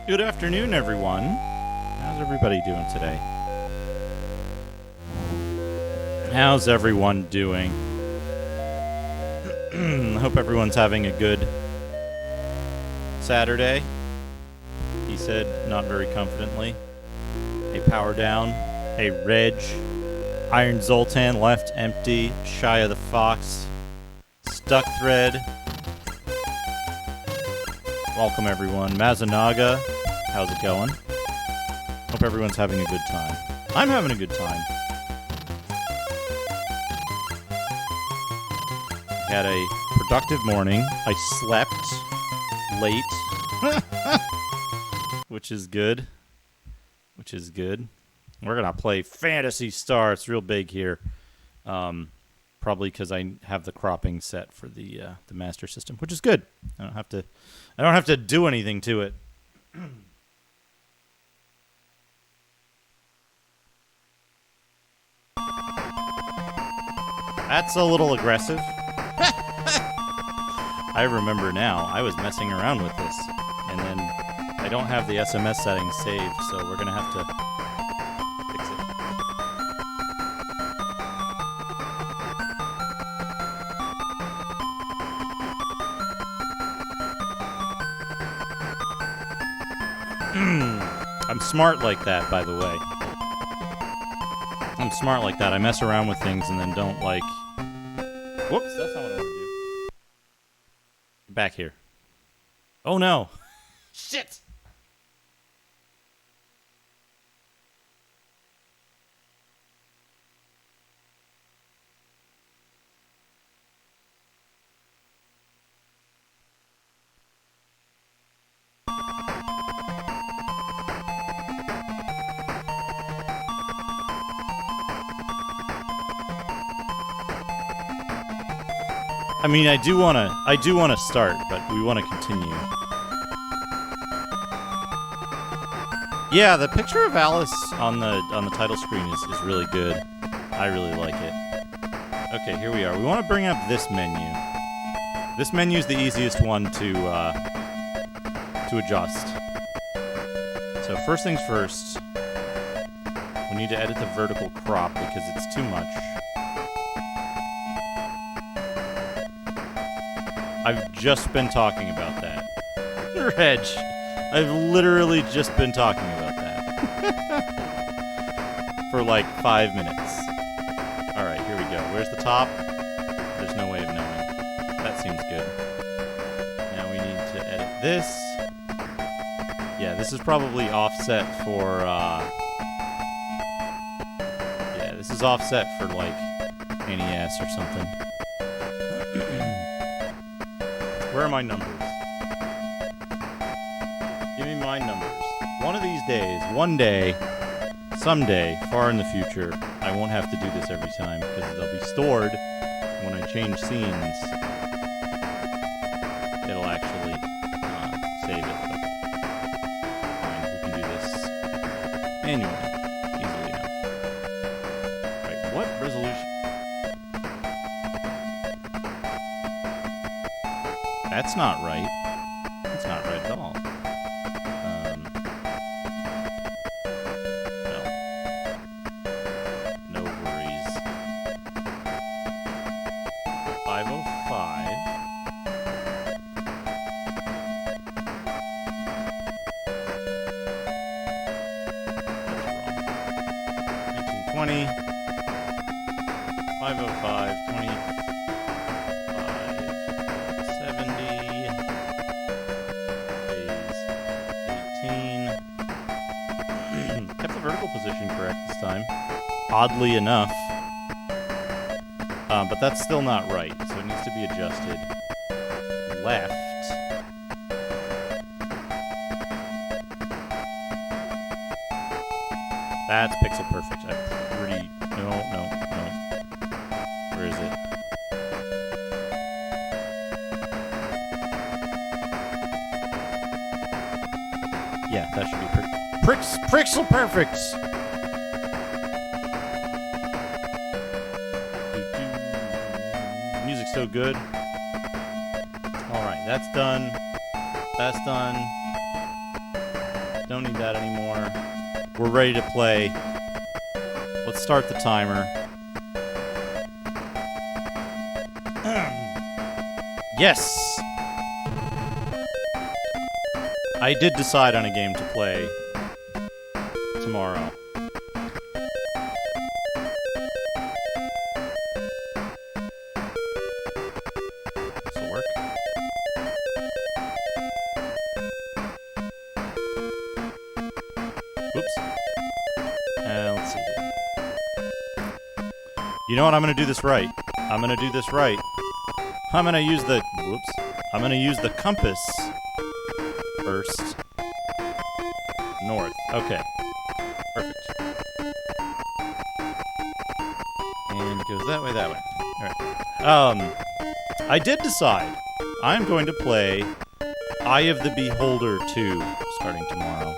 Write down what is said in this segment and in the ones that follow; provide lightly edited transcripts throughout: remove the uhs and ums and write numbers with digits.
Good afternoon, everyone. How's everybody doing today? How's everyone doing? I hope everyone's having a good Saturday. He said, not very confidently. Hey, Power Down. Hey, Reg. Iron Zoltan left empty. Shy of the Fox. Stuck Thread. Welcome, everyone. Mazanaga. How's it going? Hope everyone's having a good time. I'm having a good time. Had a productive morning. I slept late. Which is good. We're going to play Phantasy Star. It's real big here. Probably because I have the cropping set for the Master System, which is good. I don't have to do anything to it. That's a little aggressive. I remember now. I was messing around with this, and then I don't have the SMS settings saved, so we're going to have to fix it. I'm smart like that, by the way. I'm smart like that. I mess around with things and then don't like... Whoops, that's not what I want to do. Back here. Oh no. Shit! I mean, I do wanna start, but we wanna continue. Yeah, the picture of Alice on the title screen is really good. I really like it. Okay, here we are. We want to bring up this menu. This menu is the easiest one to adjust. So first things first, we need to edit the vertical crop because it's too much. I've just been talking about that. Reg, I've literally just been talking about that. For like 5 minutes. Alright, here we go. Where's the top? There's no way of knowing. That seems good. Now we need to edit this. Yeah, this is probably offset for, yeah, this is offset for like NES or something. Where are my numbers? Give me my numbers. One of these days, one day, someday, far in the future, I won't have to do this every time because they'll be stored when I change scenes. It'll actually save it. But fine, we can do this manually, easily enough. Alright, what resolution? That's not right. That's not right at all. No worries. 505. That's wrong. 1920. 505. 20. Position correct this time, oddly enough, but that's still not right, so it needs to be adjusted. Left. That's pixel perfect. No. Where is it? Yeah, that should be pixel perfect. Music's so good. Alright, that's done. That's done. Don't need that anymore. We're ready to play. Let's start the timer. Yes! I did decide on a game to play tomorrow. This'll work. Whoops. Let's see here. You know what? I'm gonna do this right. I'm gonna do this right. I'm gonna use the... Whoops. I'm gonna use the compass first. North. Okay. Perfect. And it goes that way, that way. Alright. I did decide. I'm going to play Eye of the Beholder 2 starting tomorrow.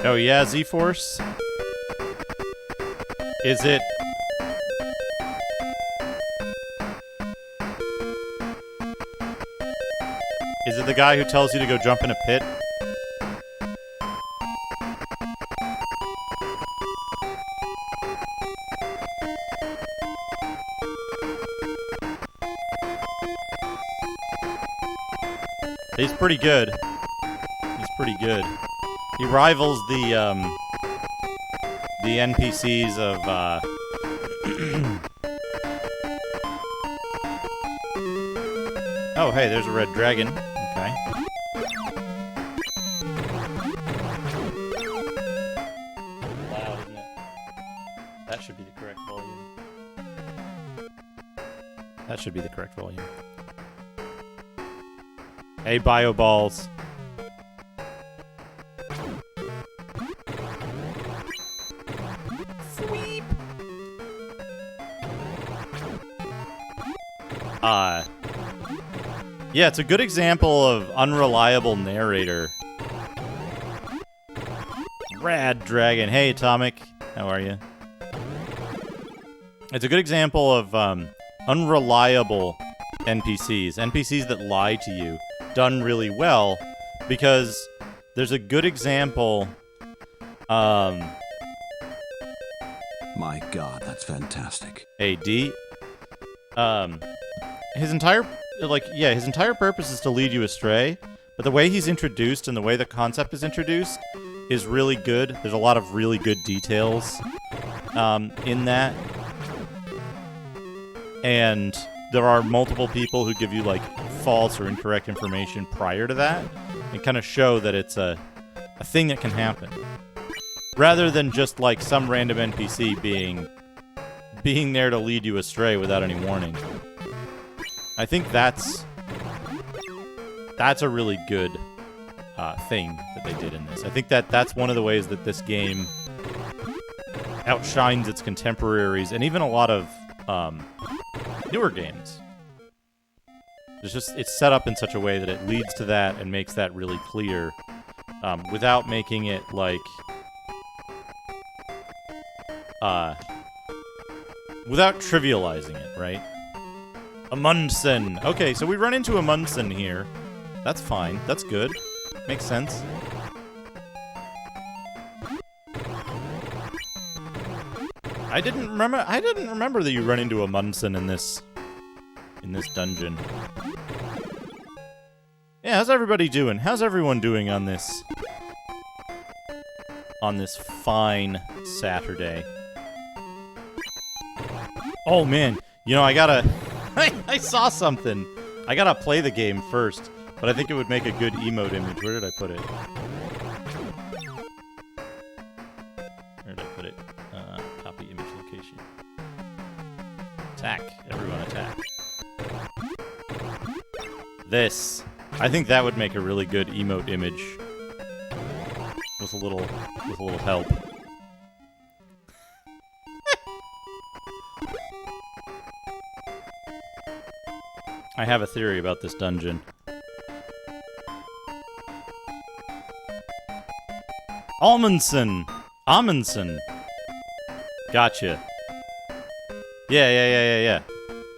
Oh yeah, Z-Force? Is it... Is it the guy who tells you to go jump in a pit? He's pretty good. He's pretty good. He rivals the NPCs of, Oh, hey, there's a red dragon. Okay. Loud, isn't it? That should be the correct volume. That should be the correct volume. Hey, bio balls. Yeah, it's a good example of unreliable narrator. Rad dragon. Hey, Atomic. How are you? It's a good example of unreliable NPCs. NPCs that lie to you. Done really well. Because there's a good example... My God, that's fantastic. Hey, D. His entire purpose is to lead you astray, but the way he's introduced and the way the concept is introduced is really good. There's a lot of really good details in that. And there are multiple people who give you, like, false or incorrect information prior to that and kind of show that it's a thing that can happen. Rather than just, like, some random NPC being there to lead you astray without any warning. I think that's a really good thing that they did in this. I think that's one of the ways that this game outshines its contemporaries and even a lot of newer games. It's set up in such a way that it leads to that and makes that really clear without making it like without trivializing it, right? Amundsen. Okay, so we run into Amundsen here. That's fine. That's good. Makes sense. I didn't remember that you run into Amundsen in this dungeon. Yeah, how's everybody doing? How's everyone doing on this fine Saturday? Oh man, you know, I gotta I saw something. I gotta play the game first, but I think it would make a good emote image. Where did I put it? Where did I put it? Copy image location. Attack. Everyone attack. This. I think that would make a really good emote image. With a little help. I have a theory about this dungeon. Amundsen. Gotcha. Yeah.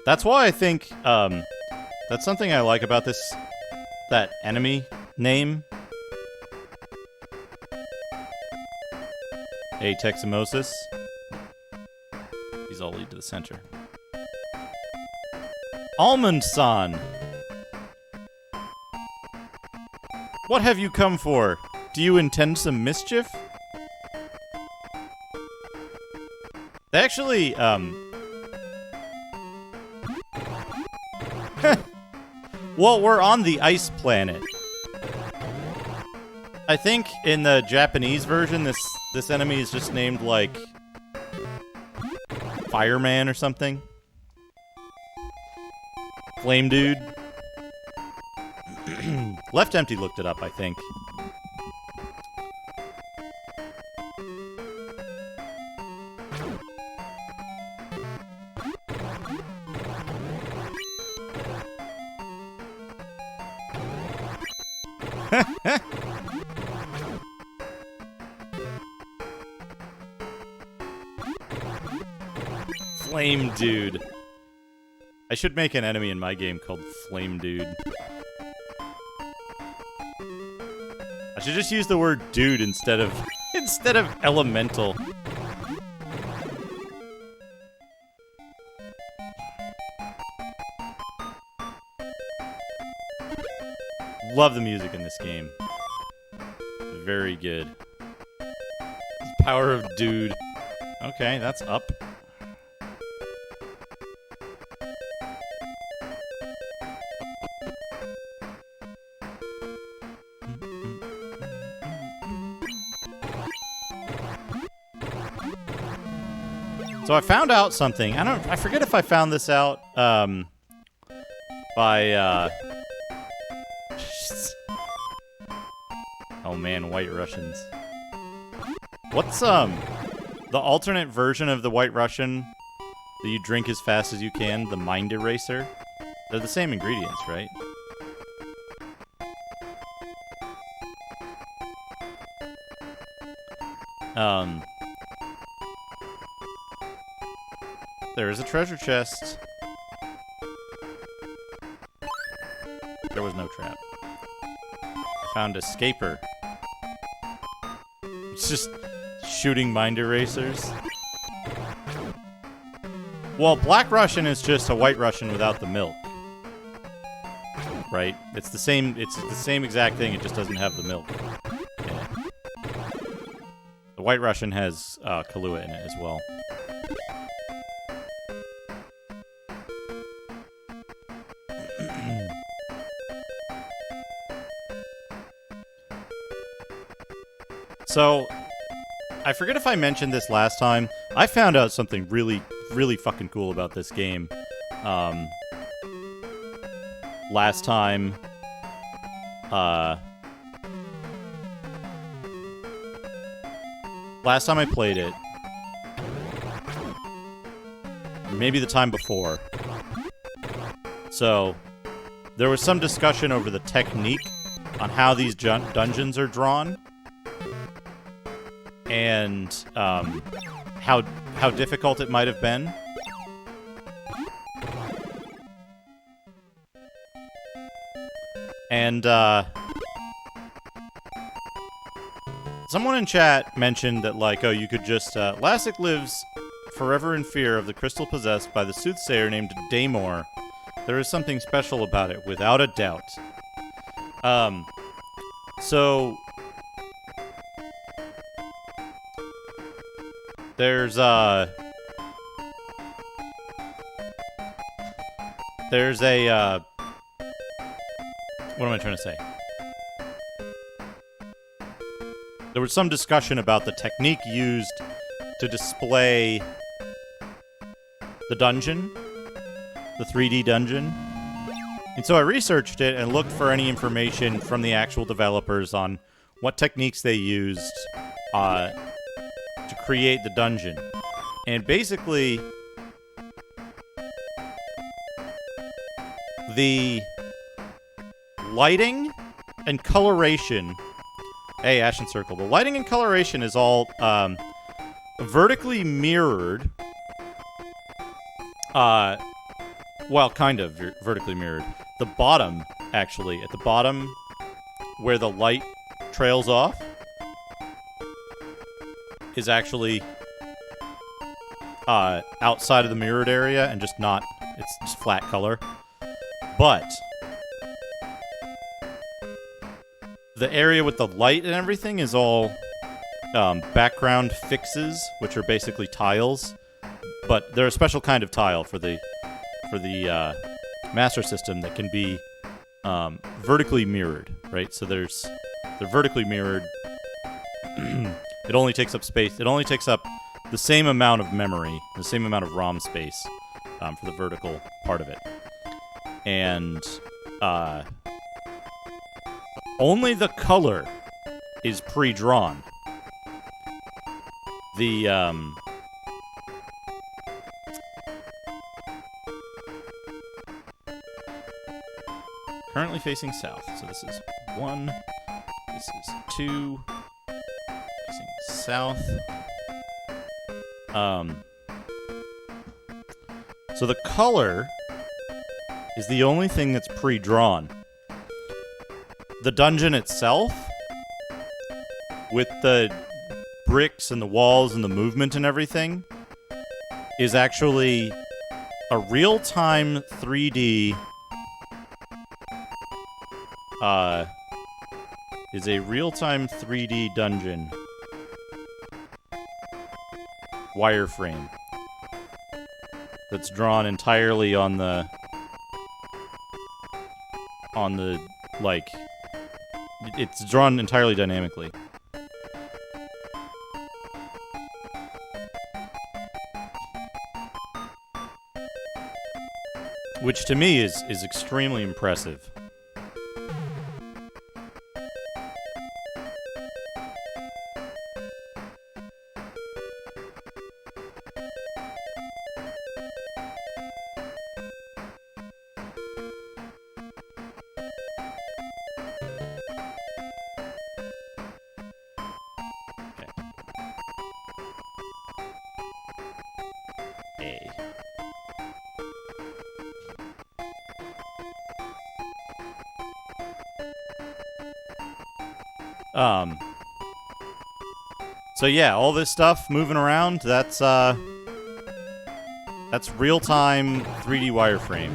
That's why I think, that's something I like about that enemy name. Teximosis. These all lead to the center. Almond-san! What have you come for? Do you intend some mischief? They actually, well, we're on the ice planet. I think in the Japanese version, this enemy is just named, like, Fireman or something. Flame Dude. Left Empty looked it up, I think. Flame Dude. I should make an enemy in my game called Flame Dude. I should just use the word dude instead of elemental. Love the music in this game. Very good. Power of dude. Okay, that's up. So I found out something. I forget if I found this out by oh man, White Russians. What's the alternate version of the White Russian that you drink as fast as you can, the Mind Eraser? They're the same ingredients, right? There is a treasure chest. There was no trap. I found a scaper. It's just shooting mind erasers. Well, Black Russian is just a White Russian without the milk. Right? It's the same exact thing, it just doesn't have the milk. Yeah. The White Russian has Kahlua in it as well. So, I forget if I mentioned this last time. I found out something really, really fucking cool about this game. Last time I played it. Maybe the time before. So, there was some discussion over the technique on how these dungeons are drawn. And how difficult it might have been. And someone in chat mentioned that, like, oh, you could just Lassic lives forever in fear of the crystal possessed by the soothsayer named Daymore. There is something special about it, without a doubt. So there's a what am I trying to say? There was some discussion about the technique used to display the dungeon, the 3D dungeon. And so I researched it and looked for any information from the actual developers on what techniques they used to create the dungeon. And basically, the lighting and coloration... Hey, Ashen Circle. The lighting and coloration is all vertically mirrored. Well, kind of vertically mirrored. The bottom, actually, at the bottom where the light trails off, is actually outside of the mirrored area and just not, it's just flat color. But the area with the light and everything is all background fixes, which are basically tiles. But they're a special kind of tile for the Master System that can be vertically mirrored, right? So they're vertically mirrored. It only takes up space. It only takes up the same amount of memory, the same amount of ROM space for the vertical part of it. And only the color is pre-drawn. The currently facing south. So this is 1. This is 2. Facing south. So the color is the only thing that's pre-drawn. The dungeon itself, with the bricks and the walls and the movement and everything, is actually a real-time 3D is a real-time 3D dungeon wireframe that's drawn entirely on the like, it's drawn entirely dynamically. Which to me is extremely impressive. So yeah, all this stuff moving around, that's real-time 3D wireframe.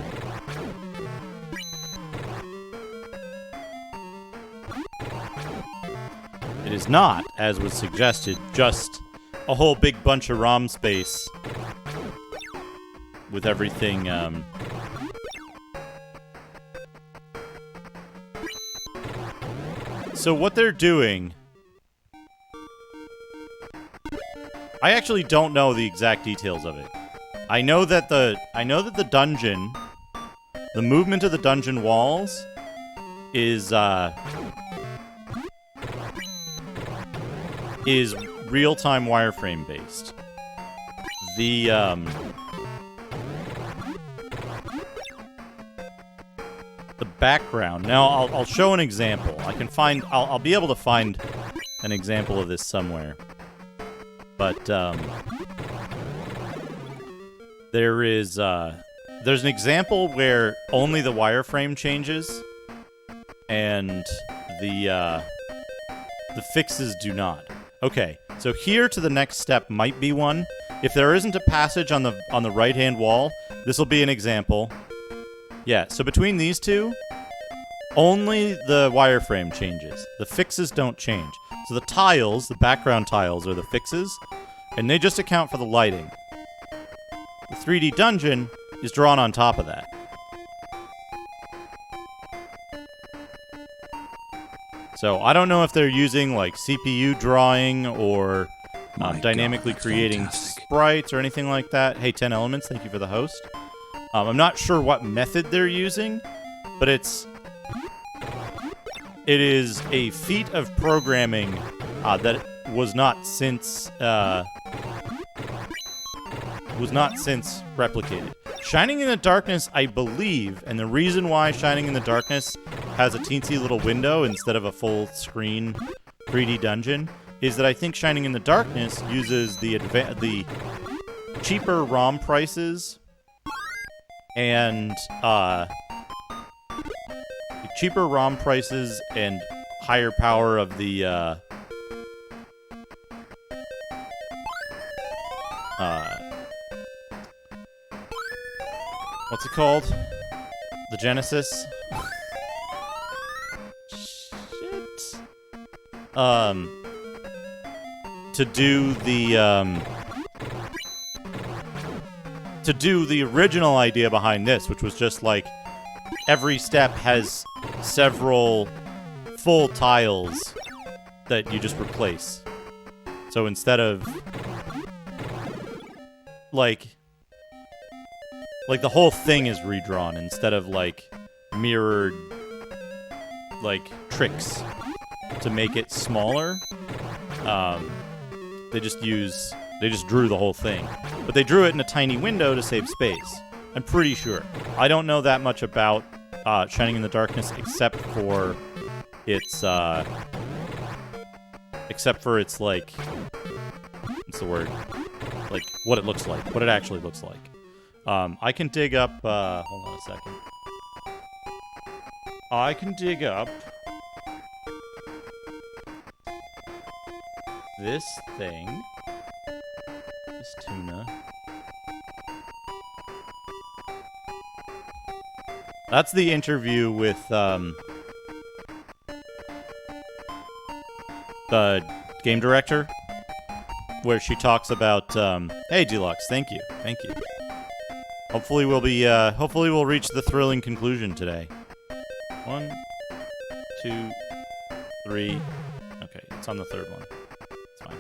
It is not, as was suggested, just a whole big bunch of ROM space with everything, So what they're doing... I actually don't know the exact details of it. I know that the dungeon, the movement of the dungeon walls is real-time wireframe based. The background. Now I'll show an example. I'll be able to find an example of this somewhere. But there's an example where only the wireframe changes and the fixes do not. Okay, so here to the next step might be one. If there isn't a passage on the right-hand wall, this will be an example. Yeah, so between these two, only the wireframe changes. The fixes don't change. So the tiles, the background tiles, are the fixes, and they just account for the lighting. The 3D dungeon is drawn on top of that. So I don't know if they're using like CPU drawing or dynamically creating sprites or anything like that. Hey, 10 Elements, thank you for the host. I'm not sure what method they're using, but it is a feat of programming that was not since replicated. Shining in the Darkness, I believe, and the reason why Shining in the Darkness has a teensy little window instead of a full screen 3D dungeon is that I think Shining in the Darkness uses the cheaper ROM prices and cheaper ROM prices and higher power of the what's it called? The Genesis. Shit. To do the original idea behind this, which was just like every step has several full tiles that you just replace. So instead of like the whole thing is redrawn instead of like mirrored like tricks to make it smaller. They just drew the whole thing, but they drew it in a tiny window to save space. I'm pretty sure. I don't know that much about Shining in the Darkness except for its like, what's the word? Like what it looks like, what it actually looks like. I can dig up. Hold on a second. I can dig up this thing. This tuna. That's the interview with the game director, where she talks about, hey, Deluxe, thank you. Hopefully we'll reach the thrilling conclusion today. 1, 2, 3. Okay, it's on the third one. It's fine.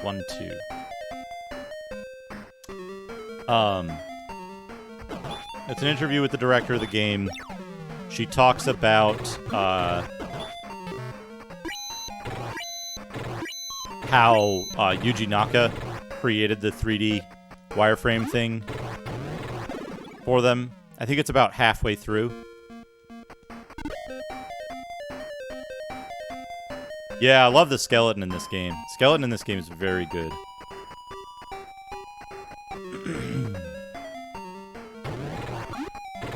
1, 2. It's an interview with the director of the game. She talks about how Yuji Naka created the 3D wireframe thing for them. I think it's about halfway through. Yeah, I love the skeleton in this game. Skeleton in this game is very good.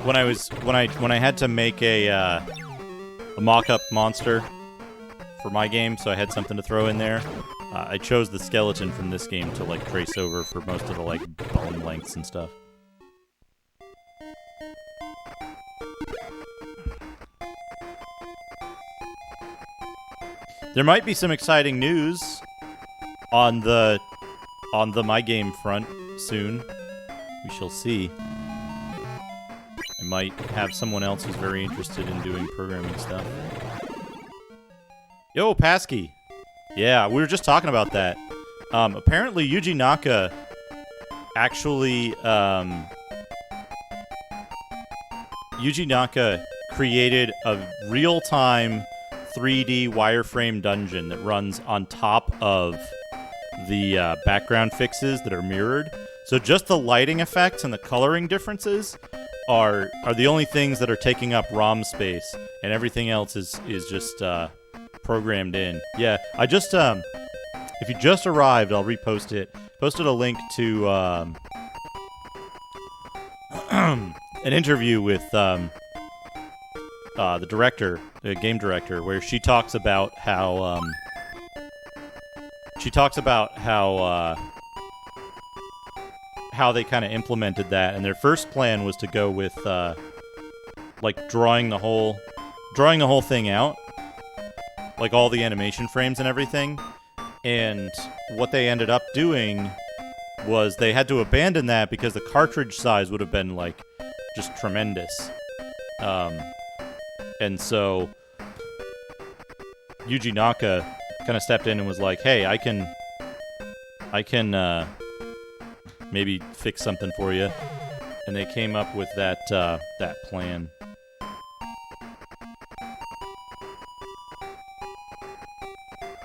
When I had to make a mock-up monster for my game, so I had something to throw in there, I chose the skeleton from this game to like trace over for most of the like bone lengths and stuff. There might be some exciting news on the My Game front soon. We shall see. I might have someone else who's very interested in doing programming stuff. Yo, Pasky. Yeah, we were just talking about that. Apparently, Yuji Naka actually created a real-time 3D wireframe dungeon that runs on top of the background fixes that are mirrored. So just the lighting effects and the coloring differences are the only things that are taking up ROM space, and everything else is just programmed in. Yeah, I just if you just arrived, I'll repost it. Posted a link to an interview with the director, the game director, where she talks about how how they kind of implemented that, and their first plan was to go with like drawing the whole thing out, like all the animation frames and everything. And what they ended up doing was they had to abandon that because the cartridge size would have been like just tremendous. And so Yuji Naka kind of stepped in and was like, "Hey, I can maybe fix something for you." And they came up with that plan.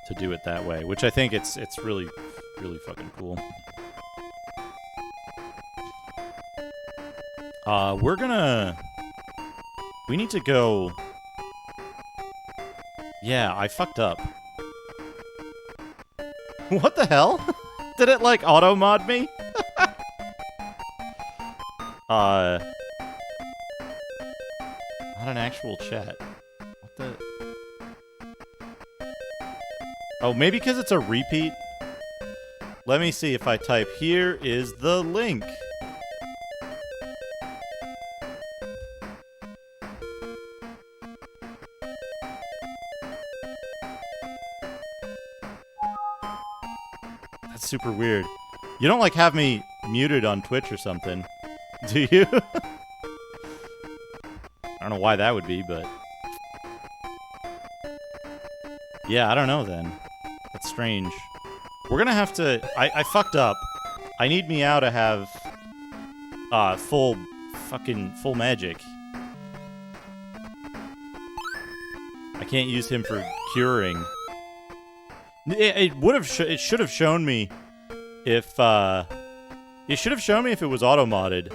To do it that way, which I think it's really, really fucking cool. We need to go. Yeah, I fucked up. What the hell? Did it, like, auto-mod me? Not an actual chat. What the... Oh, maybe because it's a repeat? Let me see if I type, here is the link. That's super weird. You don't, like, have me muted on Twitch or something, do you? I don't know why that would be, but... Yeah, I don't know then. That's strange. We're gonna have to... I fucked up. I need Meow to have... full magic. I can't use him for curing. It would have... it should have shown me if, it should have shown me if it was auto-modded.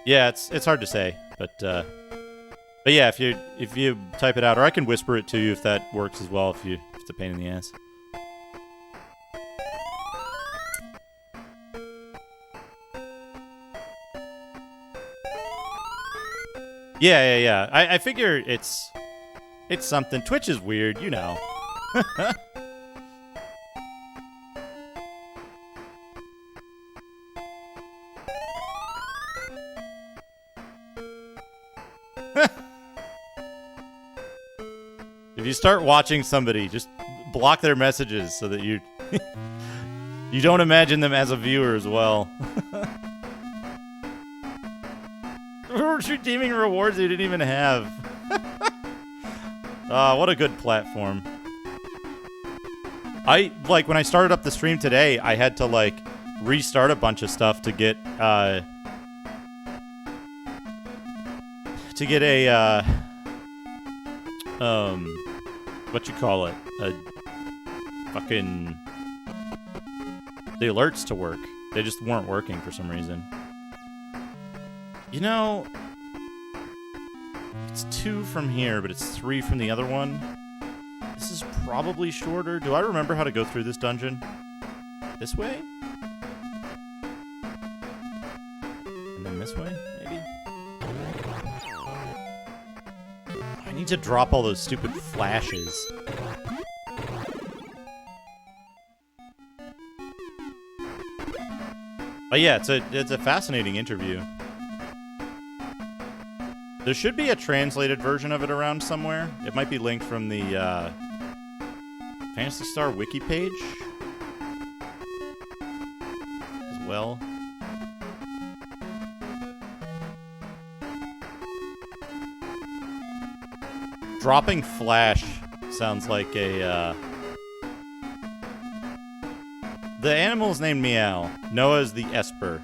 Yeah, it's hard to say, but yeah, if you type it out, or I can whisper it to you if that works as well, if it's a pain in the ass. Yeah. I figure it's something. Twitch is weird, you know. If you start watching somebody, just block their messages so that you you don't imagine them as a viewer as well. We're redeeming rewards you didn't even have. What a good platform. When I started up the stream today, I had to, like, restart a bunch of stuff to get a, what you call it? The alerts to work. They just weren't working for some reason. You know, it's 2 from here, but it's 3 from the other one. This is probably shorter. Do I remember how to go through this dungeon? This way? And then this way, maybe? I need to drop all those stupid flashes. But yeah, it's a fascinating interview. There should be a translated version of it around somewhere. It might be linked from the Phantasy Star wiki page as well. Dropping flash sounds like a the animal's named Meow. Noah's the Esper.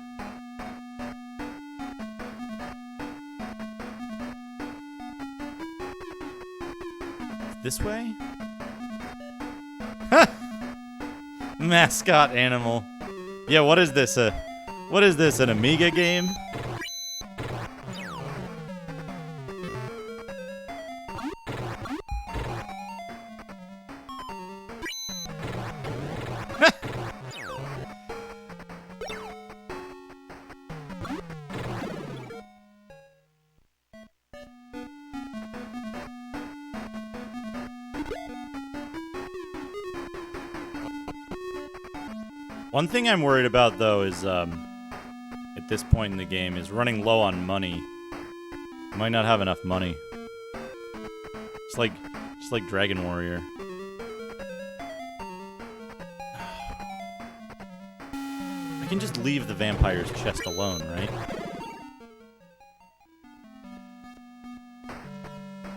This way? Mascot animal. Yeah, what is this? What is this, an Amiga game? One thing I'm worried about, though, is, at this point in the game, is running low on money. I might not have enough money. Just like Dragon Warrior. I can just leave the vampire's chest alone, right?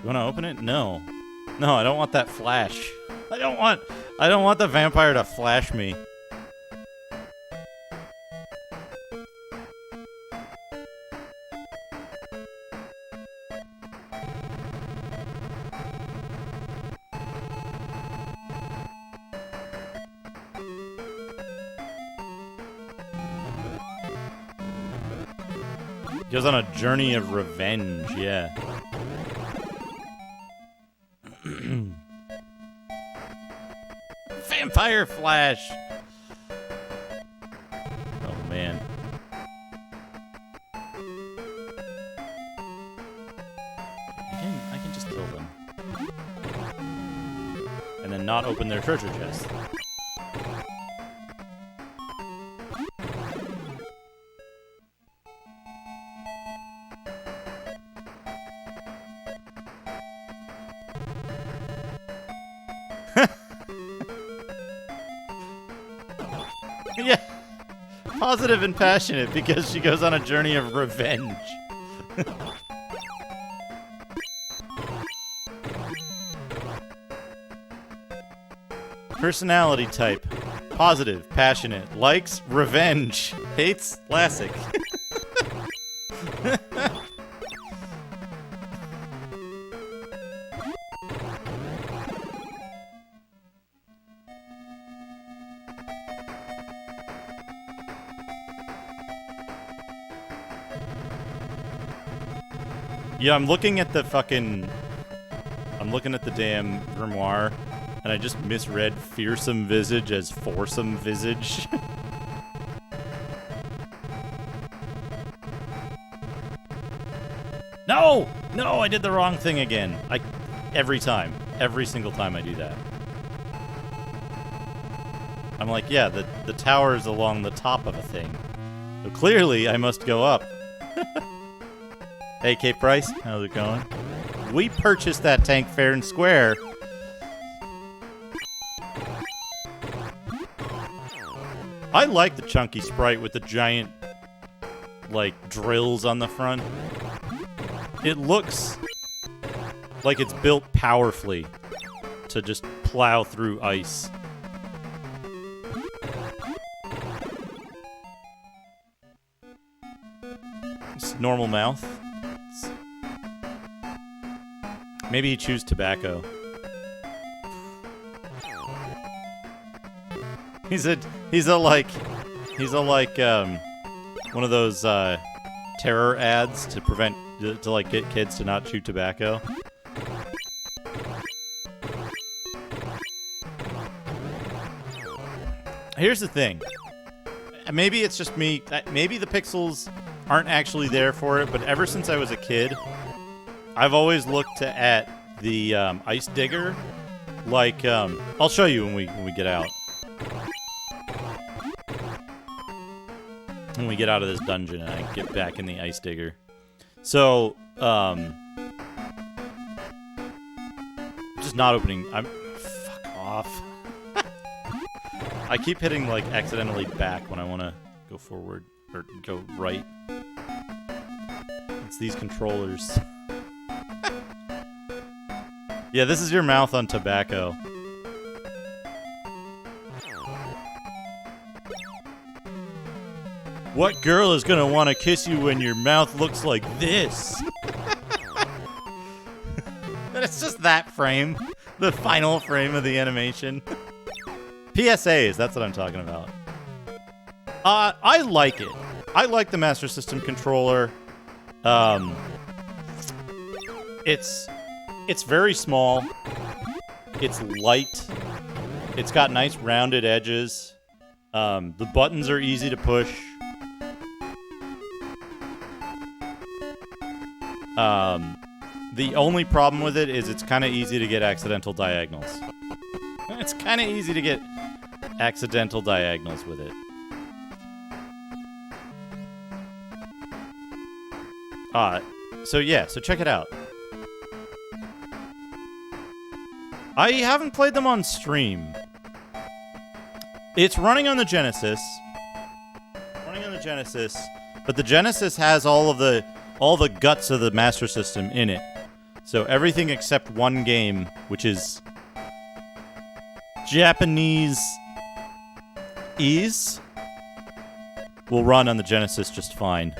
You wanna open it? No. No, I don't want that flash. I don't want the vampire to flash me. Goes on a journey of revenge, yeah. Vampire Flash! Oh, man. I can just kill them. And then not open their treasure chest. Yeah. Positive and passionate because she goes on a journey of revenge. Personality type. Positive, passionate, likes revenge, hates classic. Yeah, I'm looking at the damn grimoire, and I just misread fearsome visage as foursome visage. No! No, I did the wrong thing again. Every single time I do that. I'm like, yeah, the tower is along the top of a thing. So clearly I must go up. Hey, Cape Price, how's it going? We purchased that tank fair and square. I like the chunky sprite with the giant, like, drills on the front. It looks like it's built powerfully to just plow through ice. Just normal mouth. Maybe you choose tobacco. He's a one of those terror ads to prevent to like get kids to not chew tobacco. Here's the thing. Maybe it's just me. Maybe the pixels aren't actually there for it, but ever since I was a kid, I've always looked at the ice digger like I'll show you when we get out. When we get out of this dungeon and I get back in the ice digger. So, just not opening. Fuck off. I keep hitting, like, accidentally back when I want to go forward or go right. It's these controllers. Yeah, this is your mouth on tobacco. What girl is gonna want to kiss you when your mouth looks like this? And it's just that frame. The final frame of the animation. PSAs, that's what I'm talking about. I like it. I like the Master System controller. It's very small. It's light. It's got nice rounded edges. The buttons are easy to push. The only problem with it is it's kind of easy to get accidental diagonals. It's kind of easy to get accidental diagonals with it. So check it out. I haven't played them on stream. It's running on the Genesis. But the Genesis has all the guts of the Master System in it. So everything except one game, which is Japanese ease, will run on the Genesis just fine.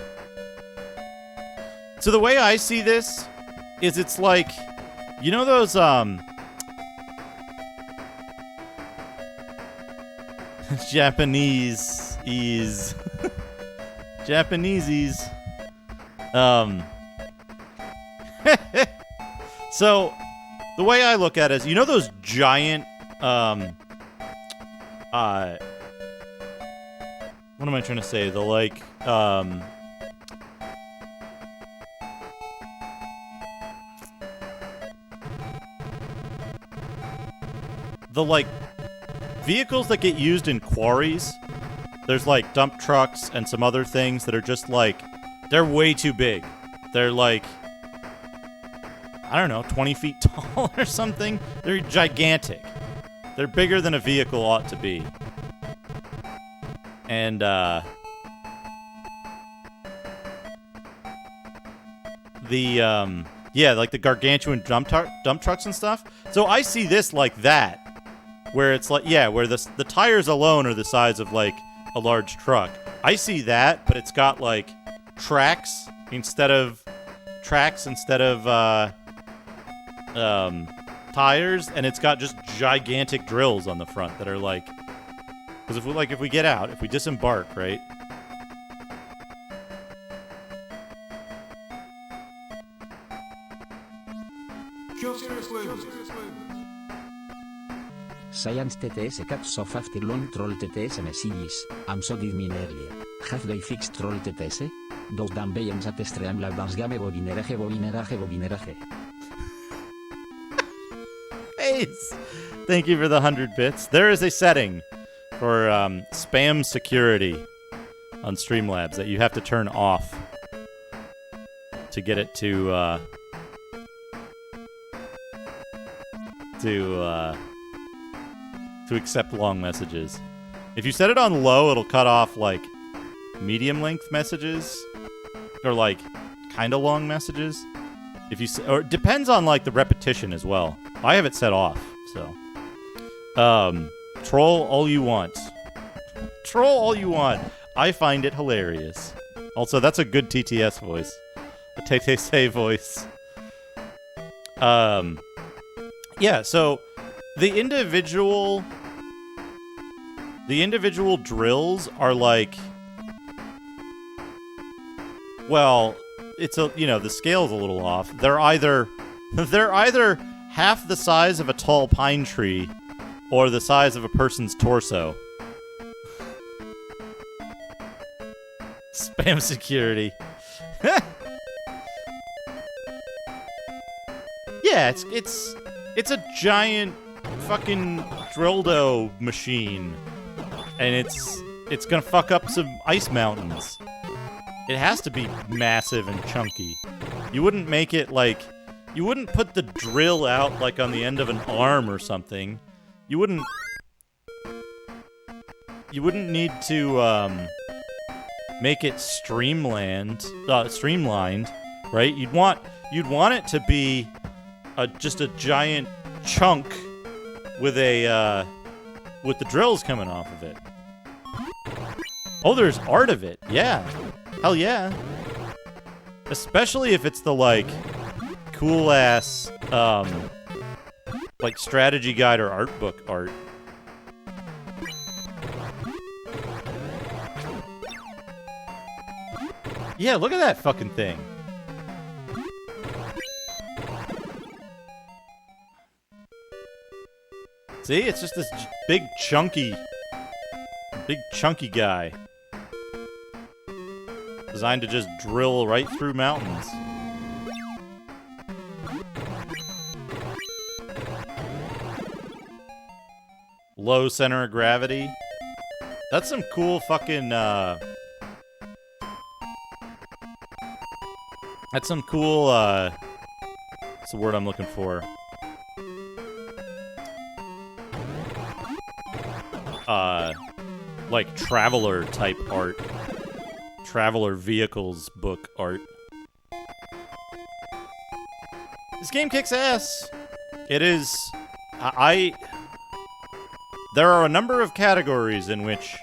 So the way I see this is it's like, you know those Japanese ease. Japaneseies. So, the way I look at it is, you know those giant, what am I trying to say? The, like, vehicles that get used in quarries. There's, like, dump trucks and some other things that are just, like, they're way too big. They're, like, I don't know, 20 feet tall or something. They're gigantic. They're bigger than a vehicle ought to be. And, yeah, like the gargantuan dump trucks and stuff. So I see this like that, where it's like, yeah, where the tires alone are the size of, like, a large truck. I see that, but it's got, like, tracks instead of tires, and it's got just gigantic drills on the front that are, like, because if we get out, if we disembark, right? Science TTS 4 soft after long troll TTS messages, am so give me earlier. Have they fixed troll TTS? Dos dan beyen at stream la dans game bobineraje. Ace! Thank you for the 100 bits. There is a setting for spam security on Streamlabs that you have to turn off to get it to accept long messages. If you set it on low, it'll cut off, like, medium length messages or, like, kind of long messages. Or it depends on, like, the repetition as well. I have it set off, so. Troll all you want. Troll all you want. I find it hilarious. Also, that's a good TTS voice. A TTS voice. Yeah, so the individual drills are like, well, it's a, you know, the scale's a little off. They're either half the size of a tall pine tree or the size of a person's torso. Spam security. Yeah, it's a giant fucking dildo machine, and it's gonna fuck up some ice mountains. It has to be massive and chunky. You wouldn't make it like, you wouldn't put the drill out like on the end of an arm or something. You wouldn't need to make it streamlined, right? You'd want it to be just a giant chunk with the drills coming off of it. Oh, there's art of it. Yeah. Hell yeah. Especially if it's the, like, cool ass like strategy guide or art book art. Yeah, look at that fucking thing. See, it's just this big chunky guy. Designed to just drill right through mountains. Low center of gravity. That's some cool fucking, that's some cool, what's the word I'm looking for? Like traveler type art. Traveler vehicles book art. This game kicks ass. It is... There are a number of categories in which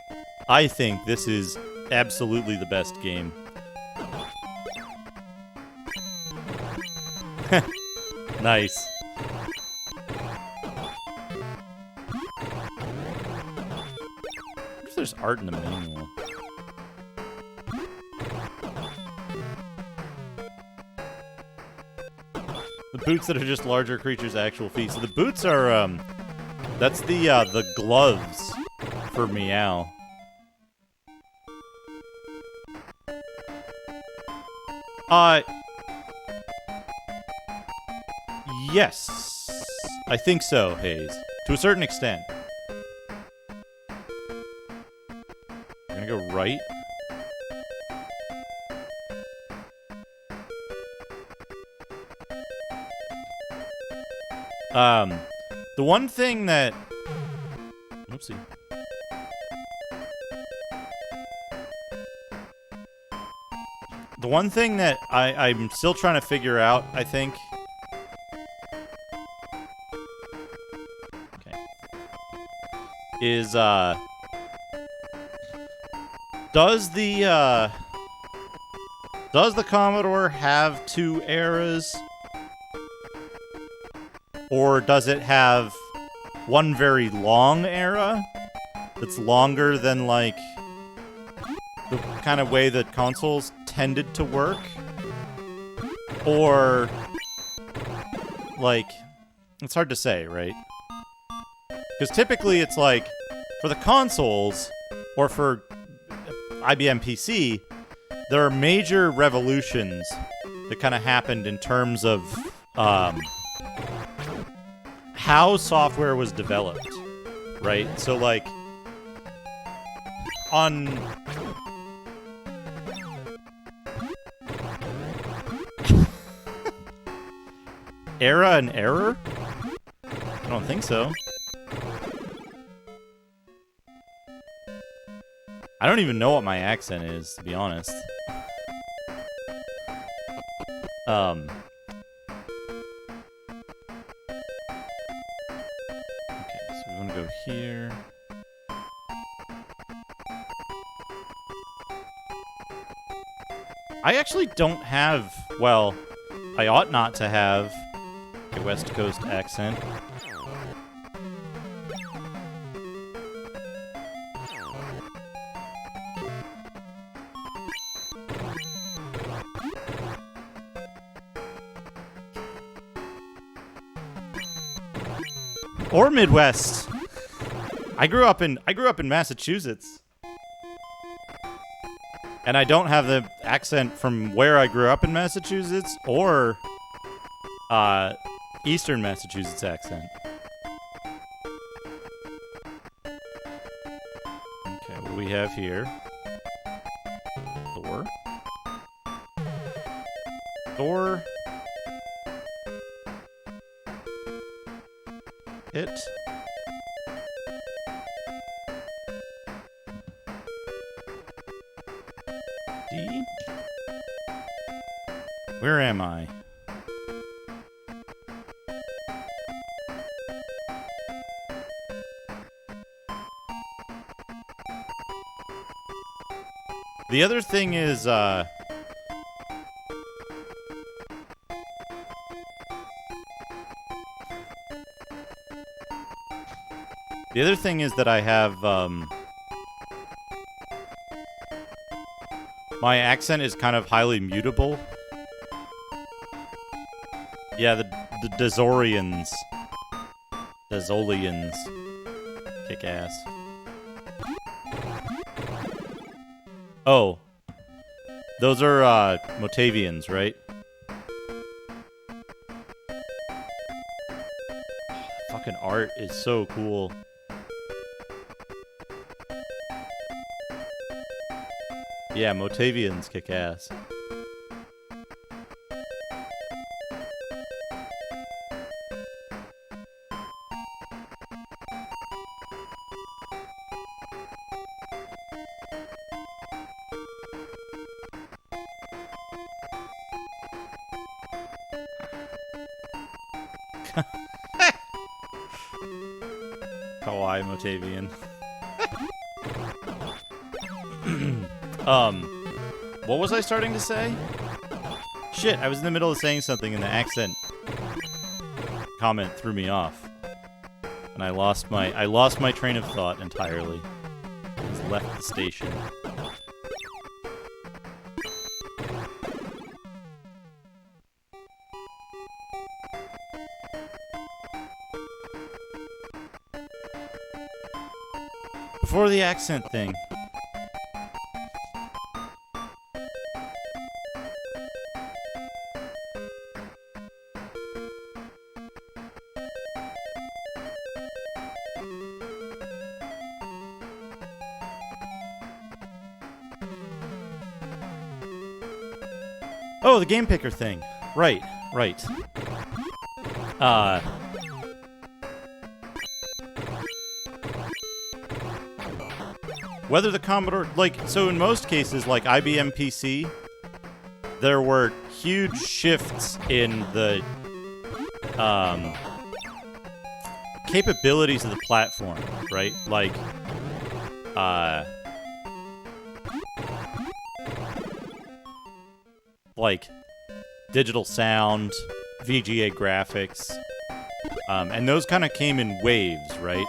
I think this is absolutely the best game. Nice. There's art in the manual. The boots that are just larger creatures' actual feet. So the boots are, that's the gloves for meow. Yes. I think so, Hayes. To a certain extent. I'm gonna go right. The one thing that... Oopsie. The one thing that I'm still trying to figure out, I think... Okay. Is, Does the Commodore have 2 eras? Or does it have one very long era that's longer than, like, the kind of way that consoles tended to work? Or, like, it's hard to say, right? Because typically it's like, for the consoles, or for IBM PC, there are major revolutions that kind of happened in terms of, how software was developed, right? So, like, on... Era and error? I don't think so. I don't even know what my accent is, to be honest. Go here. I actually don't have, well, I ought not to have a West Coast accent. Or Midwest. I grew up in Massachusetts. And I don't have the accent from where I grew up in Massachusetts or Eastern Massachusetts accent. Okay, what do we have here? Door. Door. Hit. D. Where am I? The other thing is, the other thing is that I have, my accent is kind of highly mutable. Yeah, the Dazorians. Dazolians. Kick ass. Oh. Those are, Motavians, right? Fucking art is so cool. Yeah, Motavians kick ass. Kawaii Motavian. What was I starting to say? Shit, I was in the middle of saying something and the accent comment threw me off. And I lost my train of thought entirely. I just left the station. Before the accent thing. Oh, the game picker thing. Right. Whether the Commodore, so in most cases, like IBM PC, there were huge shifts in the capabilities of the platform, right? Like digital sound, VGA graphics, and those kind of came in waves, right?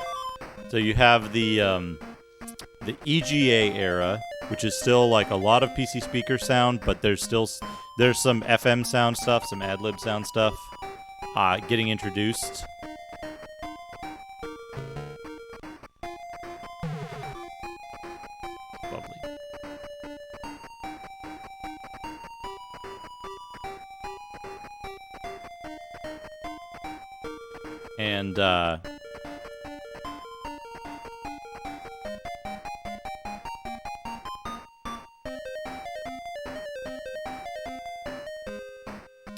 So you have the EGA era, which is still like a lot of PC speaker sound, but there's some FM sound stuff, some ad-lib sound stuff getting introduced. Lovely. And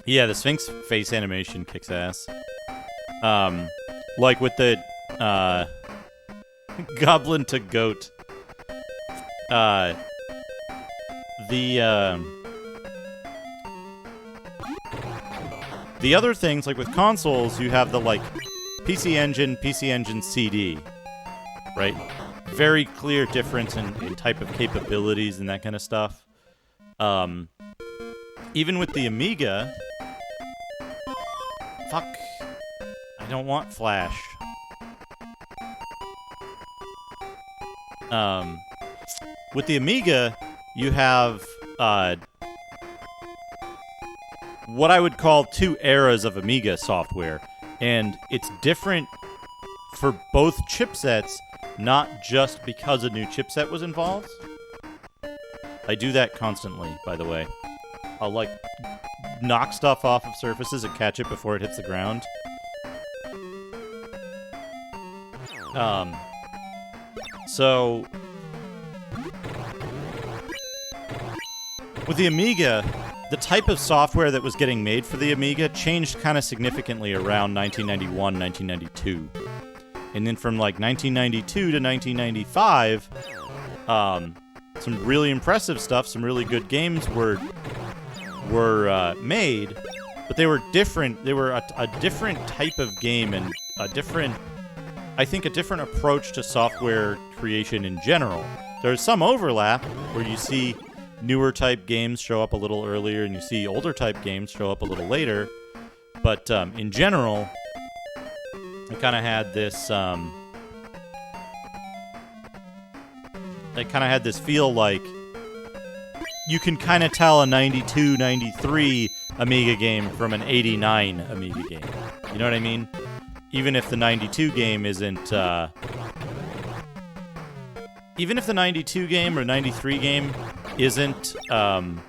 yeah, the Sphinx face animation kicks ass. Like with the goblin to goat. The other things, like with consoles, you have the PC Engine CD, right? Very clear difference in type of capabilities and that kind of stuff. Even with the Amiga, fuck, I don't want Flash. With the Amiga, you have what I would call two eras of Amiga software, and it's different for both chipsets, not just because a new chipset was involved. I do that constantly, by the way. I'll knock stuff off of surfaces and catch it before it hits the ground. So with the Amiga, the type of software that was getting made for the Amiga changed kind of significantly around 1991, 1992. And then from 1992 to 1995, some really impressive stuff, some really good games were made, but they were different. They were a different type of game and a different approach to software creation in general. There's some overlap where you see newer type games show up a little earlier and you see older type games show up a little later, but in general, it kind of had this feel like you can kind of tell a 92, 93 Amiga game from an 89 Amiga game. You know what I mean? Even if the 92 game isn't, even if the 92 game or 93 game isn't on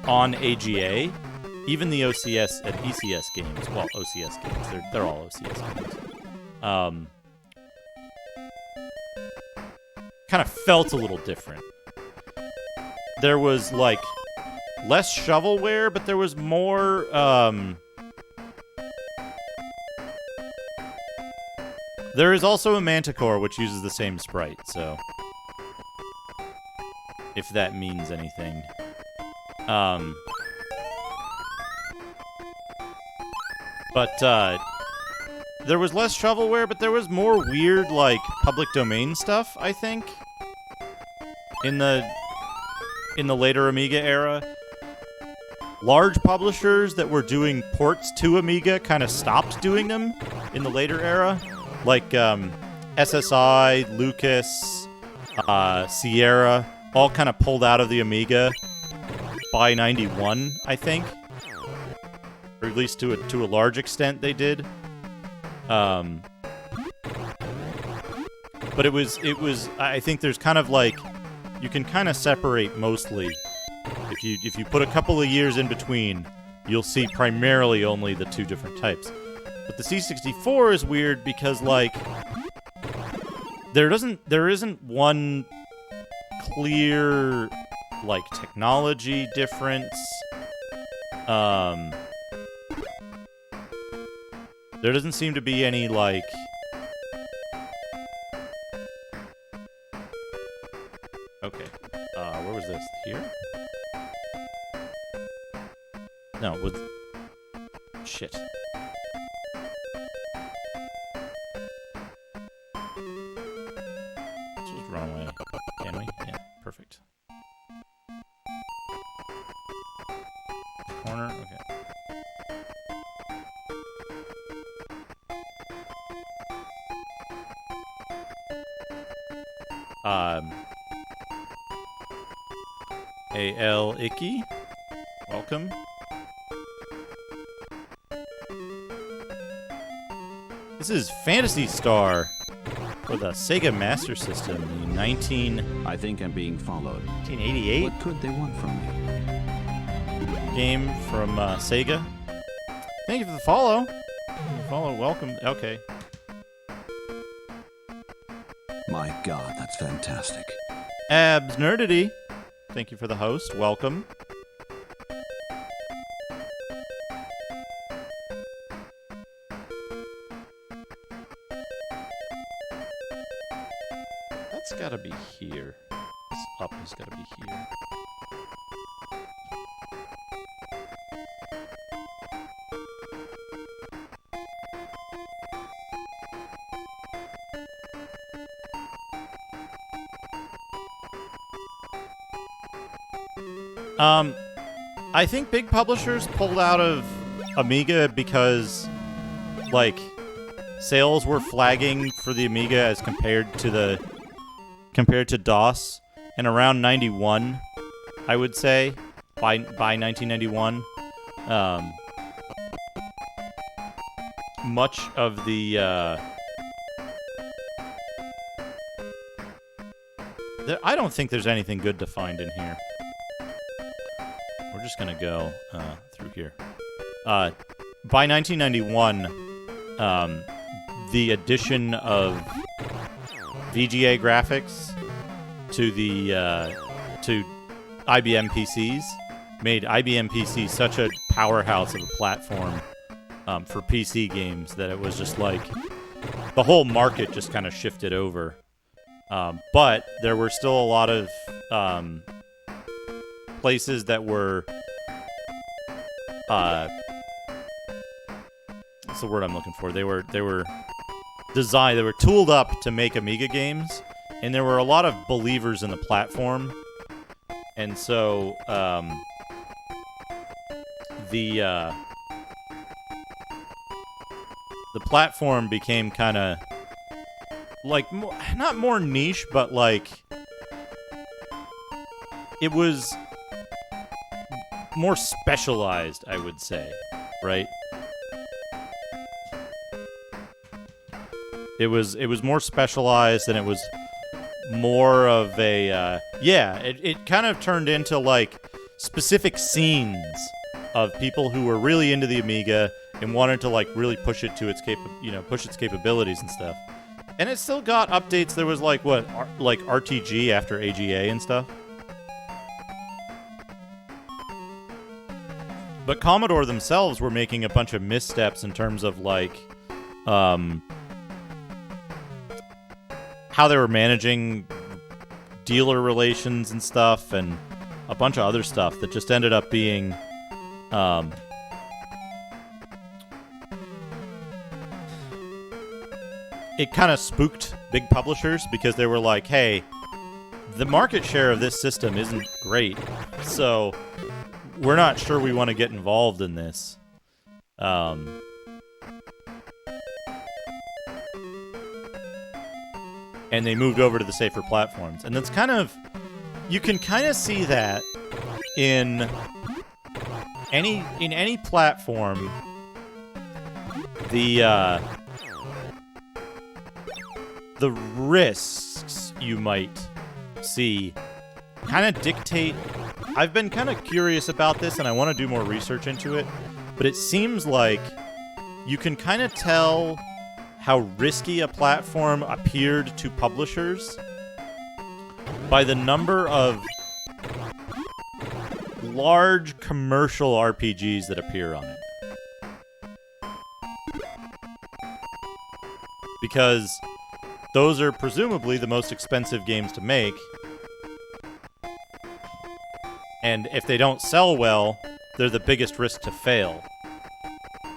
AGA, even the OCS and ECS games, well, OCS games, they're all OCS games, kind of felt a little different. There was, less shovelware, but there was more, there is also a Manticore, which uses the same sprite, so if that means anything. But there was less shovelware, but there was more weird, public domain stuff, I think, in the later Amiga era. Large publishers that were doing ports to Amiga kind of stopped doing them in the later era. Like SSI, Lucas, Sierra, all kind of pulled out of the Amiga by 91, I think. Or at least to a large extent they did. But it was. I think there's kind of like, you can kind of separate mostly. If you put a couple of years in between, you'll see primarily only the two different types. But the C64 is weird because like there isn't one clear like technology difference. There doesn't seem to be any like okay. Where was this? Here? No, with shit. Let's just run away. Can we? Yeah, perfect. Corner, okay. A.L. Icky, welcome. This is Phantasy Star for the Sega Master System, the I think I'm being followed. 1988 What could they want from me? game from Sega. Thank you for the follow. Welcome. Okay. My God, that's fantastic. Abs Nerdity, thank you for the host. Welcome. That's gotta be here. This up has gotta be here. I think big publishers pulled out of Amiga because, like, sales were flagging for the Amiga as compared to DOS, and around 91, I would say, by 1991, much of the I don't think there's anything good to find in here. We're just gonna go through here. By 1991, the addition of VGA graphics to the to IBM PCs made IBM PC such a powerhouse of a platform for PC games that it was just like the whole market just kind of shifted over. But there were still a lot of places that were what's the word I'm looking for? They were designed, they were tooled up to make Amiga games, and there were a lot of believers in the platform, and so the platform became kind of like not more niche, but like it was more specialized, I would say, right? It was more specialized, and it was more of a it kind of turned into like specific scenes of people who were really into the Amiga and wanted to like really push it to its push its capabilities and stuff. And it still got updates. There was like like RTG after AGA and stuff. But Commodore themselves were making a bunch of missteps in terms of like how they were managing dealer relations and stuff, and a bunch of other stuff that just ended up being it kind of spooked big publishers because they were like, hey, the market share of this system isn't great, so we're not sure we want to get involved in this. And they moved over to the safer platforms. And that's kind of... You can kind of see that in any platform. The the risks you might see kind of dictate. I've been kind of curious about this, and I want to do more research into it, but it seems like you can kind of tell how risky a platform appeared to publishers by the number of large commercial RPGs that appear on it. Because those are presumably the most expensive games to make. And if they don't sell well, they're the biggest risk to fail.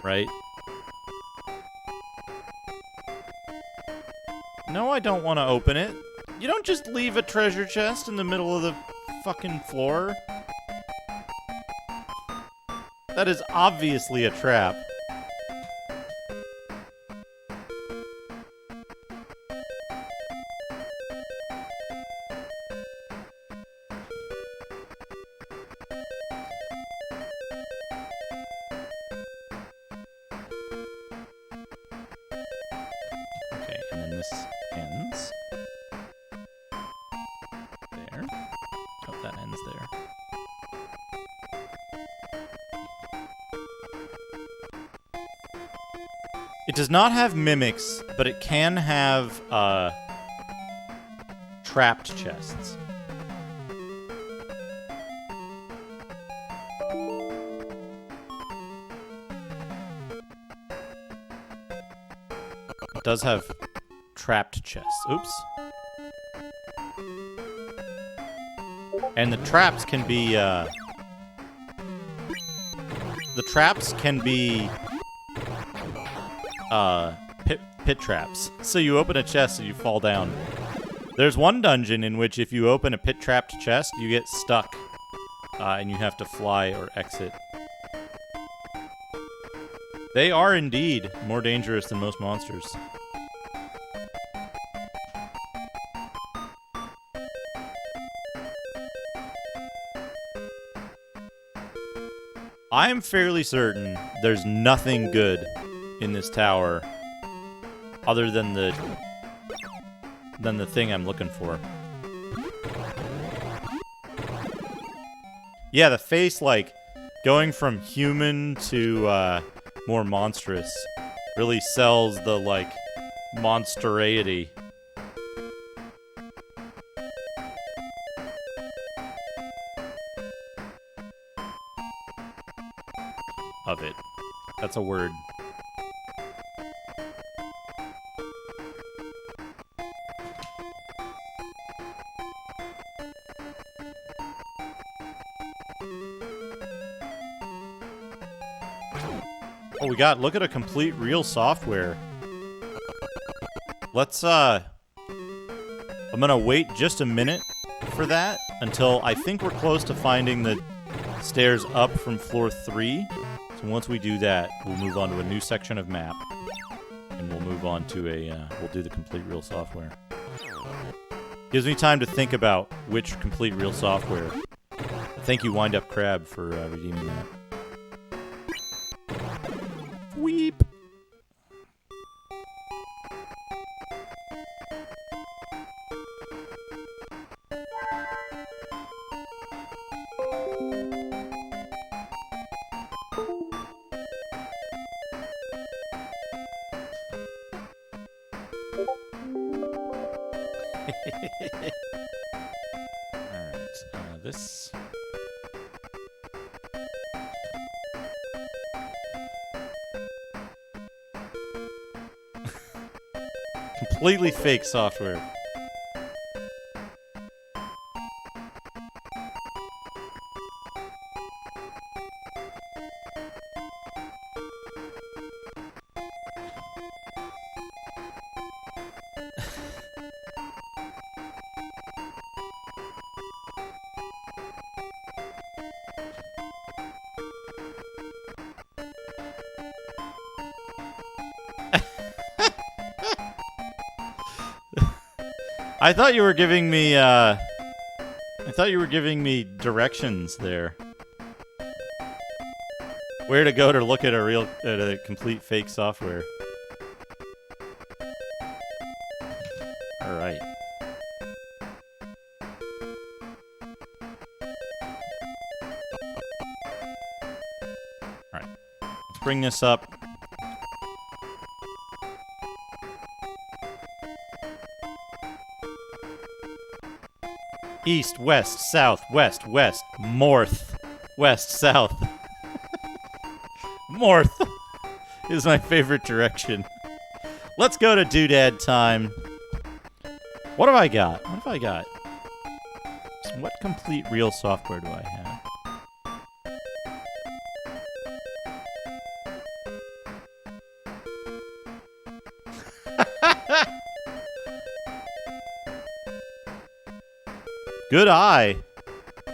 Right? No, I don't want to open it. You don't just leave a treasure chest in the middle of the fucking floor. That is obviously a trap. Okay, and then this ends there. Oh, that ends there. It does not have mimics, but it can have trapped chests. It does have trapped chests. Oops. And the traps can be pit traps. So you open a chest and you fall down. There's one dungeon in which if you open a pit trapped chest, you get stuck, and you have to fly or exit. They are indeed more dangerous than most monsters. I am fairly certain there's nothing good in this tower other than the thing I'm looking for. Yeah, the face, like, going from human to more monstrous really sells the, like, monsterity. Of it. That's a word. Oh, we got, look at a complete real software. Let's, I'm gonna wait just a minute for that until I think we're close to finding the stairs up from floor 3. So once we do that, we'll move on to a new section of map. And we'll move on to we'll do the complete real software. Gives me time to think about which complete real software. Thank you, Wind Up Crab, for redeeming that. Weep. Alright, this... Completely fake software. I thought you were giving me, directions there. Where to go to look at a complete fake software. All right. All right. Let's bring this up. East, west, south, west, west, north, west, south. North is my favorite direction. Let's go to doodad time. What have I got? What have I got? What complete real software do I have? Good eye.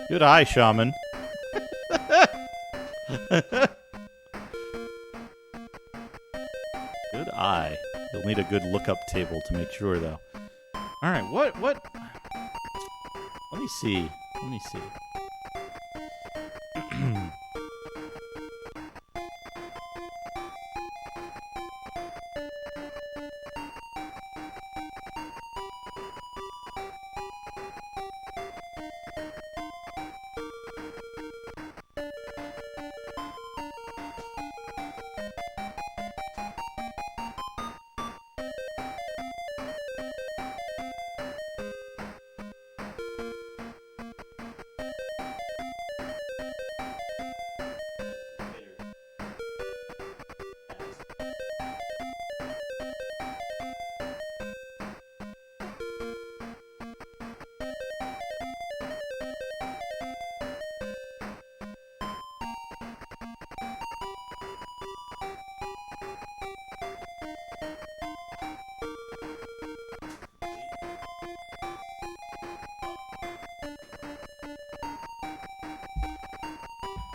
Good eye, shaman. Good eye. You'll need a good lookup table to make sure, though. All right, what? Let me see. Let me see.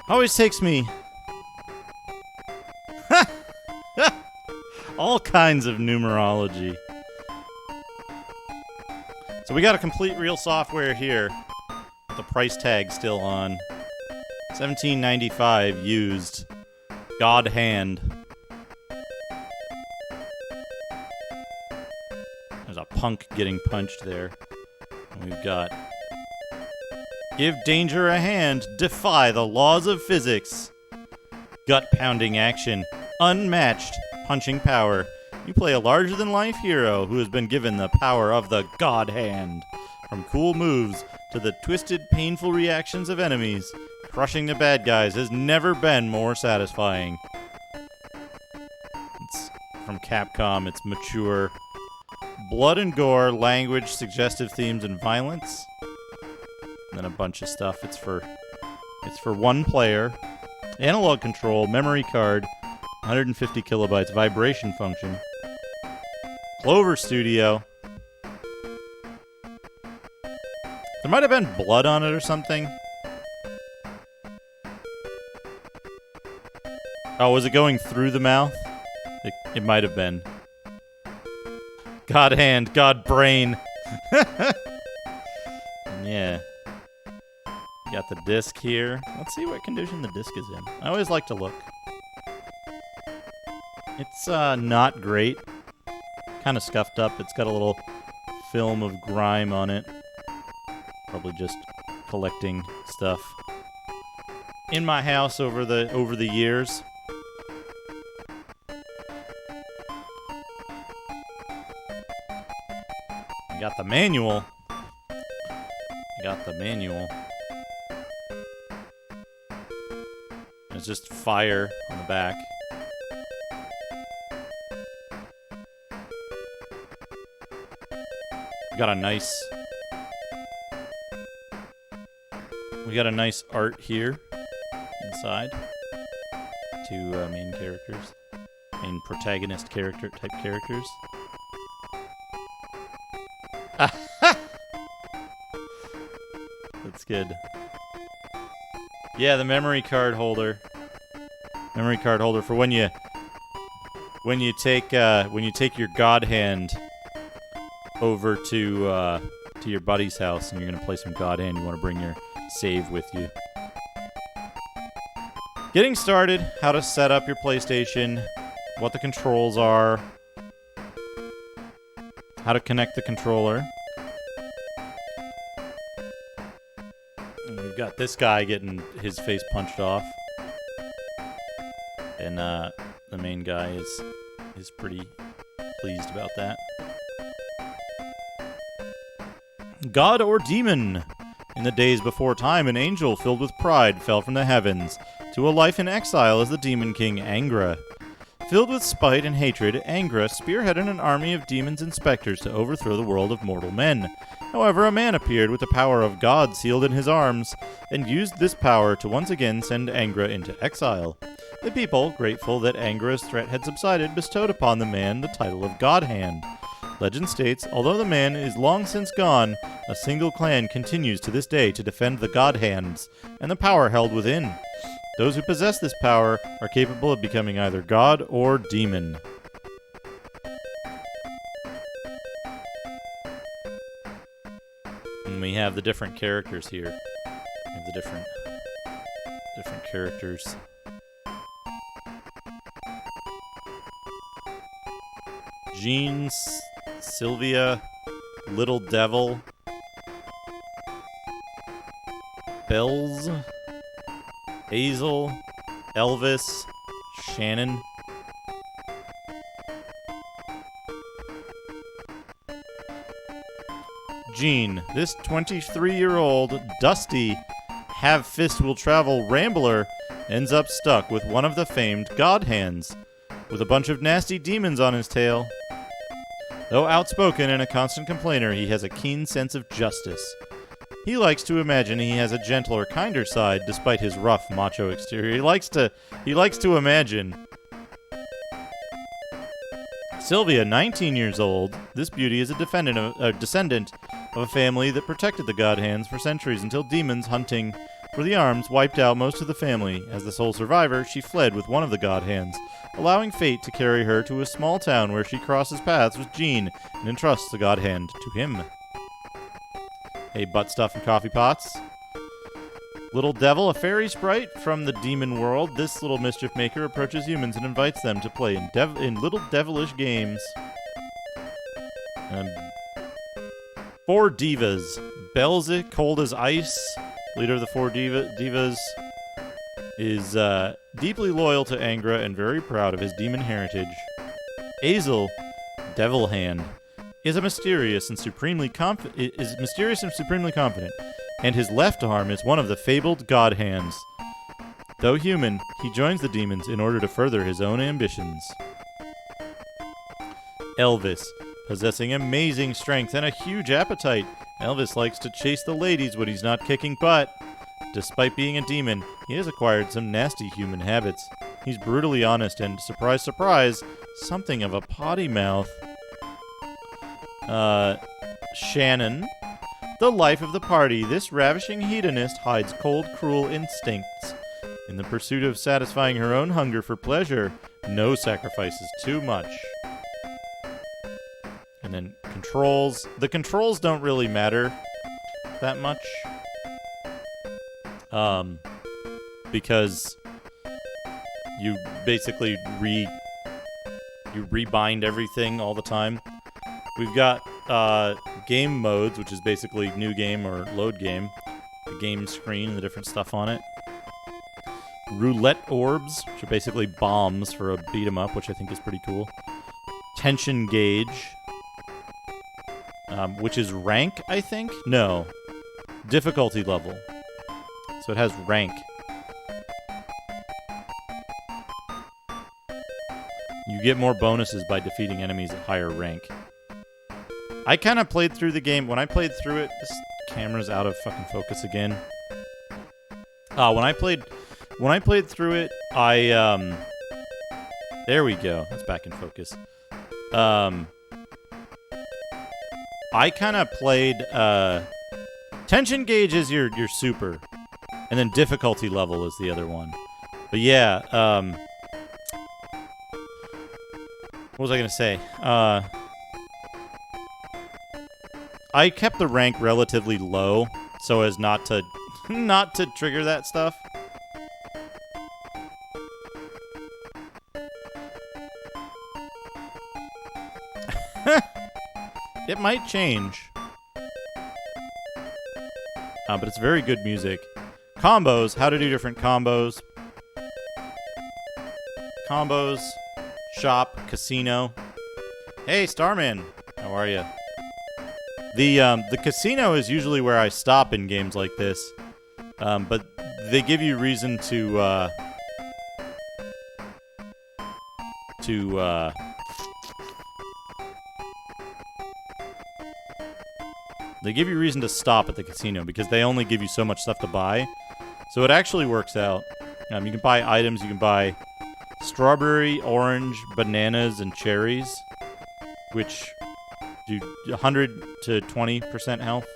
Always takes me all kinds of numerology. So we got a complete real software here. With the price tag still on. $17.95 used. God hand. There's a punk getting punched there. And we've got give danger a hand, defy the laws of physics. Gut-pounding action, unmatched punching power. You play a larger-than-life hero who has been given the power of the God Hand. From cool moves to the twisted, painful reactions of enemies, crushing the bad guys has never been more satisfying. It's from Capcom, it's mature. Blood and gore, language, suggestive themes, and violence. And then a bunch of stuff. It's for one player. Analog control, memory card, 150 kilobytes, vibration function. Clover Studio. There might have been blood on it or something. Oh, was it going through the mouth? It might have been. God hand, God brain. Yeah. Got the disc here. Let's see what condition the disc is in. I always like to look. It's not great. Kind of scuffed up. It's got a little film of grime on it. Probably just collecting stuff. In my house over the years. I got the manual. It's just fire on the back. We got a nice art here inside. Two main characters, main protagonist type characters. That's good. Yeah, the memory card holder. Memory card holder for when you take your God Hand over to your buddy's house and you're gonna play some God Hand. You want to bring your save with you. Getting started. How to set up your PlayStation. What the controls are. how to connect the controller. And we've got this guy getting his face punched off. And the main guy is pretty pleased about that. God or demon? In the days before time, an angel filled with pride fell from the heavens to a life in exile as the demon king Angra. Filled with spite and hatred, Angra spearheaded an army of demons and specters to overthrow the world of mortal men. However, a man appeared with the power of God sealed in his arms, and used this power to once again send Angra into exile. The people, grateful that Angra's threat had subsided, bestowed upon the man the title of God Hand. Legend states, although the man is long since gone, a single clan continues to this day to defend the God Hands, and the power held within. Those who possess this power are capable of becoming either god or demon. And we have the different characters here. We have the different characters. Jean, Sylvia, Little Devil, Bells, Hazel, Elvis, Shannon. Jean, this 23-year-old, dusty, have-fist will travel rambler, ends up stuck with one of the famed God Hands, with a bunch of nasty demons on his tail. Though outspoken and a constant complainer, he has a keen sense of justice. He likes to imagine he has a gentler, kinder side, despite his rough, macho exterior. He likes to imagine. Sylvia, 19 years old, this beauty is a descendant of a family that protected the God Hands for centuries until demons hunting for the arms wiped out most of the family. As the sole survivor, she fled with one of the God Hands, allowing fate to carry her to a small town where she crosses paths with Jean and entrusts the God Hand to him. Hey, butt stuff and coffee pots. Little Devil, a fairy sprite from the demon world, this little mischief maker approaches humans and invites them to play in little devilish games. 4 divas. Belze, cold as ice, leader of the 4 divas, is deeply loyal to Angra and very proud of his demon heritage. Azel, Devil Hand, is mysterious and supremely confident, and his left arm is one of the fabled God Hands. Though human, he joins the demons in order to further his own ambitions. Elvis, possessing amazing strength and a huge appetite, Elvis likes to chase the ladies when he's not kicking butt. Despite being a demon, he has acquired some nasty human habits. He's brutally honest and, surprise, surprise, something of a potty mouth. Shannon, the life of the party, this ravishing hedonist hides cold, cruel instincts. In the pursuit of satisfying her own hunger for pleasure, no sacrifice is too much. And then controls. The controls don't really matter that much. Because you basically rebind everything all the time. We've got game modes, which is basically new game or load game. The game screen and the different stuff on it. Roulette orbs, which are basically bombs for a beat 'em up, which I think is pretty cool. Tension gauge, which is rank, I think? No. Difficulty level. So it has rank. You get more bonuses by defeating enemies at higher rank. I kind of played through the game. When I played through it, this camera's out of fucking focus again. When I played through it, there we go. That's back in focus. I kind of played, tension gauge is your super, and then difficulty level is the other one. But yeah, what was I gonna say? I kept the rank relatively low so as not to trigger that stuff. It might change. But it's very good music. Combos, how to do different combos. Combos, shop, casino. Hey, Starman, how are you? The casino is usually where I stop in games like this, but they give you reason to they give you reason to stop at the casino because they only give you so much stuff to buy. So it actually works out. You can buy items. You can buy strawberry, orange, bananas, and cherries, which do 100 to 20% health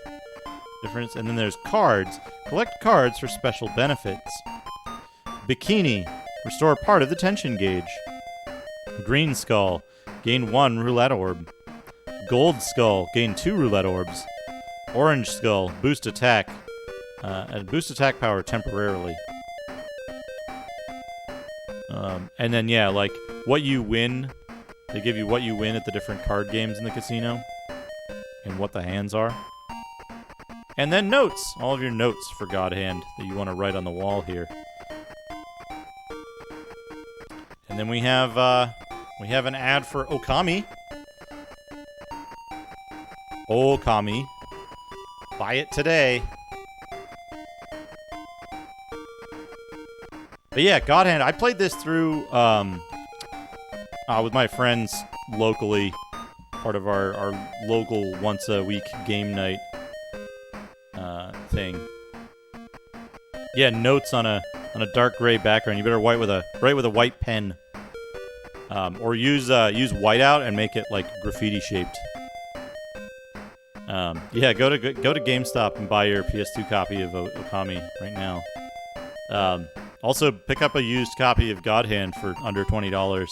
difference. And then there's cards. Collect cards for special benefits. Bikini. Restore part of the tension gauge. Green Skull. Gain 1 roulette orb. Gold Skull. Gain 2 roulette orbs. Orange Skull. Boost attack. And boost attack power temporarily. And then, yeah, like, what you win. They give you what you win at the different card games in the casino. And what the hands are. And then notes. All of your notes for God Hand that you want to write on the wall here. And then we have an ad for Okami. Okami. Buy it today. But yeah, God Hand. I played this through with my friends locally. Part of our local once a week game night thing. Yeah, notes on a dark gray background. You better write with a white pen. Or use whiteout and make it like graffiti shaped. Yeah, go to GameStop and buy your PS2 copy of Okami right now. Also, pick up a used copy of God Hand for under $20.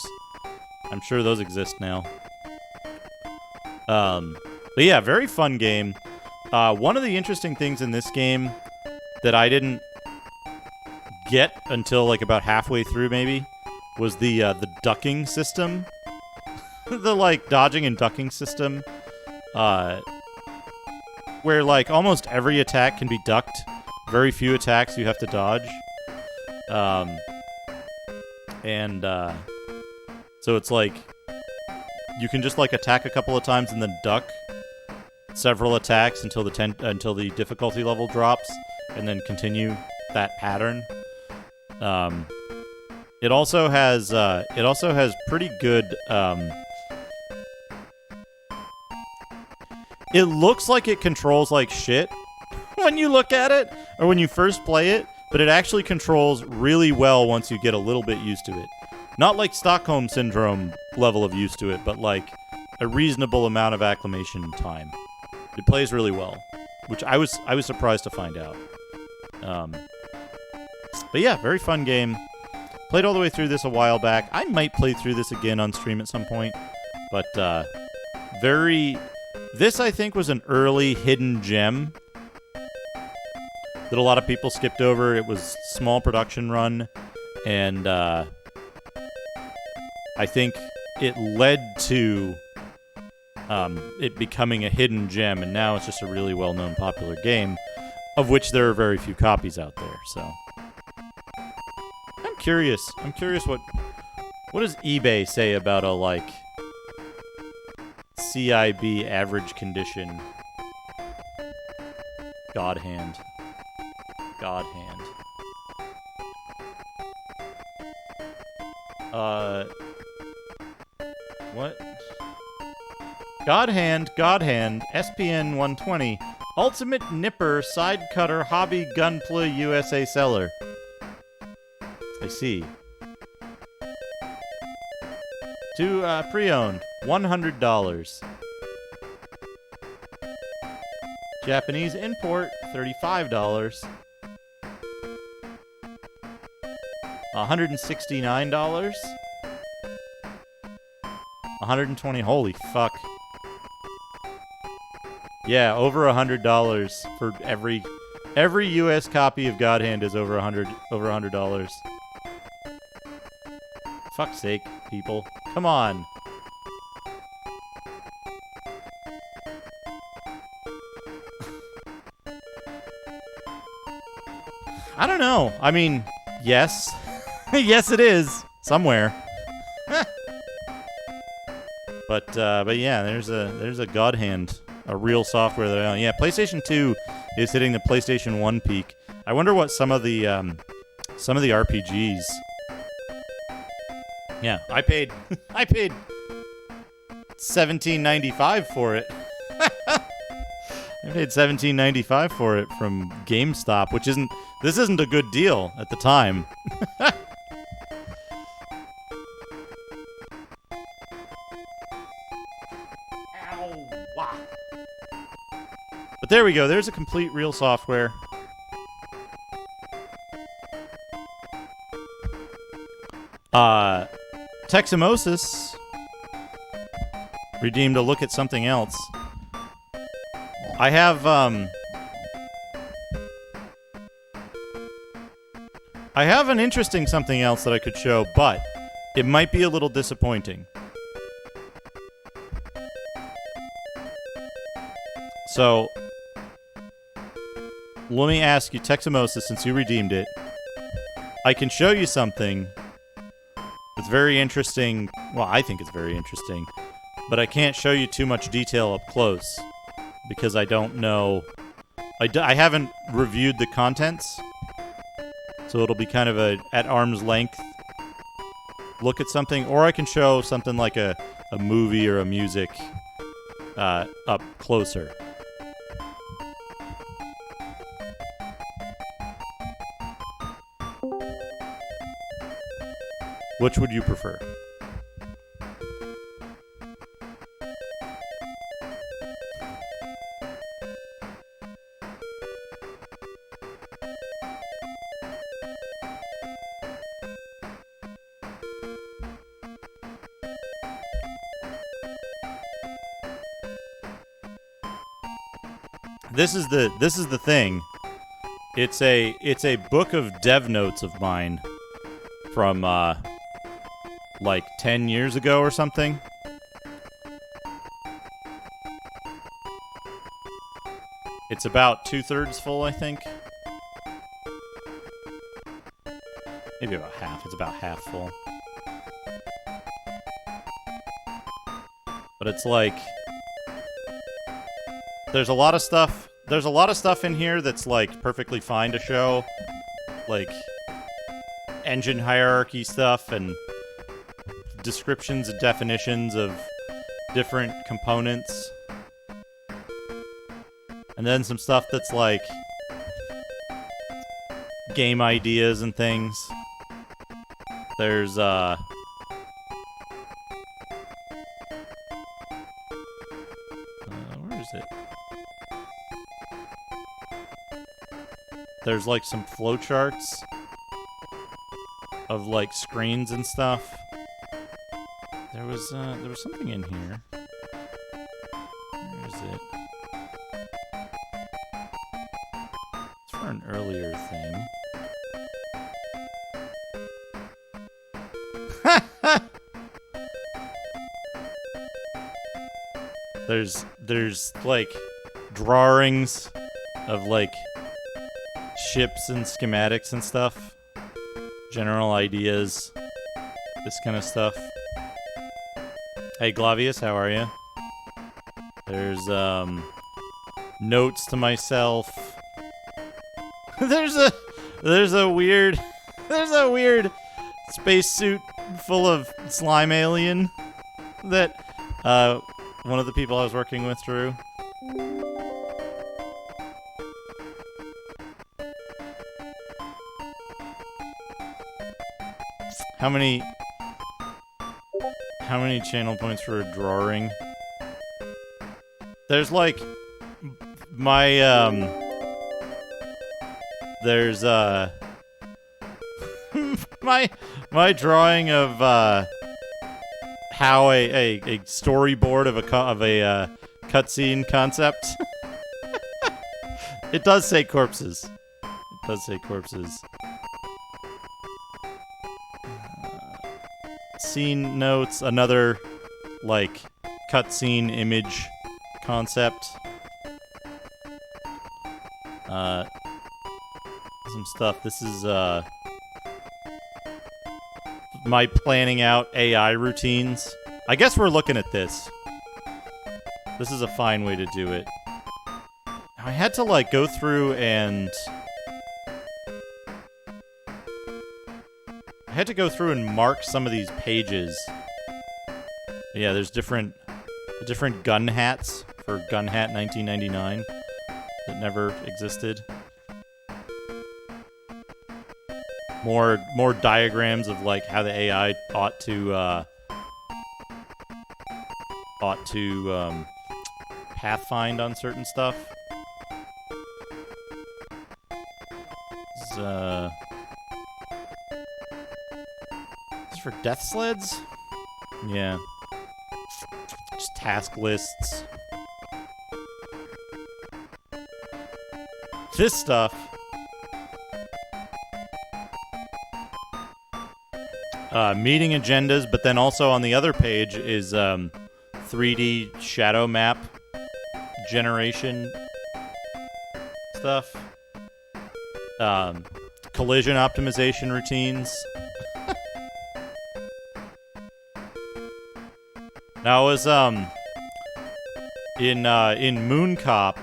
I'm sure those exist now. But yeah, very fun game. One of the interesting things in this game that I didn't get until like about halfway through, maybe, was the ducking system. The like dodging and ducking system. Where like almost every attack can be ducked. Very few attacks you have to dodge. So it's like you can just like attack a couple of times and then duck several attacks until the difficulty level drops, and then continue that pattern. It also has pretty good. It looks like it controls like shit when you look at it or when you first play it, but it actually controls really well once you get a little bit used to it. Not like Stockholm Syndrome level of used to it, but like a reasonable amount of acclimation time. It plays really well, which I was surprised to find out. But yeah, very fun game. Played all the way through this a while back. I might play through this again on stream at some point, but this I think was an early hidden gem that a lot of people skipped over. It was small production run, and I think it led to it becoming a hidden gem, and now it's just a really well-known popular game, of which there are very few copies out there. So I'm curious what does eBay say about a like CIB average condition God Hand. What? God Hand, SPN 120, Ultimate Nipper Side Cutter Hobby Gunpla USA Seller. I see. To pre-owned, $100. Japanese import, $35. $169. 120. Holy fuck. Yeah, over $100 for every US copy of God Hand is over $100. Fuck's sake, people. Come on. I don't know. I mean, yes. Yes, it is. Somewhere. But yeah, there's a god hand. A real software that yeah, PlayStation 2 is hitting the PlayStation 1 peak. I wonder what some of the RPGs. Yeah, I paid $17.95 for it. I paid $17.95 for it from GameStop, which isn't a good deal at the time. But there we go. There's a complete real software. Teximosis redeemed a look at something else. I have an interesting something else that I could show, but it might be a little disappointing. So, let me ask you, Teximosis, since you redeemed it, I can show you something that's very interesting. Well, I think it's very interesting, but I can't show you too much detail up close because I don't know. I haven't reviewed the contents, so it'll be kind of a at arm's length look at something, or I can show something like a movie or a music up closer. Which would you prefer? This is the thing. It's a book of dev notes of mine from like 10 years ago or something. It's about 2/3 full, I think. Maybe about half. It's about half full. But it's like there's a lot of stuff in here that's like perfectly fine to show, like engine hierarchy stuff and descriptions and definitions of different components. And then some stuff that's like game ideas and things. There's where is it? There's like some flowcharts of like screens and stuff. There was something in here. Where is it? It's for an earlier thing. There's like drawings of like ships and schematics and stuff. General ideas. This kind of stuff. Hey Glavius, how are you? There's notes to myself. there's a weird spacesuit full of slime alien that one of the people I was working with drew. How many channel points for a drawing? There's like my there's my drawing of how a storyboard of a cutscene concept. It does say corpses. It does say corpses. Scene notes, another like cutscene image concept. some stuff. This is my planning out AI routines. I guess we're looking at this. This is a fine way to do it. I had to like go through and mark some of these pages. Yeah, there's different gun hats for Gun Hat 1999 that never existed. More diagrams of like how the AI ought to pathfind on certain stuff. This is for death sleds? Yeah. Just task lists. This stuff. Meeting agendas, but then also on the other page is 3D shadow map generation stuff. Collision optimization routines. Now, I was in Moon Cop,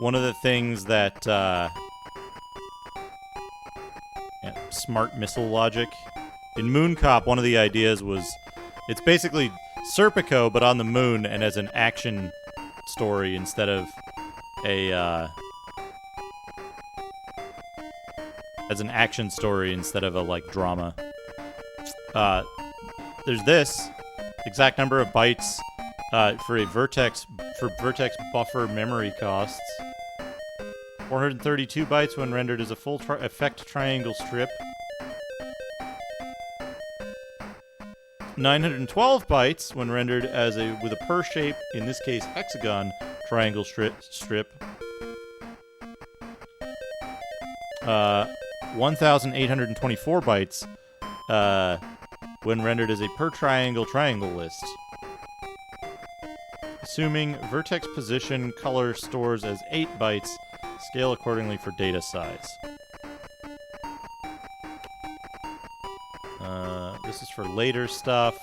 one of the things that smart missile logic. In Moon Cop, one of the ideas was it's basically Serpico, but on the moon and as an action story instead of a like drama. There's this exact number of bytes for vertex buffer memory costs. 432 bytes when rendered as a full effect triangle strip. 912 bytes when rendered as with a per shape, in this case hexagon, triangle strip. 1,824 bytes when rendered as a per triangle list. Assuming vertex position color stores as 8 bytes, scale accordingly for data size. This is for later stuff.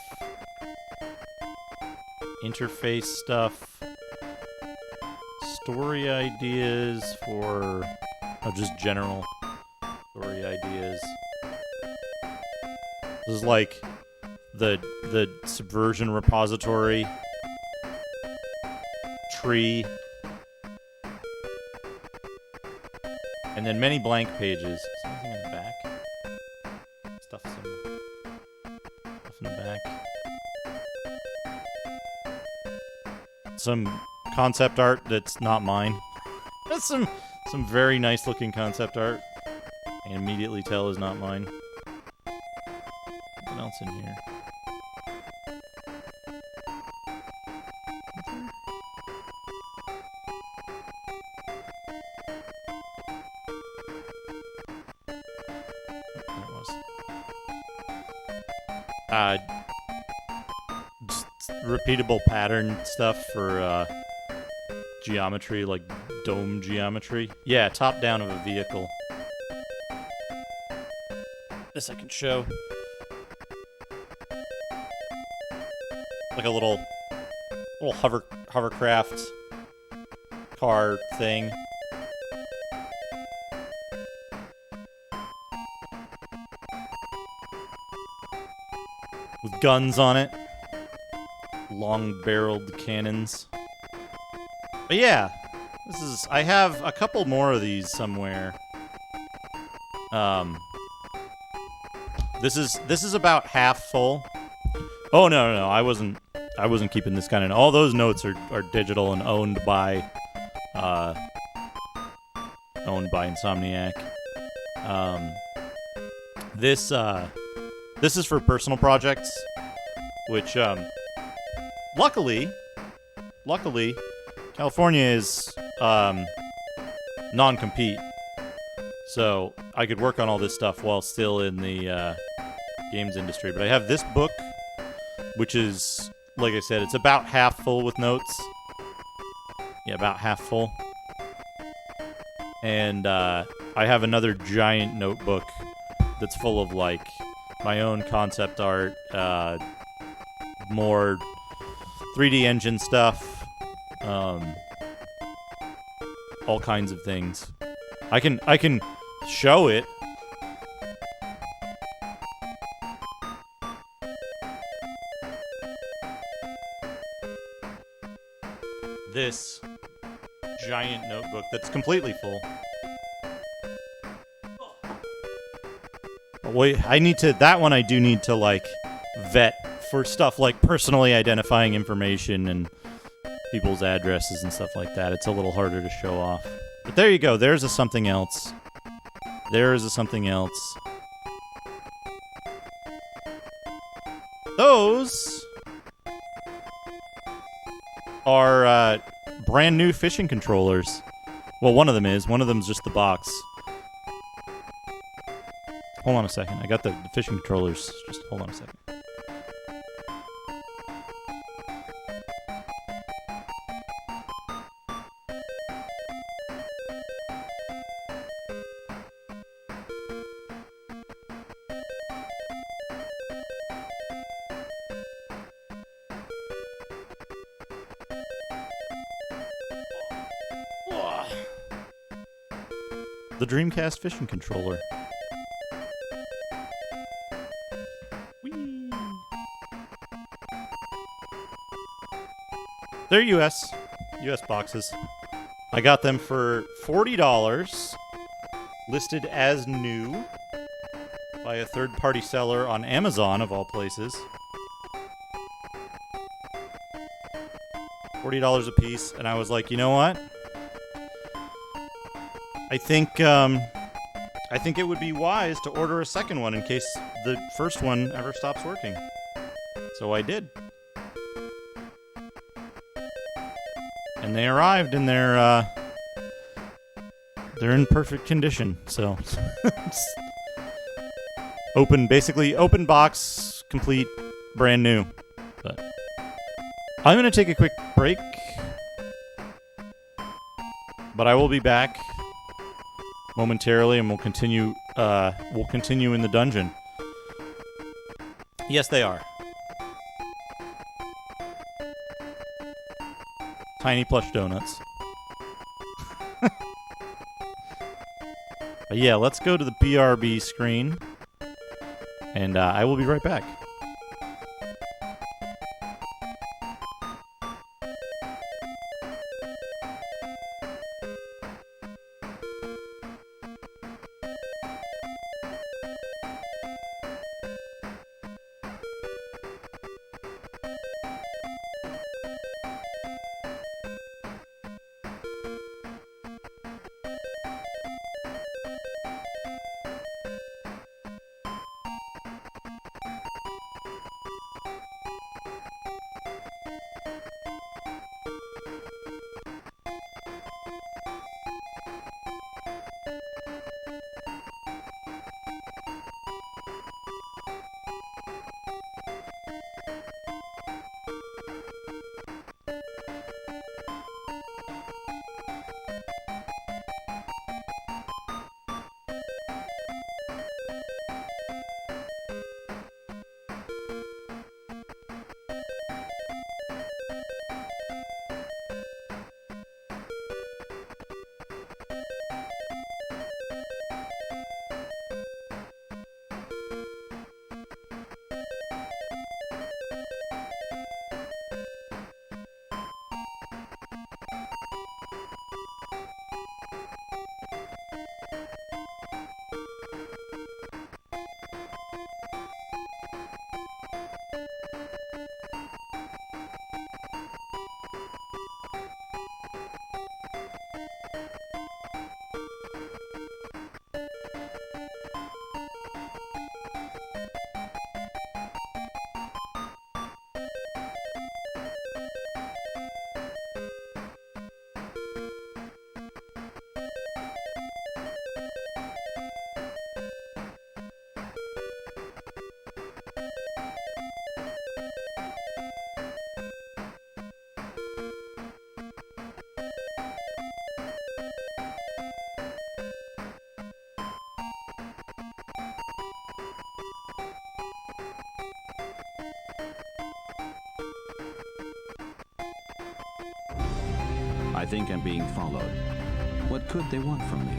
Interface stuff. Story ideas for... just general story ideas. This is like the Subversion repository tree. And then many blank pages. Is there anything in the back? Stuff in the back. Some concept art that's not mine. That's some very nice looking concept art. I can immediately tell is not mine. What else in here? Just repeatable pattern stuff for geometry, like dome geometry. Yeah, top down of a vehicle. This I can show. Like a little hovercraft car thing. With guns on it. Long-barreled cannons. But yeah, I have a couple more of these somewhere. This is about half full. Oh no, I wasn't keeping this kind of. All those notes are digital and owned by Insomniac. This is for personal projects, which luckily California is non-compete, so I could work on all this stuff while still in the games industry. But I have this book, which is, like I said, it's about half full with notes. Yeah, about half full. And I I have another giant notebook that's full of like my own concept art, more 3D engine stuff, all kinds of things. I can show it. This giant notebook that's completely full. Wait, that one I do need to like vet for stuff like personally identifying information and people's addresses and stuff like that. It's a little harder to show off. But there you go. There's a something else. There is a something else. Those are brand new fishing controllers. Well, one of them is. One of them's just the box. Hold on a second. I got the fishing controllers. Just hold on a second. The Dreamcast fishing controller. Whee! They're US boxes. I got them for $40, listed as new by a third-party seller on Amazon, of all places. $40 a piece, and I was like, you know what? I think it would be wise to order a second one in case the first one ever stops working. So I did. And they arrived and they're in perfect condition. So basically open box, complete, brand new. But I'm going to take a quick break. But I will be back momentarily, and we'll continue in the dungeon. Yes, they are. Tiny plush donuts. But yeah, let's go to the BRB screen, and I will be right back. I think I'm being followed. What could they want from me?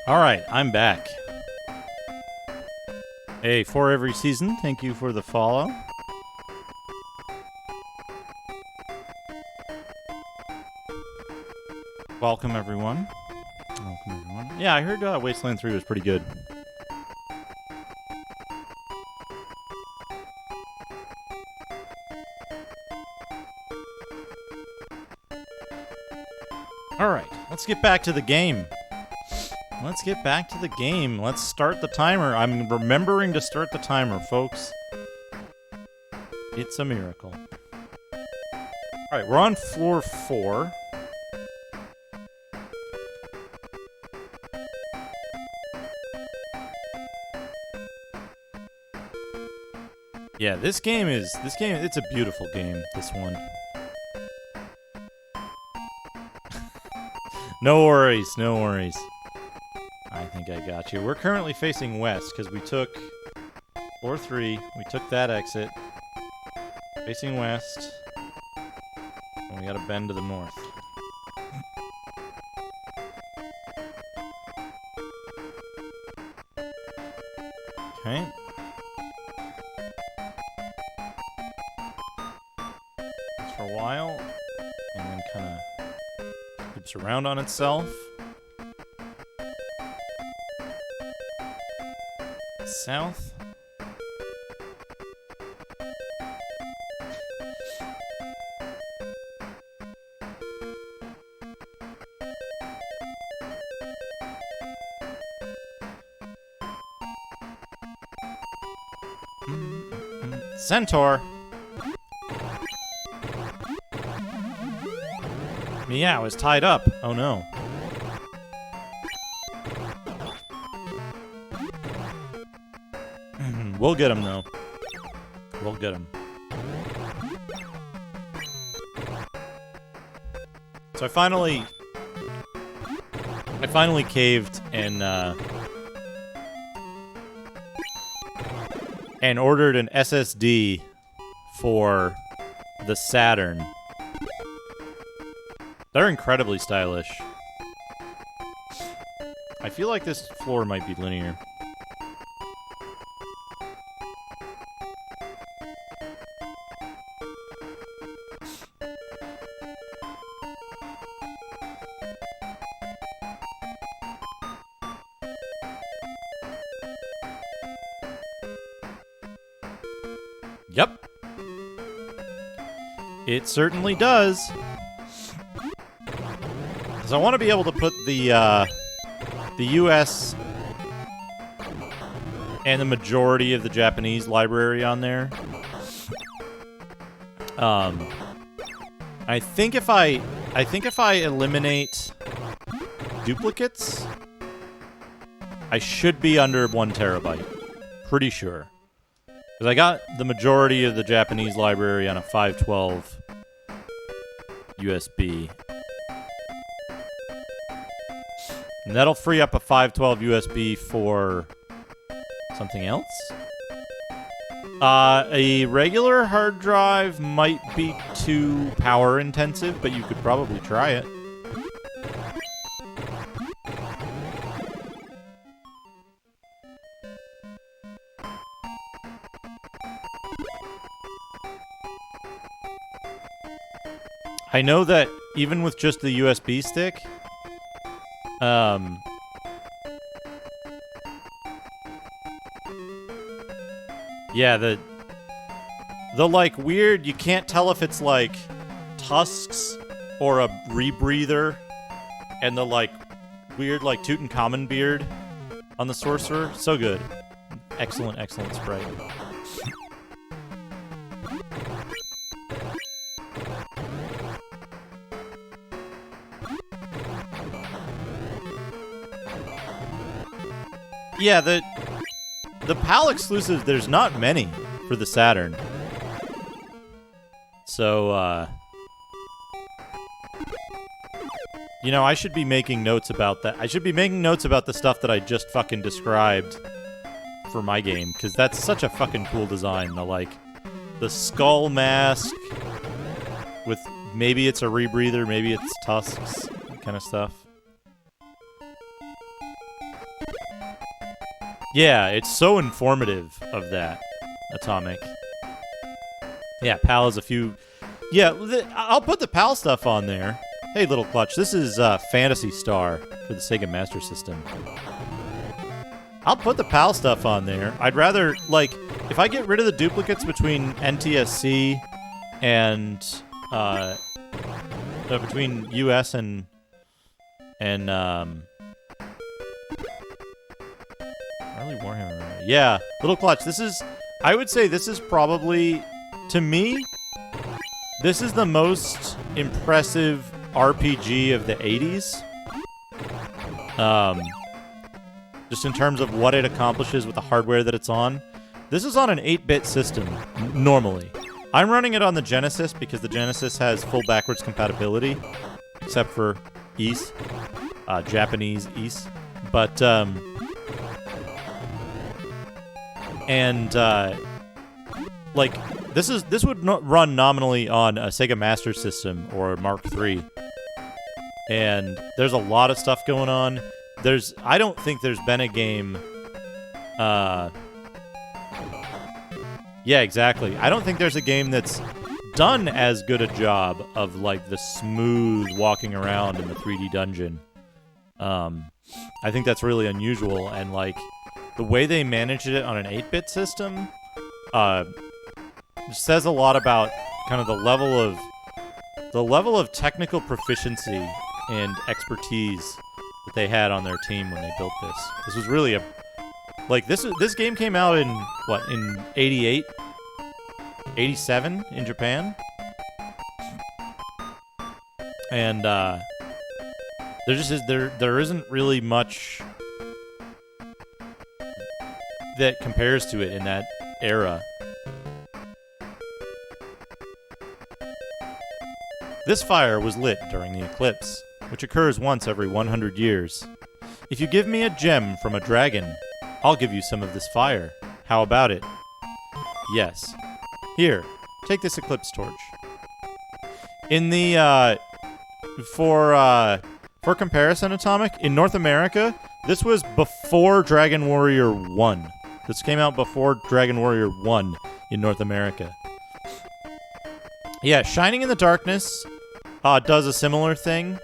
Alright, I'm back. Hey, for every season, thank you for the follow. Welcome, everyone. Welcome, everyone. Yeah, I heard Wasteland 3 was pretty good. Alright, let's get back to the game. Let's get back to the game. Let's start the timer. I'm remembering to start the timer, folks. It's a miracle. Alright, we're on floor 4. Yeah, it's a beautiful game, this one. No worries, no worries. I think I got you. We're currently facing west because we took floor 3. We took that exit. Facing west. And we got to bend to the north. Okay. That's for a while. And then kind of loops around on itself. South. Centaur. Meow is tied up. Oh no. We'll get him though. We'll get him. So I finally caved and ordered an SSD for the Saturn. They're incredibly stylish. I feel like this floor might be linear. Yep. It certainly does. Because I want to be able to put the US and the majority of the Japanese library on there. I think if I eliminate duplicates, I should be under 1 terabyte. Pretty sure. Because I got the majority of the Japanese library on a 512 USB. And that'll free up a 512 USB for Something else? A regular hard drive might be too power intensive, but you could probably try it. I know that even with just the USB stick, yeah, the like weird, you can't tell if it's like tusks or a rebreather, and the like weird like Tutankhamun beard on the sorcerer. So good. Excellent, excellent sprite. Yeah, the PAL exclusives, there's not many for the Saturn. So, you know, I should be making notes about that. I should be making notes about the stuff that I just fucking described for my game, because that's such a fucking cool design. The skull mask with maybe it's a rebreather, maybe it's tusks, that kind of stuff. Yeah, it's so informative of that, Atomic. Yeah, PAL is a few... Yeah, I'll put the PAL stuff on there. Hey, Little Clutch, this is Phantasy Star for the Sega Master System. I'll put the PAL stuff on there. I'd rather, like, if I get rid of the duplicates between NTSC and, between US and Early Warhammer. Yeah, Little Clutch. This is, I would say this is probably, to me, this is the most impressive RPG of the 80s. Just in terms of what it accomplishes with the hardware that it's on. This is on an 8-bit system, normally. I'm running it on the Genesis because the Genesis has full backwards compatibility, except for East, Japanese East. But, like, this would run nominally on a Sega Master System or a Mark III. And there's a lot of stuff going on. I don't think there's been a game, yeah, exactly. I don't think there's a game that's done as good a job of, like, the smooth walking around in the 3D dungeon. I think that's really unusual, and, like, the way they managed it on an 8-bit system, says a lot about kind of the level of technical proficiency and expertise that they had on their team when they built this. This was really this game came out in what, in 88, 87 in Japan, and there isn't really much that compares to it in that era. This fire was lit during the eclipse, which occurs once every 100 years. If you give me a gem from a dragon, I'll give you some of this fire. How about it? Yes. Here, take this eclipse torch. In the, for comparison, Atomic, in North America, this was before Dragon Warrior 1. This came out before Dragon Warrior 1 in North America. Yeah, Shining in the Darkness does a similar thing.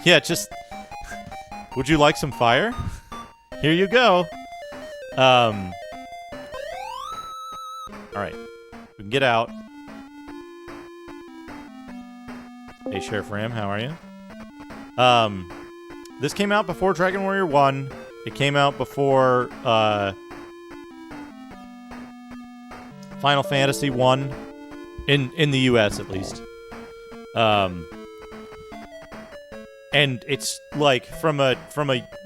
Yeah, just... Would you like some fire? Here you go. Alright. We can get out. Hey, Sheriff Ram, how are you? This came out before Dragon Warrior 1. It came out before, Final Fantasy 1. In the US, at least. And it's, like, from a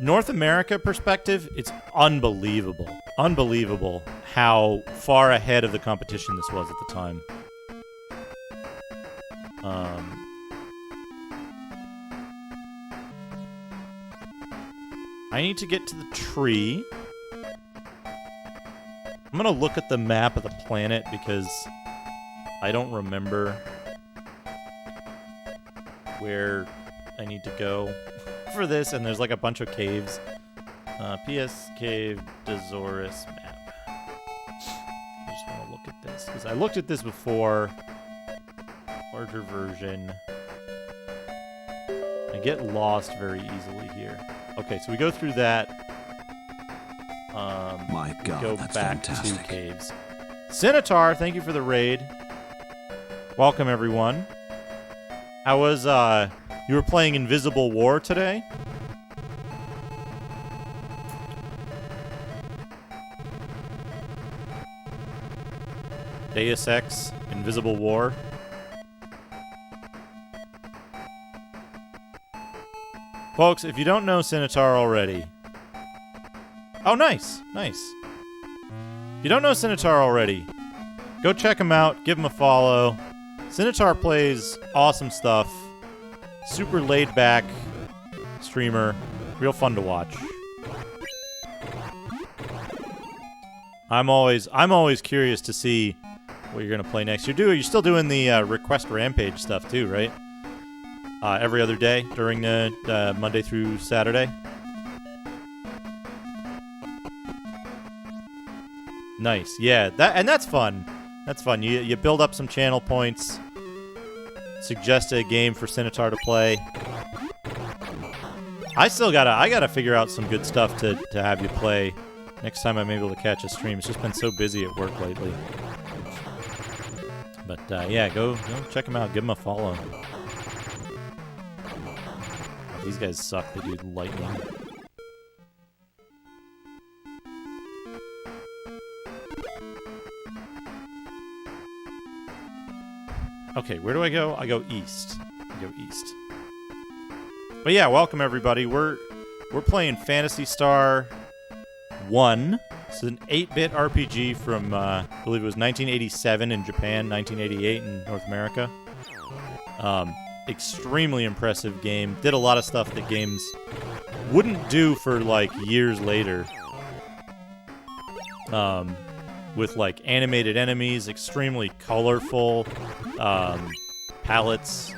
North America perspective, it's unbelievable. Unbelievable how far ahead of the competition this was at the time. I need to get to the tree. I'm gonna look at the map of the planet because I don't remember where I need to go for this, and there's like a bunch of caves. PS Cave Dosaurus map. I just want to look at this because I looked at this before. Larger version. I get lost very easily here. Okay, so we go through that. My God, go that's back fantastic. to caves. Cinotar, thank you for the raid. Welcome, everyone. How was, you were playing Invisible War today? Deus Ex, Invisible War. Folks, if you don't know Cinotar already... Oh, nice. Nice. If you don't know Cinotar already, go check him out. Give him a follow. Cinotar plays awesome stuff. Super laid-back streamer. Real fun to watch. I'm always curious to see what you're gonna play next. You're still doing the Request Rampage stuff too, right? Every other day during the Monday through Saturday. Nice, yeah. That's fun. That's fun. You build up some channel points. Suggest a game for Cinotar to play. I gotta figure out some good stuff to have you play next time I'm able to catch a stream. It's just been so busy at work lately. But yeah, go check him out. Give him a follow. These guys suck. They do lightning. Okay, where do I go? I go east. But yeah, welcome everybody. We're playing Phantasy Star 1. It's an 8-bit RPG from I believe it was 1987 in Japan, 1988 in North America. Extremely impressive game. Did a lot of stuff that games wouldn't do for like years later. With like animated enemies, extremely colorful palettes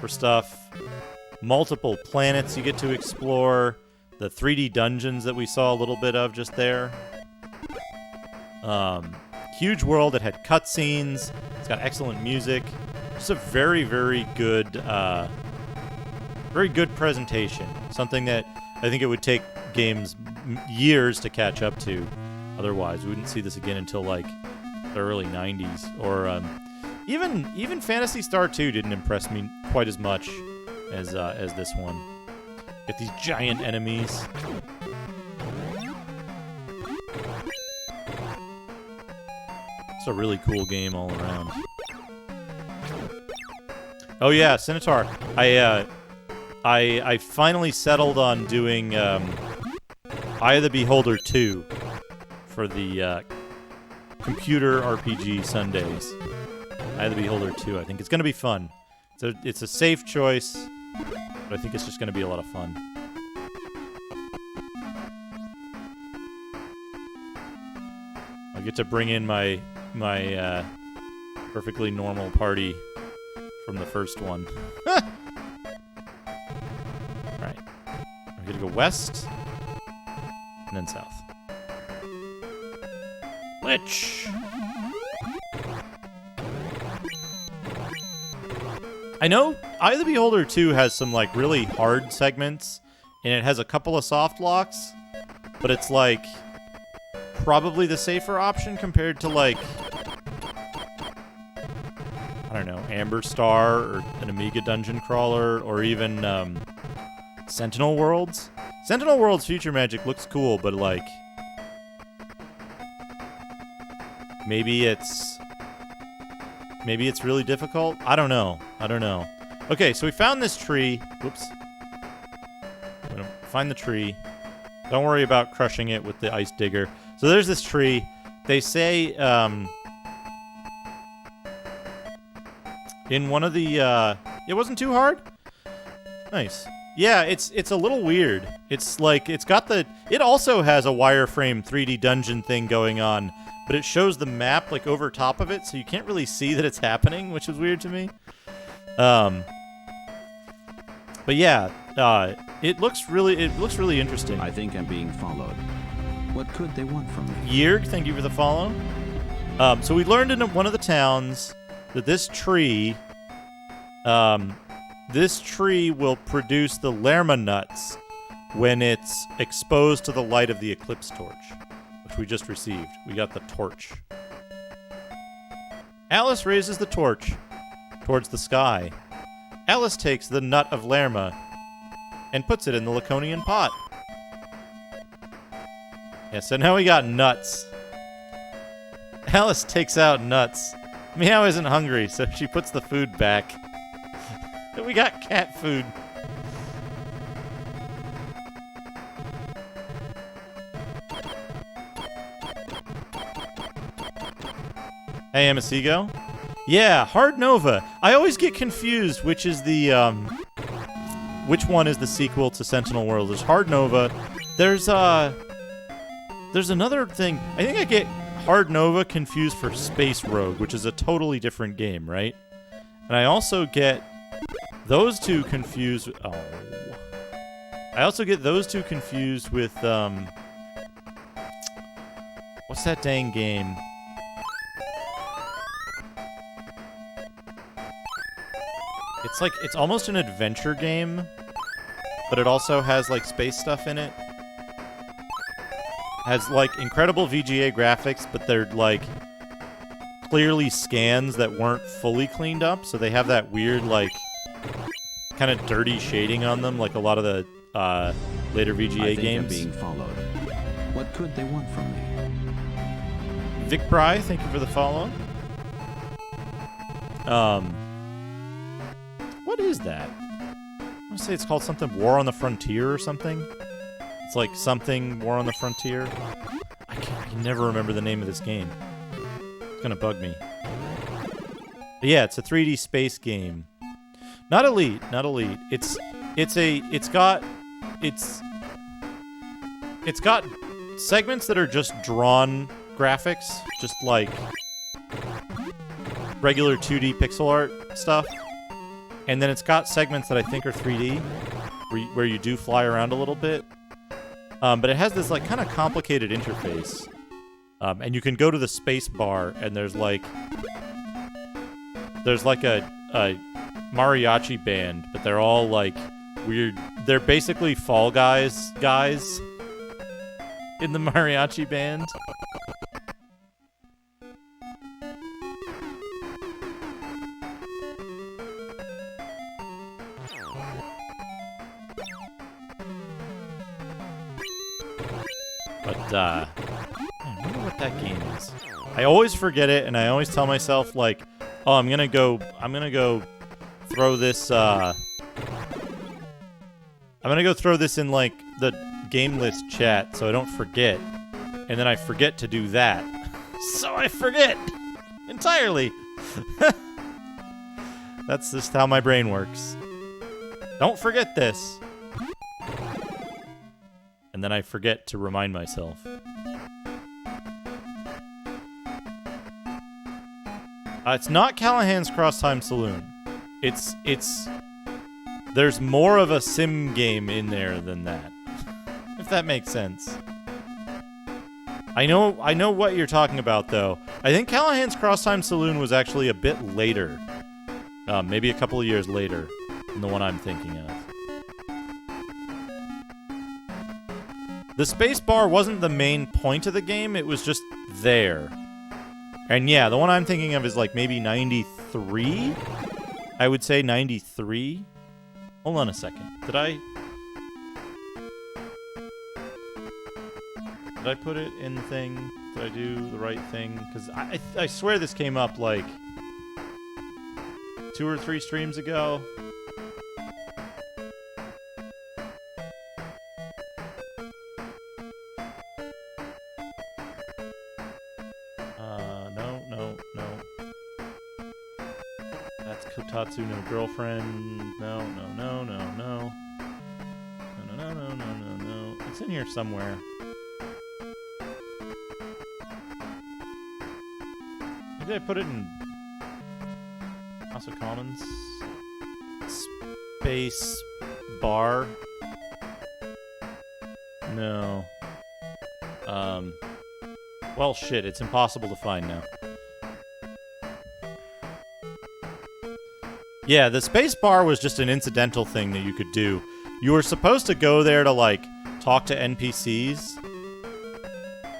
for stuff. Multiple planets you get to explore. The 3D dungeons that we saw a little bit of just there. Huge world. It had cutscenes. It's got excellent music. Just a very, very good presentation. Something that I think it would take games years to catch up to. Otherwise, we wouldn't see this again until like the early 90s. Or even Phantasy Star 2 didn't impress me quite as much as this one. Get these giant enemies. It's a really cool game all around. Oh yeah, Cinotar. I finally settled on doing Eye of the Beholder 2 for the computer RPG Sundays. Eye of the Beholder 2. I think it's going to be fun. It's a safe choice, but I think it's just going to be a lot of fun. I get to bring in my perfectly normal party from the first one. Alright. I'm going to go west, and then south. Lich! I know Eye of the Beholder 2 has some, like, really hard segments, and it has a couple of soft locks, but it's, like, probably the safer option compared to, like, I don't know, Amber Star or an Amiga Dungeon Crawler or even Sentinel Worlds. Sentinel Worlds Future Magic looks cool, but like maybe it's really difficult. I don't know. Okay, so we found this tree. Whoops. I'm gonna find the tree. Don't worry about crushing it with the ice digger. So there's this tree. They say in one of the it wasn't too hard. Nice. Yeah, it's a little weird. It's like it also has a wireframe 3D dungeon thing going on, but it shows the map like over top of it, so you can't really see that it's happening, which is weird to me. But yeah, it looks really interesting. I think I'm being followed. What could they want from me? Yerg, thank you for the follow. So we learned in one of the towns that this tree will produce the Lerma nuts when it's exposed to the light of the eclipse torch, which we just received. We got the torch. Alice raises the torch towards the sky. Alice takes the nut of Lerma and puts it in the Laconian pot. Yeah, so now we got nuts. Alice takes out nuts. Meow isn't hungry, so she puts the food back. We got cat food. Hey, Amasigo. Yeah, Hard Nova. I always get confused which is the which one is the sequel to Sentinel World. There's Hard Nova. There's another thing. I think I get Hard Nova confused for Space Rogue, which is a totally different game, right? And I also get those two confused. Oh. I also get those two confused with what's that dang game? It's almost an adventure game, but it also has like space stuff in it. Has like incredible VGA graphics, but they're like clearly scans that weren't fully cleaned up, so they have that weird like kind of dirty shading on them, like a lot of the later VGA games. I'm being followed. What could they want from me? Vic Bry, thank you for the follow. What is that? I want to say it's called something War on the Frontier or something. It's like something War on the Frontier. I can never remember the name of this game. It's gonna bug me. But yeah, it's a 3D space game. Not Elite, not Elite. It's got segments that are just drawn graphics, just like regular 2D pixel art stuff. And then it's got segments that I think are 3D, where you do fly around a little bit. But it has this like kind of complicated interface. And you can go to the space bar, and there's like a mariachi band, but they're all like weird. They're basically Fall Guys in the mariachi band. But I wonder what that game is. I always forget it, and I always tell myself like, "Oh, I'm gonna go throw this. I'm gonna go throw this in like the game list chat, so I don't forget." And then I forget to do that, so I forget entirely. That's just how my brain works. Don't forget this. And then I forget to remind myself. It's not Callahan's Cross Time Saloon. There's more of a sim game in there than that. If that makes sense. I know what you're talking about, though. I think Callahan's Cross Time Saloon was actually a bit later. Maybe a couple of years later than the one I'm thinking of. The space bar wasn't the main point of the game, it was just there. And yeah, the one I'm thinking of is like maybe 93? I would say 93. Hold on a second. Did I put it in the thing? Did I do the right thing? Because I swear this came up like 2 or 3 streams ago. No. That's Kotatsu no Girlfriend. No. It's in here somewhere. Maybe I put it in House of Commons? Space bar? No. Well, shit, it's impossible to find now. Yeah, the space bar was just an incidental thing that you could do. You were supposed to go there to, like, talk to NPCs.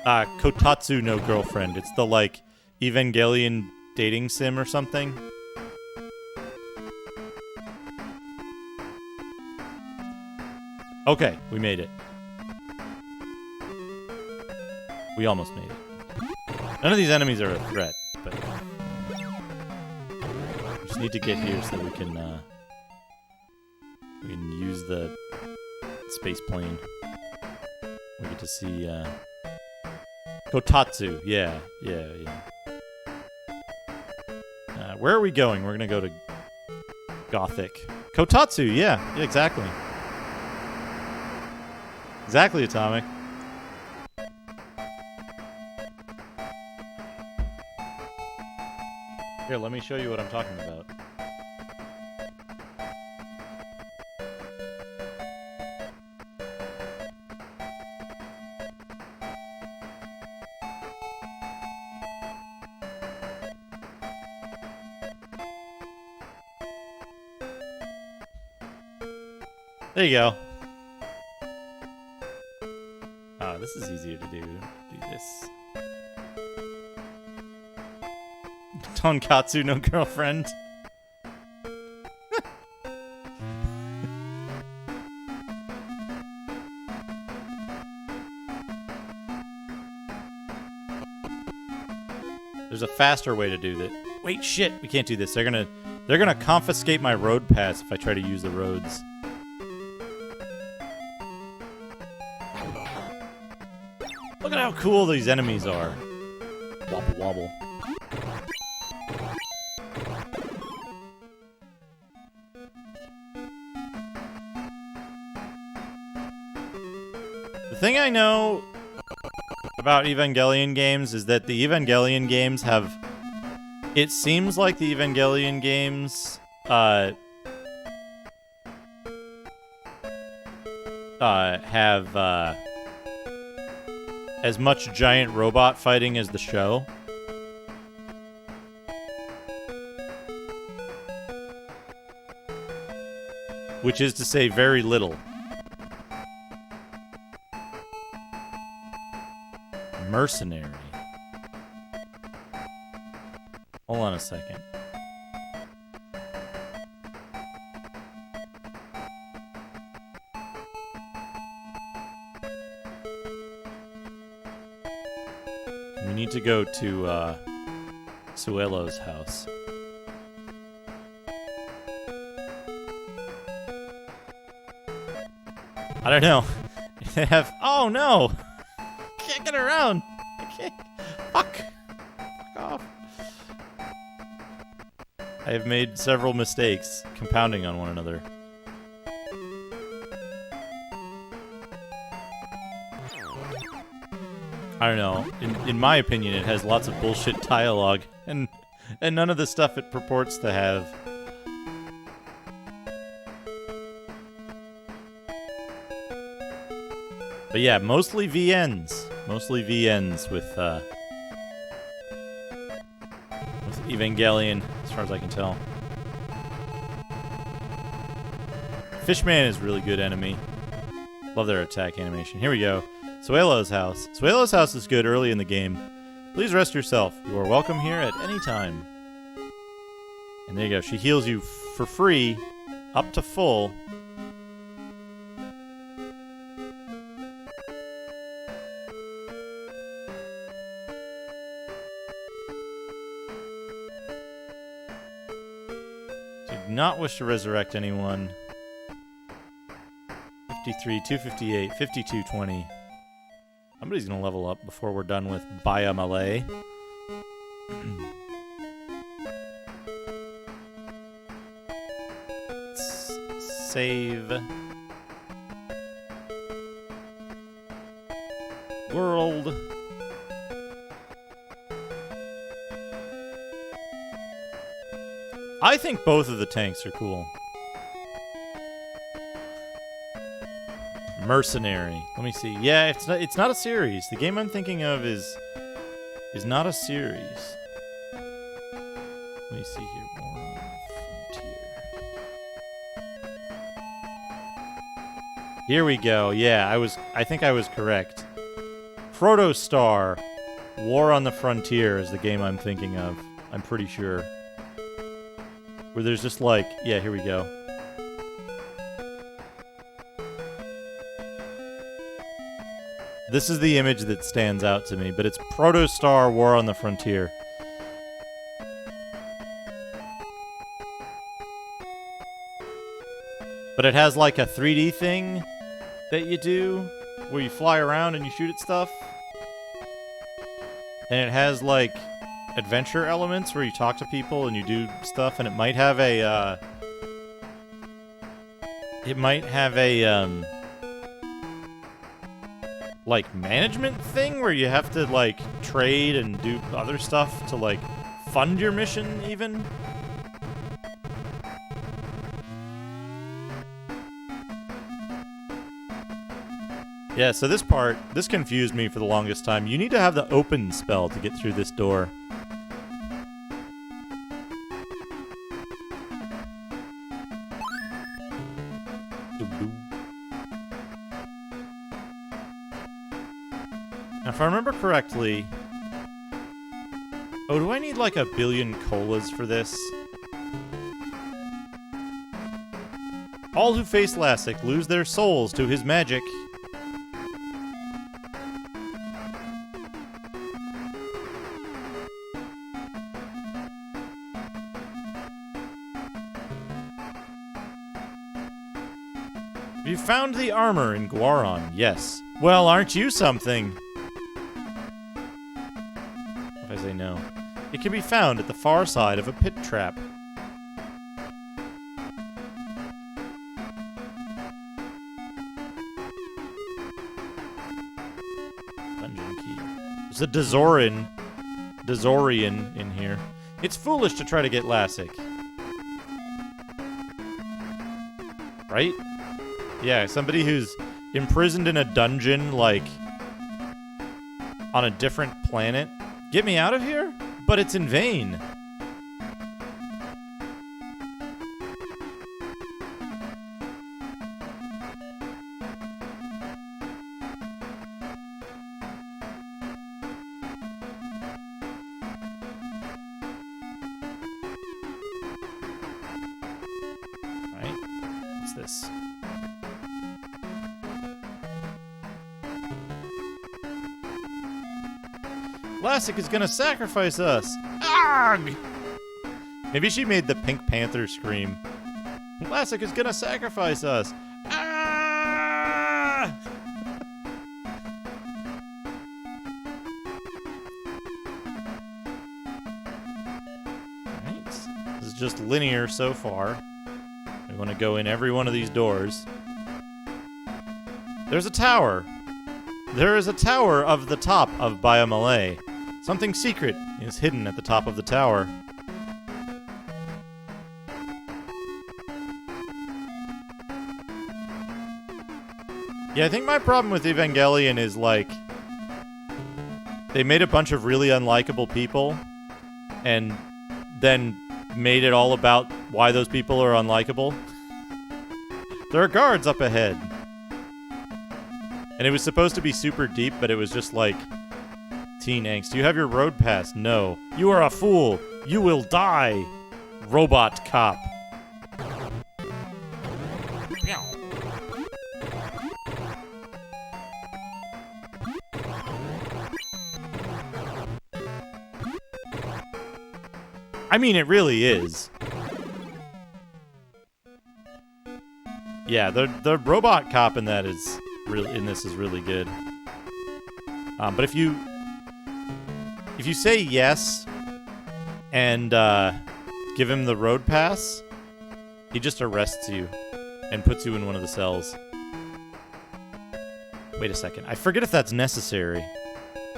Kotatsu no Girlfriend. It's the, like, Evangelion dating sim or something. Okay, we made it. We almost made it. None of these enemies are a threat, but we just need to get here so that we can use the space plane. We get to see Kotatsu. Yeah. Where are we going? We're gonna go to Gothic. Kotatsu. Yeah, exactly. Exactly, Atomic. Here, let me show you what I'm talking about. There you go. Ah, this is easier to do. Do this. Tonkatsu no Girlfriend. There's a faster way to do that. Wait, shit, we can't do this. They're gonna confiscate my road pass if I try to use the roads. Look at how cool these enemies are. Wobble wobble. The thing I know about Evangelion games is that the Evangelion games have... It seems like the Evangelion games have as much giant robot fighting as the show. Which is to say very little. Mercenary. Hold on a second. We need to go to Suelo's house. I don't know. They have... Oh no! Can't get around. I can't. Fuck off. I have made several mistakes, compounding on one another. I don't know. In my opinion, it has lots of bullshit dialogue, and none of the stuff it purports to have. But yeah, mostly VNs. Mostly VNs with Evangelion, as far as I can tell. Fishman is a really good enemy. Love their attack animation. Here we go. Suelo's house. Suelo's house is good early in the game. Please rest yourself. You are welcome here at any time. And there you go. She heals you for free, up to full. Not wish to resurrect anyone. 53, 258, 5220. Somebody's gonna level up before we're done with Baya Malay. world. I think both of the tanks are cool. Mercenary. Let me see. Yeah, it's not a series. The game I'm thinking of is not a series. Let me see here. War on the Frontier. Here we go. Yeah, I think I was correct. Protostar War on the Frontier is the game I'm thinking of. I'm pretty sure. Where there's just like, yeah, here we go. This is the image that stands out to me, but it's Protostar War on the Frontier. But it has like a 3D thing that you do where you fly around and you shoot at stuff. And it has like adventure elements where you talk to people and you do stuff, and it might have a like management thing where you have to like trade and do other stuff to like fund your mission even. Yeah, so this confused me for the longest time. You need to have the open spell to get through this door. Now, if I remember correctly... Oh, do I need like 1 billion colas for this? All who face Lassic lose their souls to his magic. You found the armor in Guaron, yes. Well, aren't you something? If I say no. It can be found at the far side of a pit trap. Dungeon key. There's a Dazorian in here. It's foolish to try to get Lassic. Right? Yeah, somebody who's imprisoned in a dungeon, like, on a different planet. Get me out of here? But it's in vain. Right? What's this? Lassic is gonna sacrifice us! Arg! Maybe she made the Pink Panther scream. Lassic is gonna sacrifice us! Ah! Alright. This is just linear so far. We want to go in every one of these doors. There's a tower! There is a tower of the top of Biomalay. Something secret is hidden at the top of the tower. Yeah, I think my problem with Evangelion is, like, they made a bunch of really unlikable people, and then made it all about why those people are unlikable. There are guards up ahead. And it was supposed to be super deep, but it was just like teen angst. Do you have your road pass? No. You are a fool. You will die. Robot cop. I mean, it really is. Yeah, the robot cop in that is really this is really good. But if you say yes and give him the road pass, he just arrests you and puts you in one of the cells. Wait a second. I forget if that's necessary.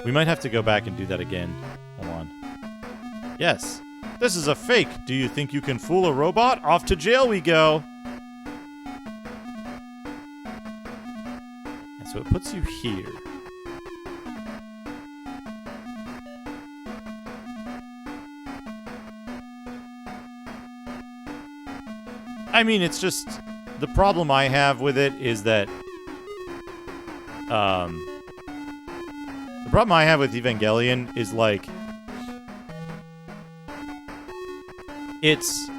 We might have to go back and do that again. Hold on. Yes. This is a fake. Do you think you can fool a robot? Off to jail we go. And so it puts you here. I mean, it's just... The problem I have with it is that... The problem I have with Evangelion is, like... It's...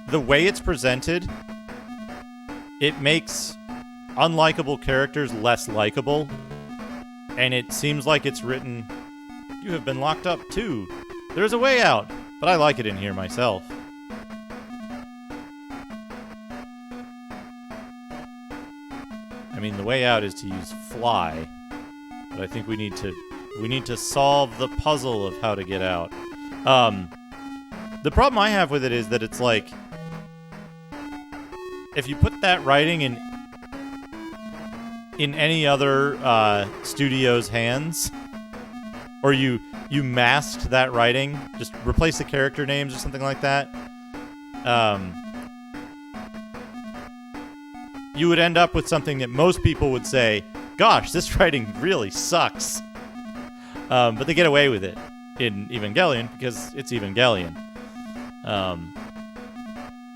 The way it's presented, it makes unlikable characters less likable. And it seems like it's written... You have been locked up, too. There's a way out, but I like it in here myself. I mean, the way out is to use fly, but I think we need to solve the puzzle of how to get out. The problem I have with it is that it's like, if you put that writing in any other studio's hands, or you masked that writing, just replace the character names or something like that, you would end up with something that most people would say, gosh, this writing really sucks. But they get away with it in Evangelion because it's Evangelion.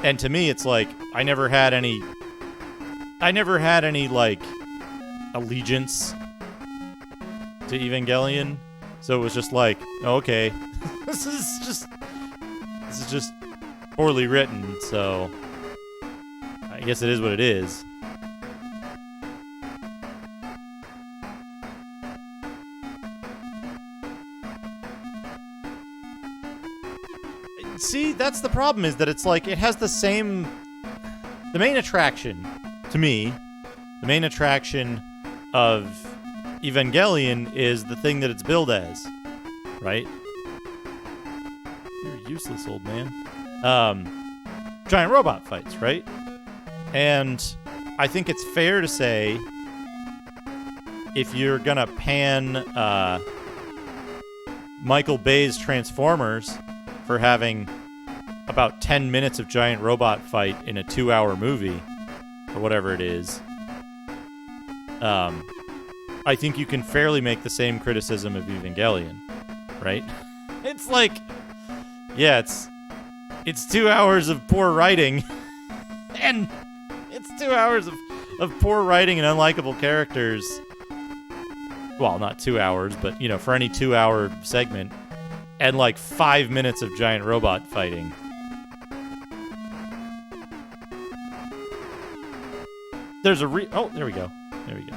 And to me, it's like, I never had any, like, allegiance to Evangelion. So it was just like, oh, okay, this is just poorly written, so I guess it is what it is. See, that's the problem, is that it's like, it has the same... The main attraction, to me, the main attraction of Evangelion is the thing that it's billed as, right? You're useless, old man. Giant robot fights, right? And I think it's fair to say, if you're gonna pan Michael Bay's Transformers for having about 10 minutes of giant robot fight in a 2-hour movie, or whatever it is, I think you can fairly make the same criticism of Evangelion, right? It's like, yeah, it's 2 hours of poor writing, and it's 2 hours of poor writing and unlikable characters. Well, not 2 hours, but, you know, for any 2-hour segment, and like 5 minutes of giant robot fighting. There's a oh, there we go. There we go.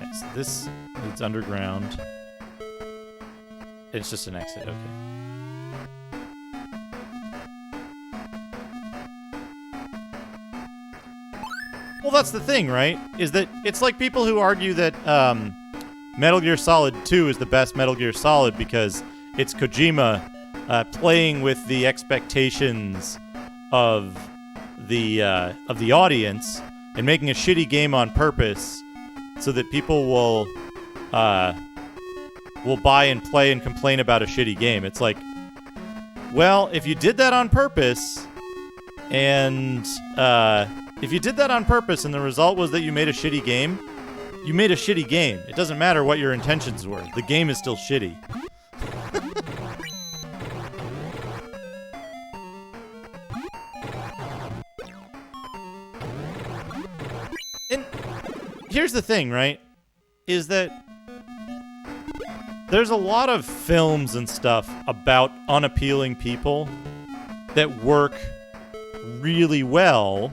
Okay, so this leads underground. It's just an exit, okay. Well, that's the thing, right? Is that it's like people who argue that Metal Gear Solid 2 is the best Metal Gear Solid because it's Kojima playing with the expectations of the audience and making a shitty game on purpose so that people will buy and play and complain about a shitty game. It's like, well, if you did that on purpose and if you did that on purpose and the result was that you made a shitty game, you made a shitty game. It doesn't matter what your intentions were. The game is still shitty. And here's the thing, right? Is that there's a lot of films and stuff about unappealing people that work really well.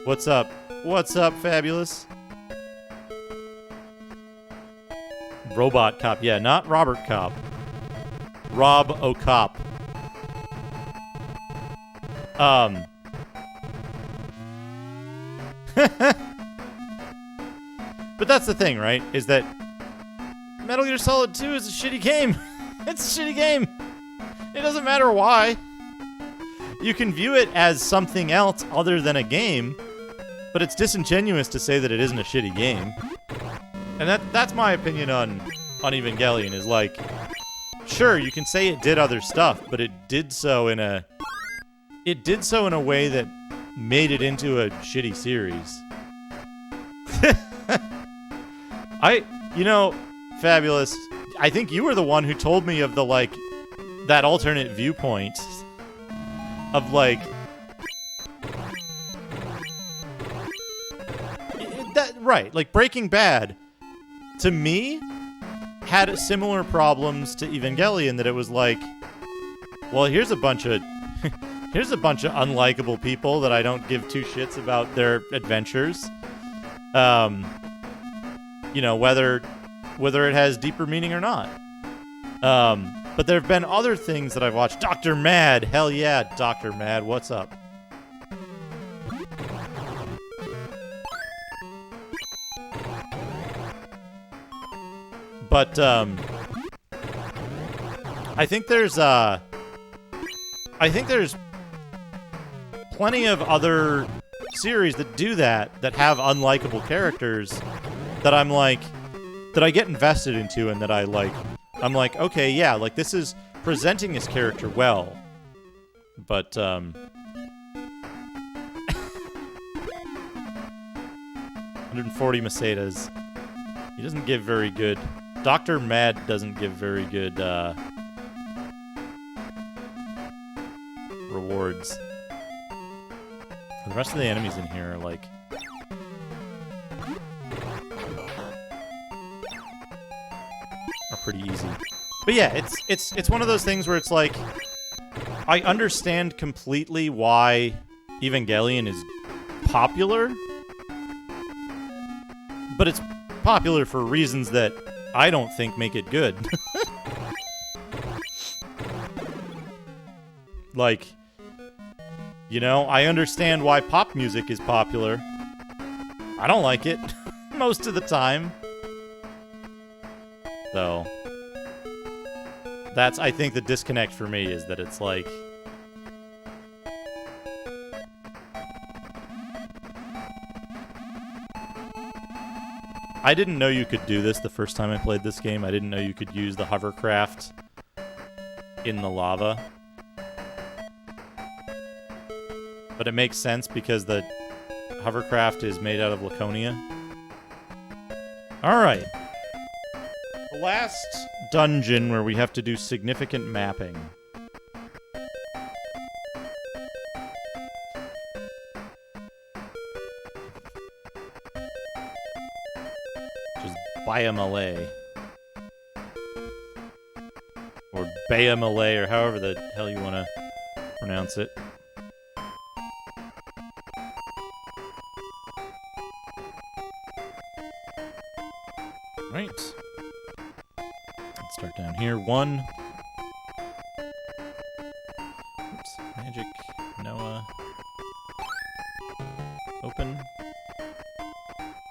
What's up? What's up, Fabulous? Robot Cop. Yeah, not Robert Cop. Rob O'Cop. But that's the thing, right? Is that Metal Gear Solid 2 is a shitty game. It's a shitty game. It doesn't matter why. You can view it as something else other than a game, but it's disingenuous to say that it isn't a shitty game. And that's my opinion on Evangelion, is like, sure, you can say it did other stuff, but it did so in a way that made it into a shitty series. Fabulous. I think you were the one who told me of the, like, that alternate viewpoint of, like, right, like, Breaking Bad, to me, had similar problems to Evangelion, that it was like, well, here's a bunch of unlikable people that I don't give two shits about their adventures. Whether it has deeper meaning or not. But there have been other things that I've watched. Dr. Mad! Hell yeah, Dr. Mad, what's up? But, I think there's plenty of other series that do that have unlikable characters that I'm like, that I get invested into, and that I'm like, okay, yeah, like, this is presenting his character well. But, 140 Macedas. He doesn't give very good... Dr. Mad doesn't give very good, rewards. The rest of the enemies in here are, like... are pretty easy. But yeah, it's one of those things where it's like, I understand completely why Evangelion is popular, but it's popular for reasons that I don't think make it good. Like, I understand why pop music is popular. I don't like it most of the time. So, that's, I think, the disconnect for me, is that it's like... I didn't know you could do this the first time I played this game. I didn't know you could use the hovercraft in the lava. But it makes sense because the hovercraft is made out of Laconia. Alright. The last dungeon where we have to do significant mapping. Which is Bayamale. Or Bayamale, or however the hell you want to pronounce it. Right. Let's start down here. 1. Oops. Magic. Noah. Open.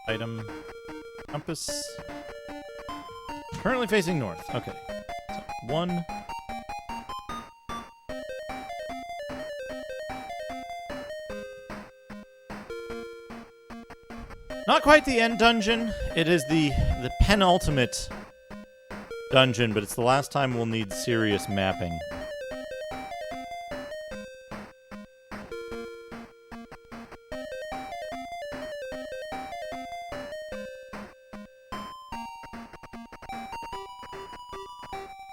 Item. Compass. Currently facing north. Okay. So, 1. Not quite the end dungeon. It is the penultimate dungeon, but it's the last time we'll need serious mapping.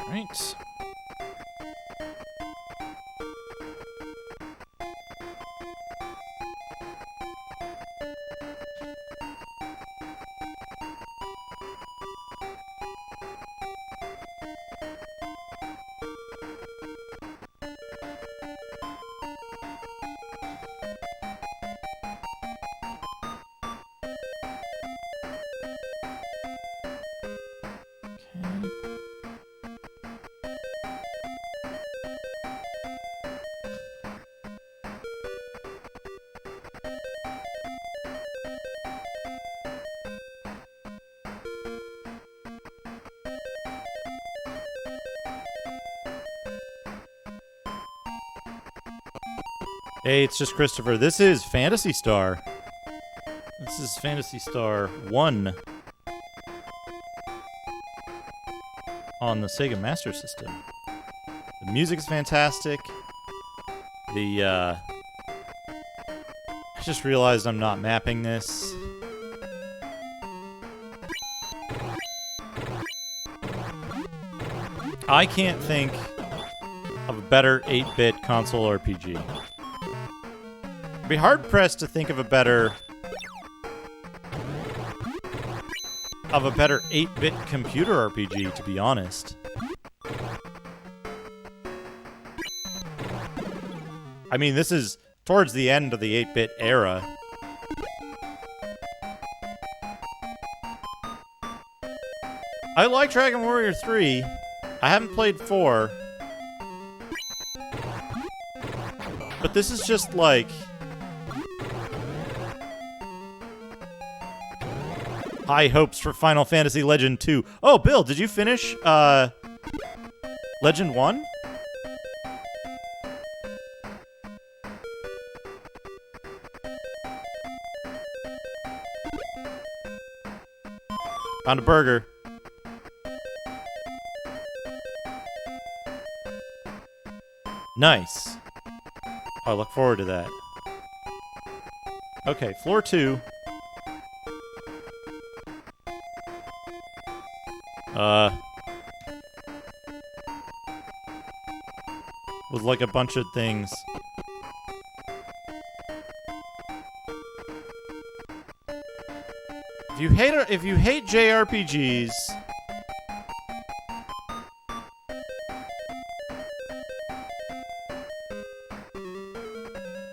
Right. Hey, it's just Christopher. This is Phantasy Star. This is Phantasy Star 1 on the Sega Master System. The music is fantastic. I just realized I'm not mapping this. I can't think of a better 8-bit console RPG. I'd be hard-pressed to think of a better 8-bit computer RPG, to be honest. I mean, this is towards the end of the 8-bit era. I like Dragon Warrior 3. I haven't played 4. But this is just like... high hopes for Final Fantasy Legend 2. Oh, Bill, did you finish, Legend 1? Found a burger. Nice. I look forward to that. Okay, floor 2. With like a bunch of things. If you hate JRPGs,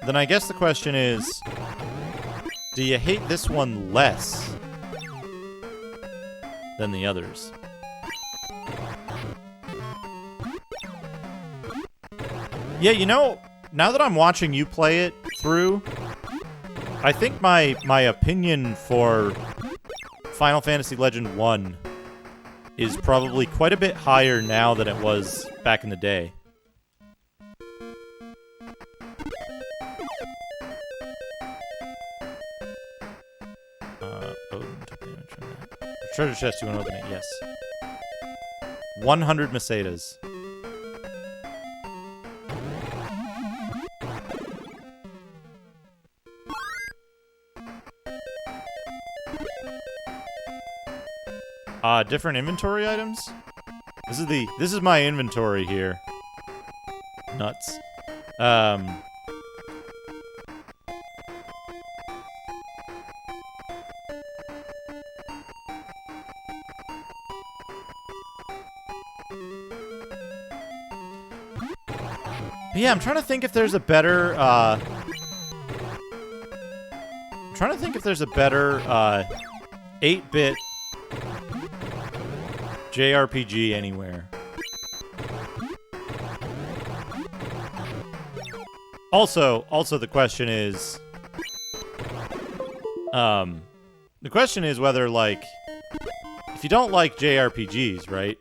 then I guess the question is, do you hate this one less than the others? Yeah, you know, now that I'm watching you play it through, I think my opinion for Final Fantasy Legend 1 is probably quite a bit higher now than it was back in the day. Treasure chest, you want to open it? Yes. 100 Macedas. Different inventory items? This is my inventory here. Nuts. Yeah, I'm trying to think if there's a better, 8-bit JRPG anywhere. Also the question is, whether, like, if you don't like JRPGs, right?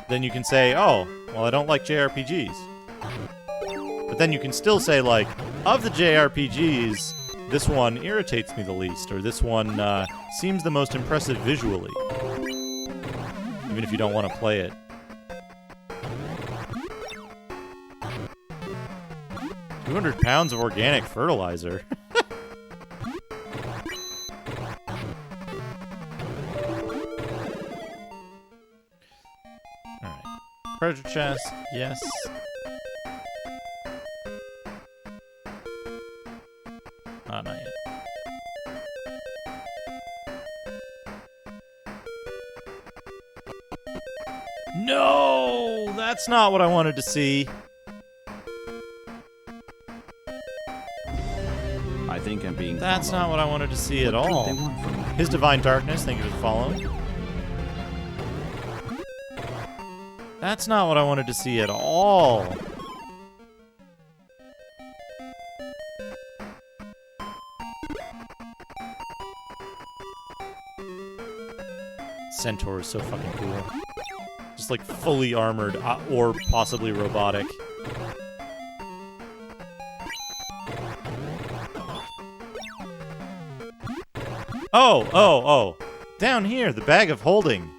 Then you can say, oh, well, I don't like JRPGs. But then you can still say, like, of the JRPGs, this one irritates me the least, or this one seems the most impressive visually. Even if you don't want to play it. £200 of organic fertilizer. Alright. Treasure chest, yes. Not yet. No! That's not what I wanted to see. I think I'm being That's followed. not what I wanted to see at What could all. they want from me? His Divine Darkness, thank you for the follow. That's not what I wanted to see at all. Centaur is so fucking cool. just like fully armored or possibly robotic. Oh. Down here, the bag of holding.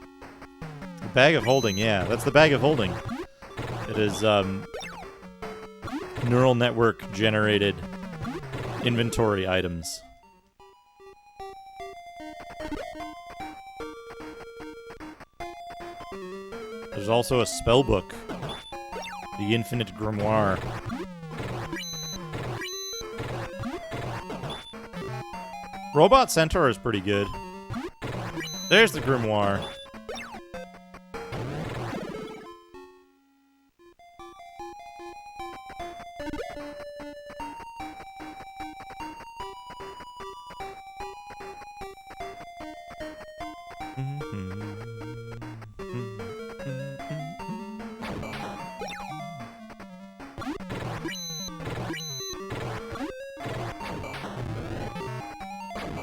The bag of holding, yeah. That's the bag of holding. It is, neural network generated inventory items. There's also a spell book. The Infinite Grimoire. Robot Centaur is pretty good. There's the Grimoire.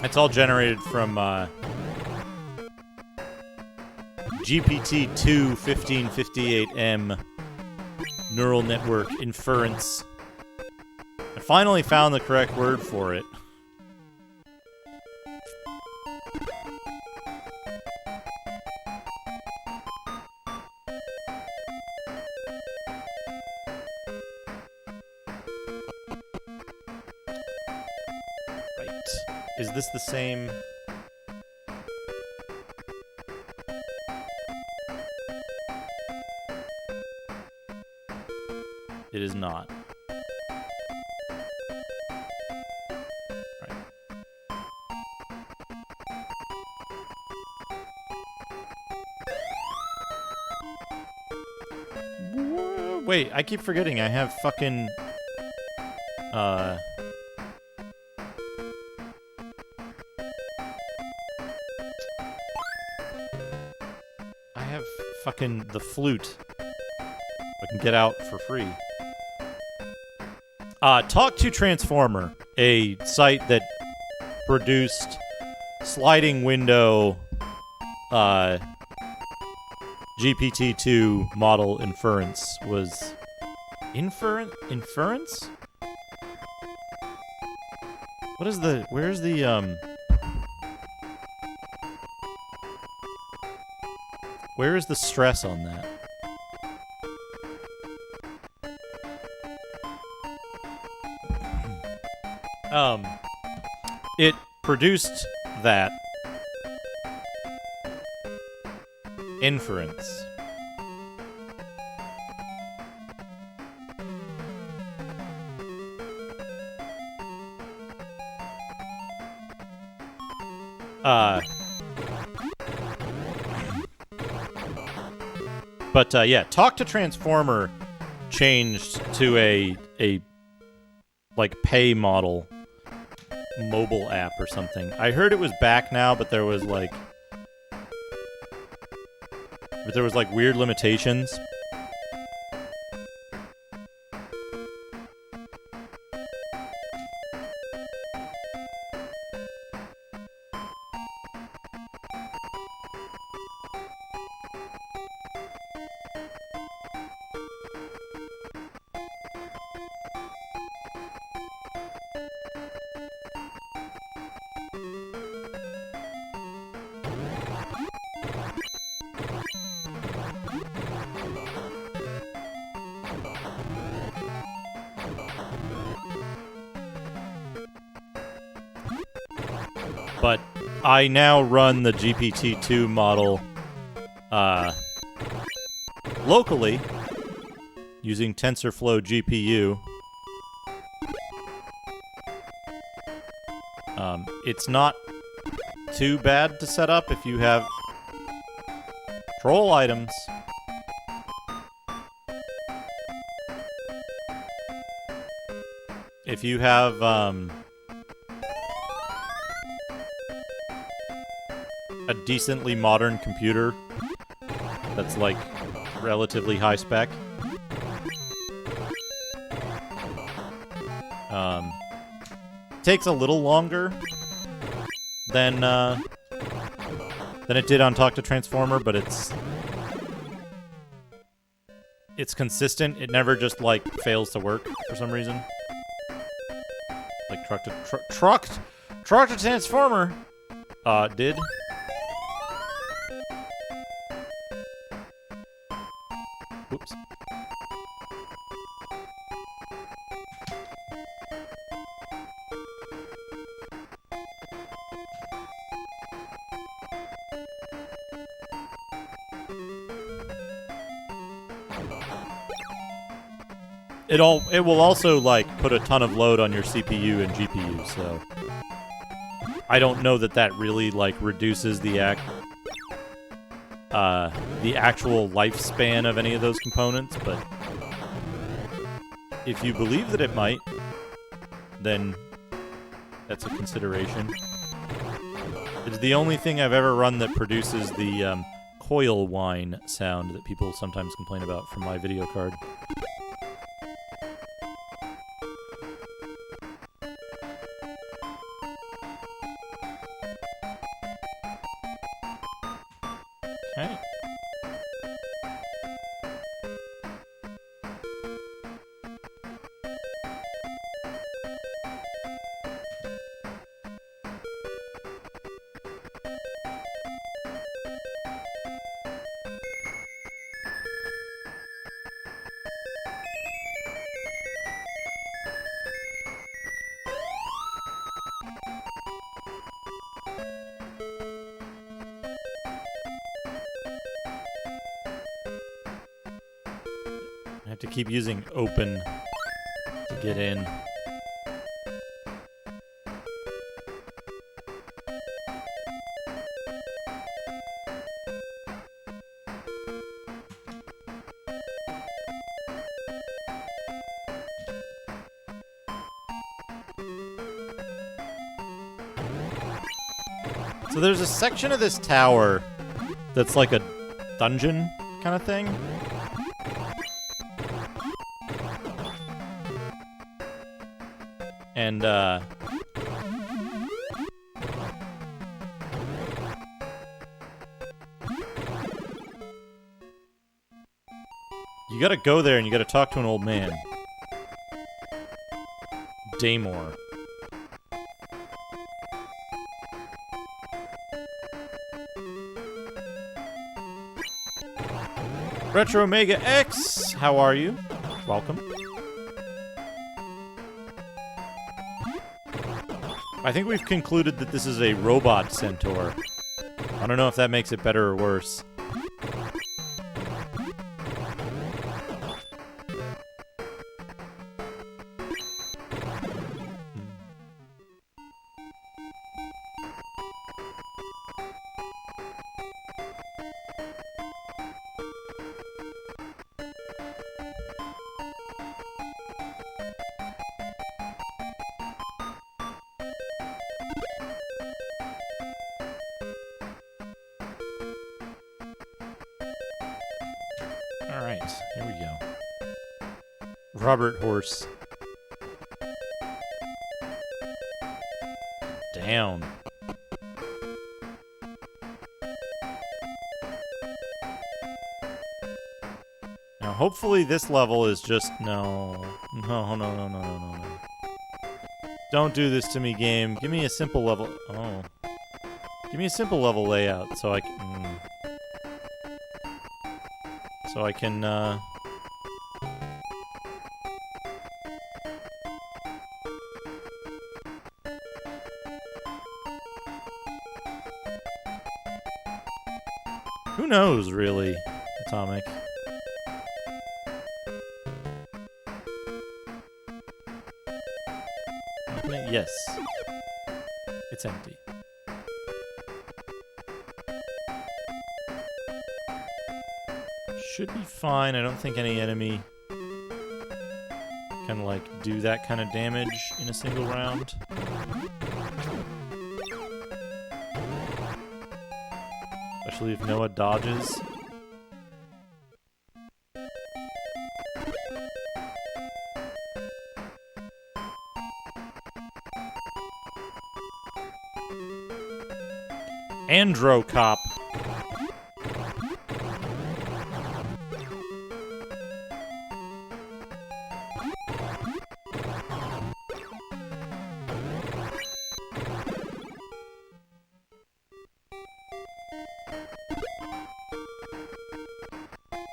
It's all generated from GPT-2 1558M neural network inference. I finally found the correct word for it. Is this the same? It is not. Right. Wait, I keep forgetting I have fucking fucking the flute. I can get out for free. Talk to Transformer, a site that produced sliding window GPT-2 model inference was inference? What is the where's the where is the stress on that? It produced that inference. But yeah, Talk to Transformer changed to a like pay model mobile app or something. I heard it was back now, but there was like weird limitations. But I now run the GPT-2 model locally using TensorFlow GPU. It's not too bad to set up if you have troll items. If you have a decently modern computer that's like relatively high spec. Takes a little longer than it did on Talk to Transformer, but it's it's consistent. It never just, like, fails to work for some reason. Like, truck to transformer, did. Whoops. It will also, like, put a ton of load on your CPU and GPU, so I don't know that really, like, reduces the actual lifespan of any of those components, but if you believe that it might, then that's a consideration. It's the only thing I've ever run that produces the coil whine sound that people sometimes complain about from my video card. Okay. I have to keep using open to get in. So there's a section of this tower that's like a dungeon kind of thing. And, you gotta go there and you gotta talk to an old man. Daymore. Retro Omega X, how are you? Welcome. I think we've concluded that this is a robot centaur. I don't know if that makes it better or worse. Alright, here we go. Robert Horse. Down. Now, hopefully this level is just... No. No. Don't do this to me, game. Give me a simple level... Oh. Give me a simple level layout so I can... So I can, who knows, really, Atomic? Yes. It's empty. Should be fine. I don't think any enemy can, like, do that kind of damage in a single round. Especially if Noah dodges. Andro Cop.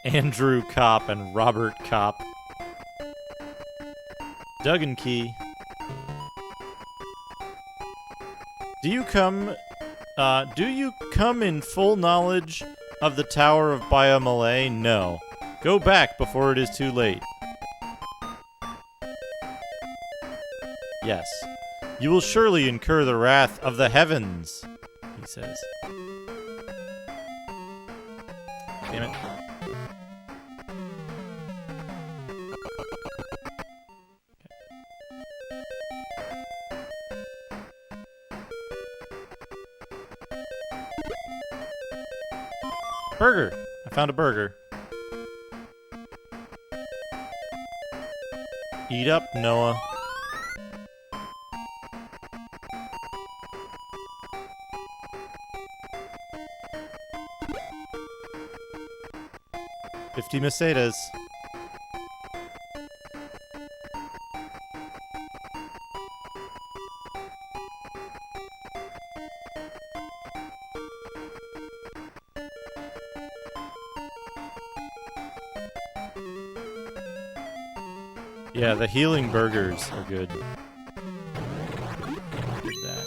Andrew Kopp and Robert Kopp. Duggan Key. Do you come in full knowledge of the Tower of Biomalay? No. Go back before it is too late. Yes. You will surely incur the wrath of the heavens, he says. Damn it. Burger! I found a burger. Eat up, Noah. $50 Mercedes. Yeah, the healing burgers are good. Did that.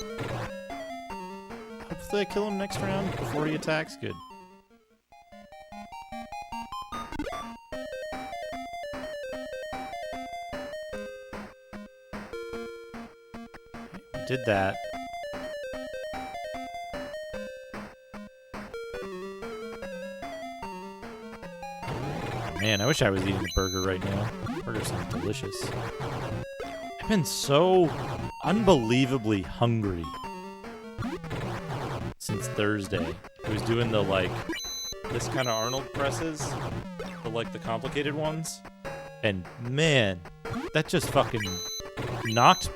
Hopefully I kill him next round before he attacks. Good. Did that. Man, I wish I was eating a burger right now. Burger sounds delicious. I've been so unbelievably hungry since Thursday. I was doing the, like, this kind of Arnold presses, the complicated ones. And, man, that just fucking knocked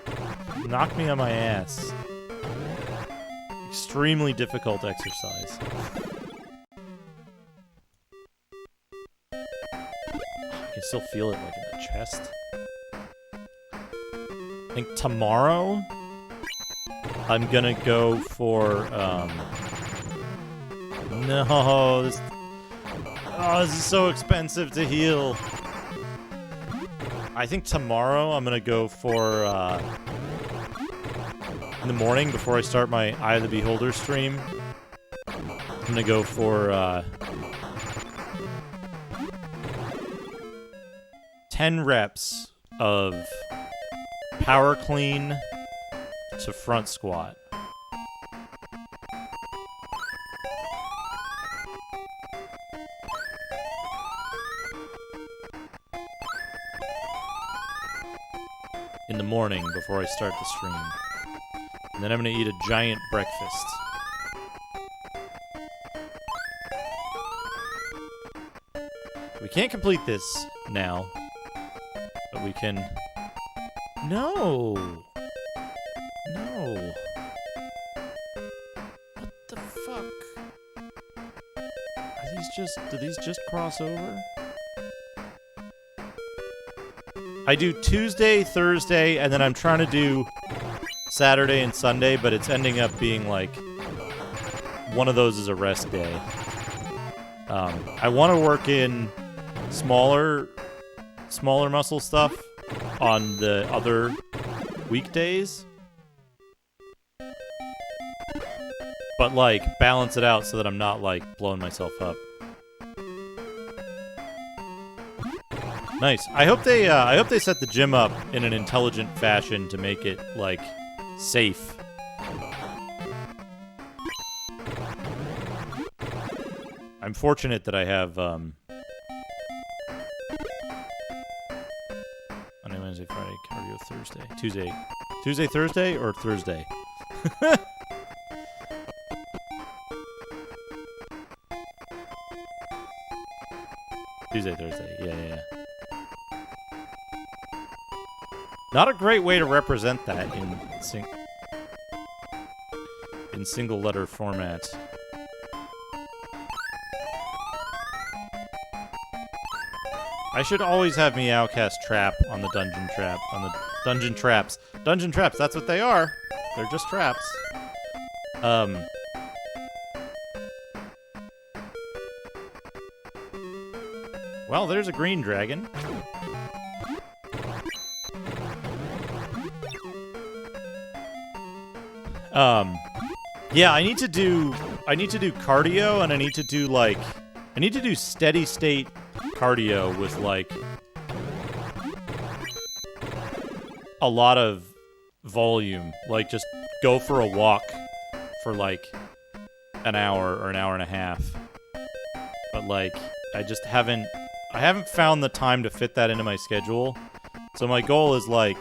me on my ass. Extremely difficult exercise. I can still feel it like in the chest. I think tomorrow I'm gonna go for no, this is so expensive to heal. I think tomorrow I'm gonna go for in the morning before I start my Eye of the Beholder stream. I'm gonna go for 10 reps of power clean to front squat. In the morning before I start the stream. And then I'm gonna eat a giant breakfast. We can't complete this now. But we can... No! No! What the fuck? Are these just... Do these just cross over? I do Tuesday, Thursday, and then I'm trying to do Saturday and Sunday, but it's ending up being like one of those is a rest day. I want to work in smaller muscle stuff on the other weekdays, but like balance it out so that I'm not like blowing myself up. Nice. I hope they set the gym up in an intelligent fashion to make it like safe. I'm fortunate that I have Monday, Wednesday, Friday, cardio Thursday, Tuesday, Thursday, or Thursday. Tuesday, Thursday. Yeah. Not a great way to represent that in single letter format. I should always have Meowcast trap on the dungeon trap, on the dungeon traps. Dungeon traps, that's what they are. They're just traps. Well, there's a green dragon. Yeah, I need to do cardio, and I need to do steady state cardio with like a lot of volume. Like just go for a walk for like an hour or an hour and a half. But like I haven't found the time to fit that into my schedule. So my goal is like,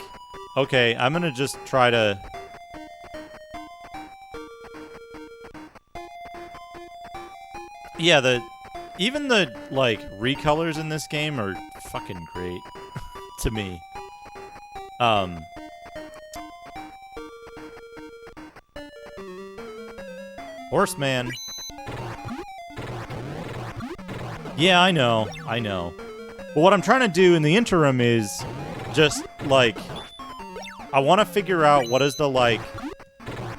okay, I'm going to just try to yeah, even the like recolors in this game are fucking great to me. Horseman. Yeah, I know. But what I'm trying to do in the interim is just like I want to figure out what is the like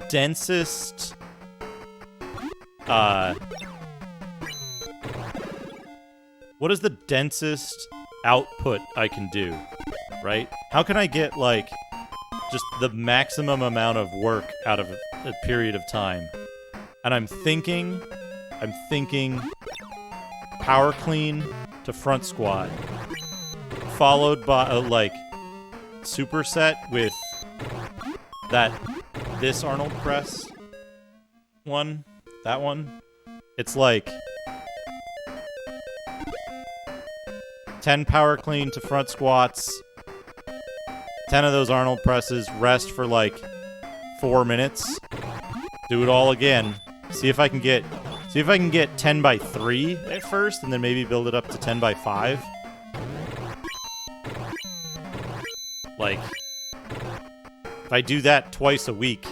densest what is the densest output I can do, right? How can I get, like, just the maximum amount of work out of a period of time? And I'm thinking power clean to front squat, followed by a, like, superset with this Arnold press one, that one. It's like 10 power clean to front squats, 10 of those Arnold presses, rest for like 4 minutes, do it all again, see if I can get 10 by 3 at first, and then maybe build it up to 10 by 5. Like, if I do that twice a week,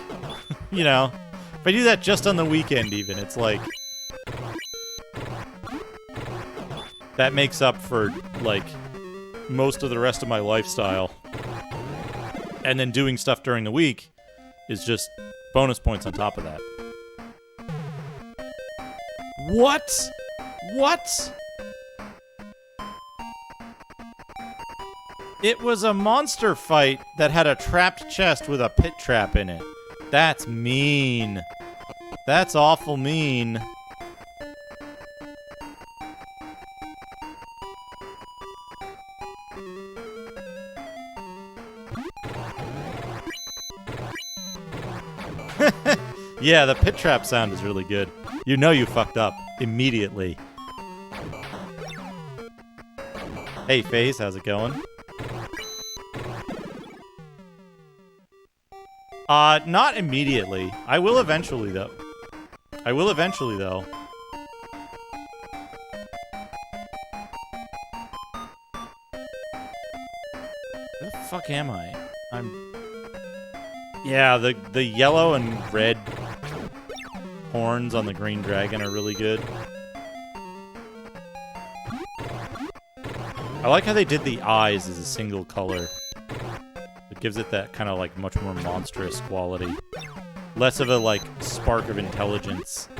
you know, if I do that just on the weekend even, it's like, that makes up for, like, most of the rest of my lifestyle. And then doing stuff during the week is just bonus points on top of that. What? What? It was a monster fight that had a trapped chest with a pit trap in it. That's mean. That's awful mean. Yeah, the pit trap sound is really good. You know you fucked up immediately. Hey, FaZe, how's it going? Not immediately. I will eventually, though. Where the fuck am I? Yeah, the yellow and red horns on the green dragon are really good. I like how they did the eyes as a single color. It gives it that kind of like much more monstrous quality. Less of a like spark of intelligence.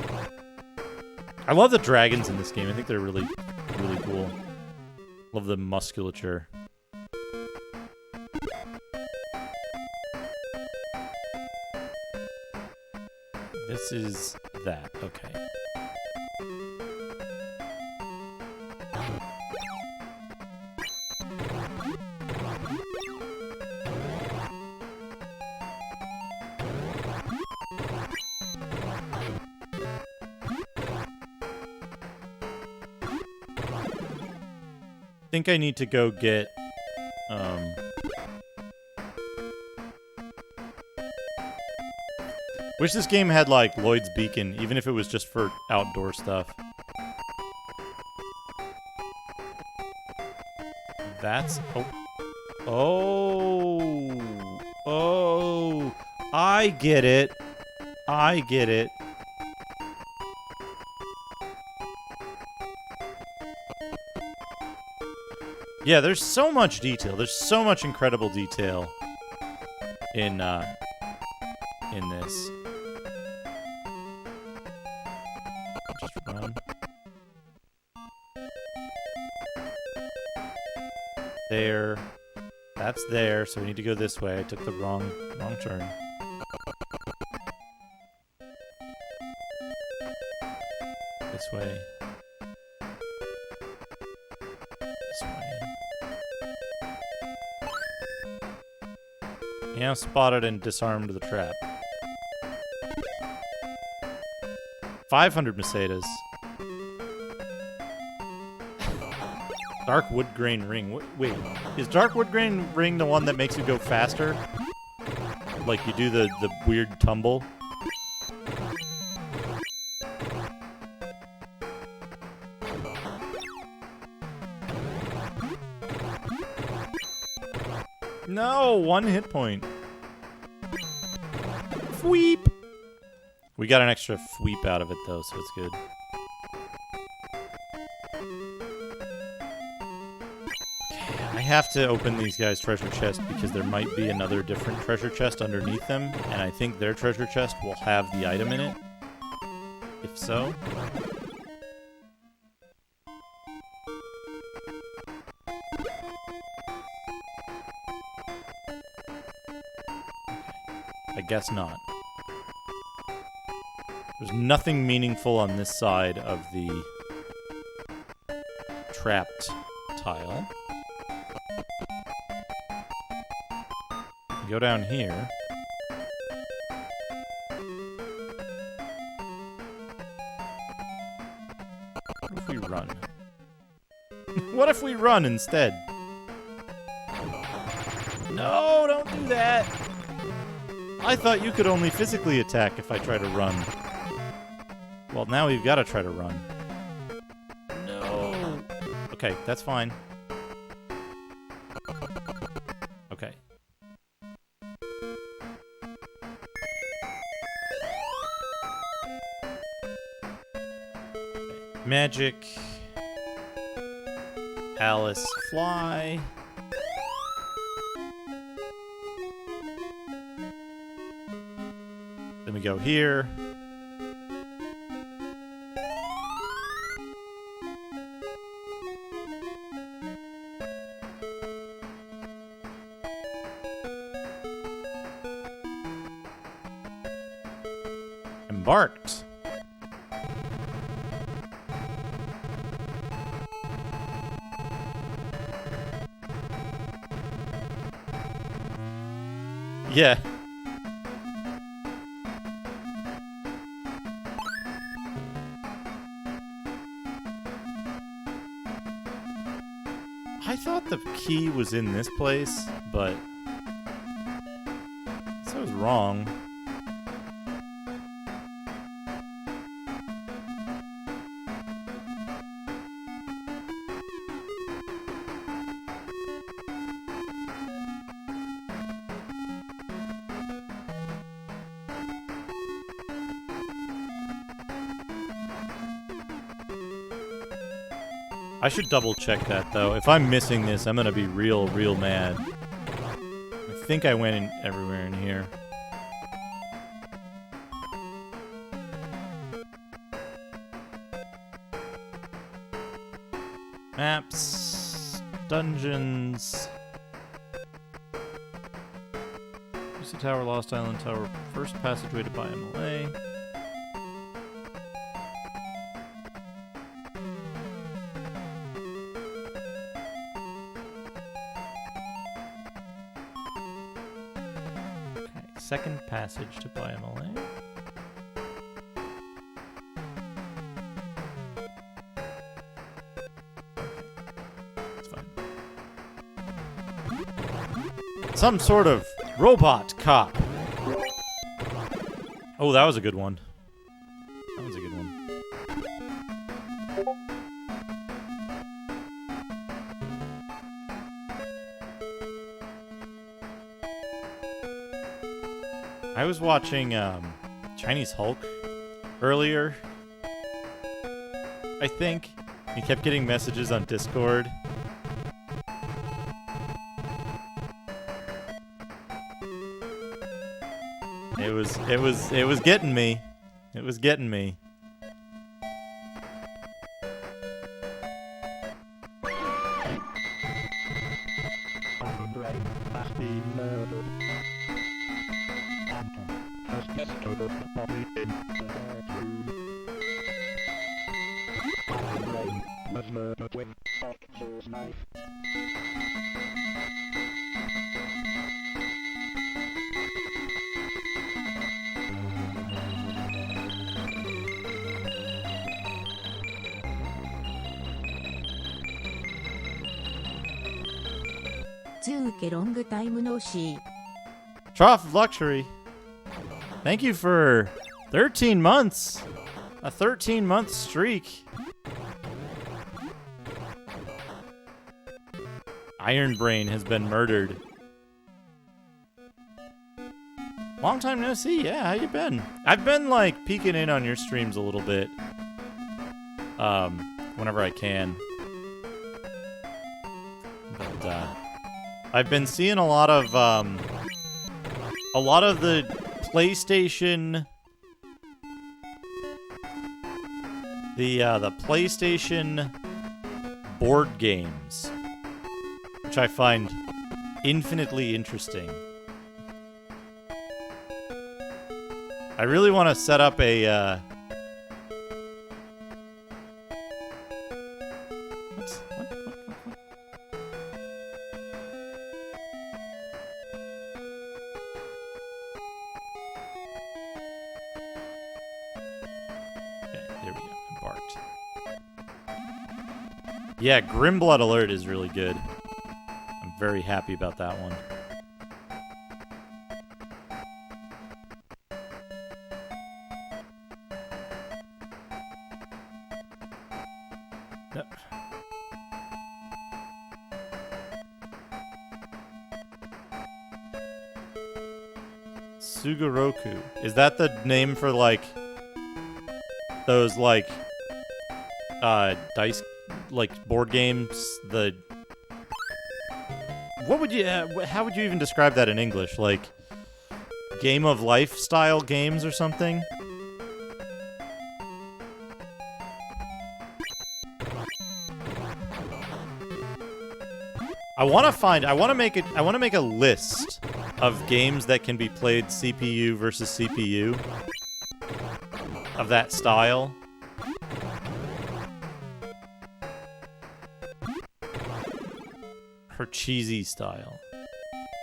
I love the dragons in this game. I think they're really, really cool. Love the musculature. This is that. Okay. I think I need to go get wish this game had like Lloyd's Beacon, even if it was just for outdoor stuff. That's oh, I get it. Yeah, there's so much detail. There's so much incredible detail in this. Just run. there. That's there, so we need to go this way. I took the wrong turn. This way. This way. Yeah, spotted and disarmed the trap. 500 Mercedes. Dark wood grain ring. Wait, is dark wood grain ring the one that makes you go faster? Like you do the weird tumble? No, 1 hit point. Fweep. We got an extra fweep out of it though, so it's good. I have to open these guys' treasure chest because there might be another different treasure chest underneath them, and I think their treasure chest will have the item in it. If so... I guess not. There's nothing meaningful on this side of the trapped tile. Go down here. What if we run? What if we run instead? No, don't do that! I thought you could only physically attack if I try to run. Well, now we've got to try to run. No! Okay, that's fine. Okay. Magic. Alice, fly. Then we go here. Embarked. Yeah. I thought the key was in this place, but I guess I was wrong. I should double check that though. If I'm missing this, I'm gonna be real mad. I think I went in everywhere in here. Maps, dungeons. Lucy Tower, Lost Island Tower, first passageway to Biomlay. Second passage to Biomlay. It's fine. Some sort of robot cop. Oh, that was a good one. That was a good one. I was watching Chinese Hulk earlier, I think. He kept getting messages on Discord. It was getting me. It was getting me. Tsuke long time no see. Trough of Luxury. Thank you for 13 months. A 13-month streak. Iron Brain has been murdered. Long time no see. Yeah, how you been? I've been like peeking in on your streams a little bit. Whenever I can. But I've been seeing a lot of the PlayStation, the PlayStation board games, which I find infinitely interesting. I really want to set up a Yeah, Grimblood Alert is really good. I'm very happy about that one. Yep. Sugoroku. Is that the name for, like, those, like, dice, like, board games? What would you, how would you even describe that in English? Like, game of life style games or something? I want to make a list of games that can be played CPU versus CPU of that style. Parcheesi style.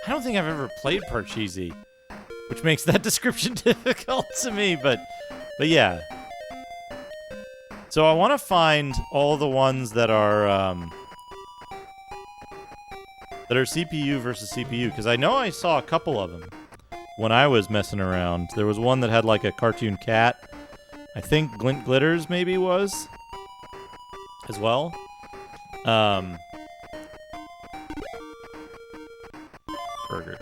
I don't think I've ever played Parcheesi, which makes that description difficult to me, but yeah. So I want to find all the ones that are CPU versus CPU, because I know I saw a couple of them when I was messing around. There was one that had like a cartoon cat. I think Glint Glitters maybe was as well. Burger.